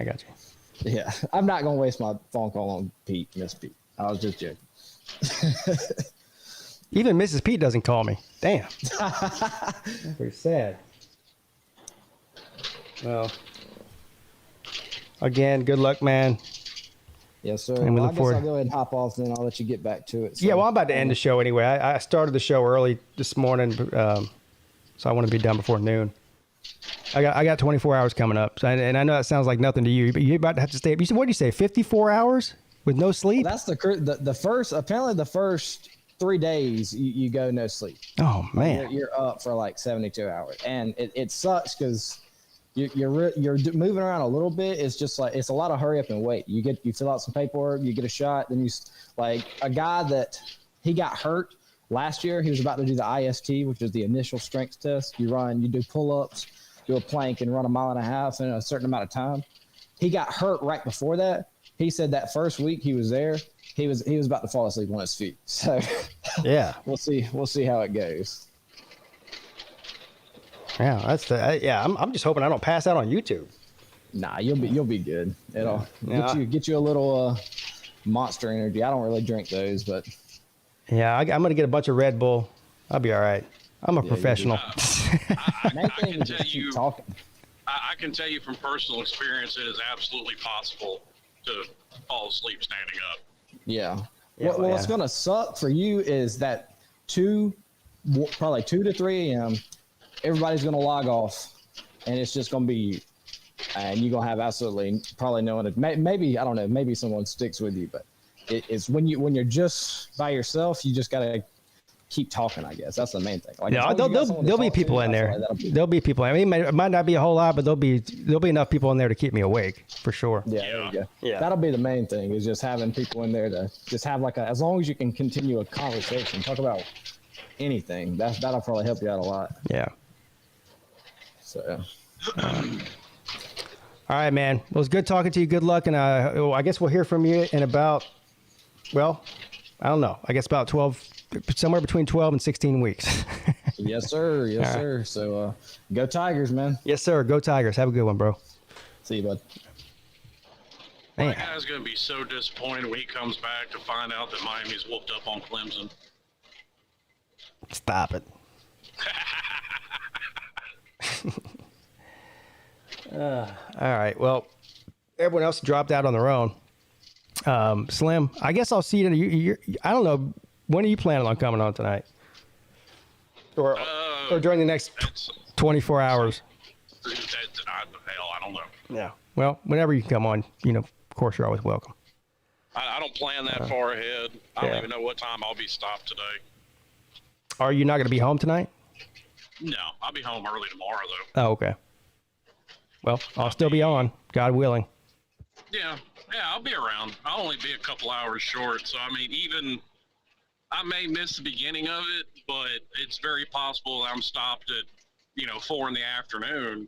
S9: Yeah, I'm not gonna waste my phone call on Miss Peete. I was just joking.
S2: Even Mrs. Peete doesn't call me. Damn. Pretty sad. Well, again, good luck, man.
S9: Yes, sir.
S2: And we
S9: Well,
S2: look
S9: I guess
S2: forward-
S9: I'll go ahead and hop off, then I'll let you get back to it. So,
S2: Yeah, well, I'm about to end the show anyway. I started the show early this morning, so I want to be done before noon. I got 24 hours coming up, and I know that sounds like nothing to you, but you're about to have to stay. You said, what did you say? 54 hours with no sleep?
S9: That's the first. Apparently, the first 3 days you go no sleep.
S2: Oh man,
S9: You're up for like 72 hours, and it sucks because you're moving around a little bit. It's just like it's a lot of hurry up and wait. You fill out some paperwork, you get a shot, then like a guy that he got hurt last year. He was about to do the IST, which is the initial strength test. You do pull-ups, do a plank, and run 1.5 miles in a certain amount of time. He got hurt right before that. He said that first week he was there, he was about to fall asleep on his feet. So
S2: yeah,
S9: we'll see how it goes.
S2: Yeah, I'm just hoping I don't pass out on YouTube.
S9: Nah, you'll be good. It'll
S2: Yeah.
S9: get you a little Monster Energy. I don't really drink those, but
S2: Yeah, I'm gonna get a bunch of Red Bull. I'll be all right. I'm a professional.
S9: main thing is just keep talking.
S7: I can tell you from personal experience, it is absolutely possible to fall asleep standing up.
S9: Yeah.
S2: Yeah,
S9: Well, what's gonna suck for you is that probably 2 to 3 a.m. Everybody's gonna log off, and it's just gonna be, and you're gonna have absolutely probably no one. Maybe I don't know. Maybe someone sticks with you, but it's when you're just by yourself, you just gotta keep talking. I guess that's the main thing. Like,
S2: No,
S9: as long as you got someone to
S2: there'll be
S9: talk to,
S2: people in
S9: I feel
S2: there.
S9: like that'll be-
S2: There'll be people. I mean, it might not be a whole lot, but there'll be enough people in there to keep me awake for sure.
S9: Yeah, there you go.
S2: Yeah.
S9: That'll be the main thing is just having people in there to just have as long as you can continue a conversation, talk about anything. That'll probably help you out a lot.
S2: Yeah.
S9: So.
S2: All right, man. Well, it was good talking to you. Good luck, and I guess we'll hear from you in about, well, I don't know. I guess about 12, somewhere between 12 and 16 weeks.
S9: Yes, sir. Yes,
S2: All right.
S9: sir. So, go Tigers, man.
S2: Yes, sir. Go Tigers. Have a good one, bro.
S9: See you, bud.
S7: That guy's going to be so disappointed when he comes back to find out that Miami's whooped up on Clemson.
S2: Stop it. All right. Well, everyone else dropped out on their own. Slim, I guess I'll see you. I don't know. When are you planning on coming on tonight? Or during the next 24 hours?
S7: I don't know.
S2: Yeah. Well, whenever you can come on, of course, you're always welcome.
S7: I don't plan that far ahead. I don't
S2: yeah.
S7: even know what time I'll be stopped today.
S2: Are you not going to be home tonight?
S7: No, I'll be home early tomorrow, though.
S2: Oh, okay. Well, I'll still be on, God willing.
S7: Yeah, I'll be around. I'll only be a couple hours short. So, I mean, I may miss the beginning of it, but it's very possible that I'm stopped at, 4 in the afternoon.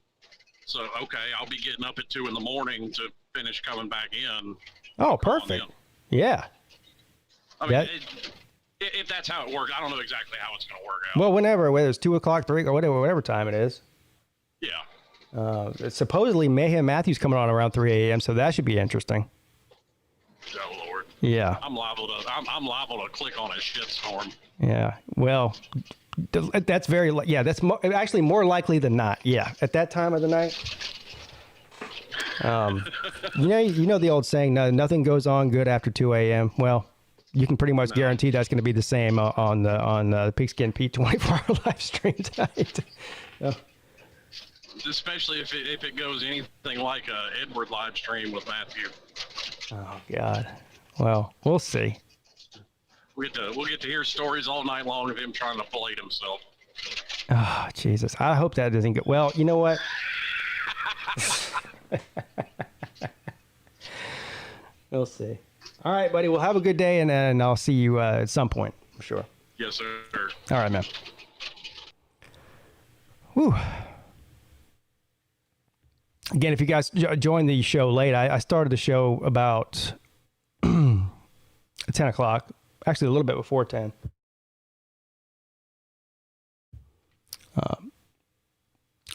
S7: So, okay, I'll be getting up at 2 in the morning to finish coming back in.
S2: Oh, perfect. Yeah.
S7: I mean, if that's how it works, I don't know exactly how it's going to work out.
S2: Well, whenever, whether it's 2 o'clock, 3, or whatever time it is.
S7: Yeah.
S2: Supposedly Mayhem Matthews coming on around 3 a.m., so that should be interesting.
S7: Oh, Lord.
S2: Yeah.
S7: I'm liable to click on a shitstorm.
S2: Yeah. Well, that's that's actually more likely than not. Yeah. At that time of the night. You know the old saying, nothing goes on good after 2 a.m. Well, you can pretty much guarantee that's going to be the same on the PigskinPeete 24-hour live stream tonight.
S7: Especially if it goes anything like a Edward live stream with Matthew.
S2: Oh God. Well, we'll see.
S7: We'll get to hear stories all night long of him trying to blade himself.
S2: Oh, Jesus. I hope that doesn't get... Well, you know what? We'll see. All right, buddy. Well, have a good day, and I'll see you at some point, I'm sure.
S7: Yes, sir.
S2: All right, man. Whew. Again, if you guys joined the show late, I started the show about 10 o'clock. Actually, a little bit before 10.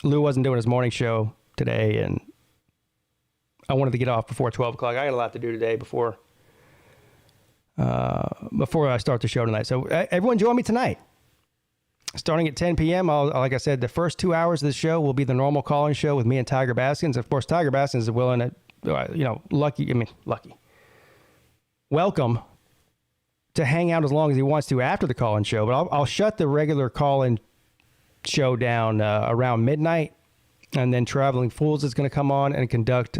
S2: Lou wasn't doing his morning show today, and I wanted to get off before 12 o'clock. I got a lot to do today before before I start the show tonight. So everyone join me tonight. Starting at 10 p.m., like I said, the first 2 hours of the show will be the normal call-in show with me and Tiger Baskins. Of course, Tiger Baskins is willing to, lucky. Welcome to hang out as long as he wants to after the call-in show. But I'll shut the regular call-in show down around midnight, and then Traveling Fools is going to come on and conduct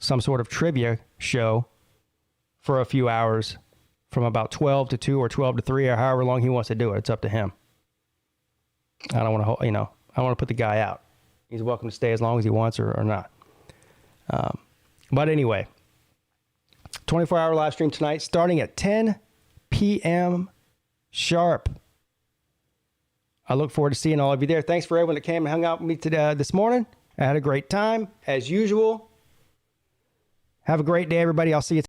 S2: some sort of trivia show for a few hours from about 12 to 2 or 12 to 3 or however long he wants to do it. It's up to him. I don't want to, I don't want to put the guy out. He's welcome to stay as long as he wants or not. But anyway, 24-hour live stream tonight starting at 10 p.m. sharp. I look forward to seeing all of you there. Thanks for everyone that came and hung out with me today, this morning. I had a great time, as usual. Have a great day, everybody. I'll see you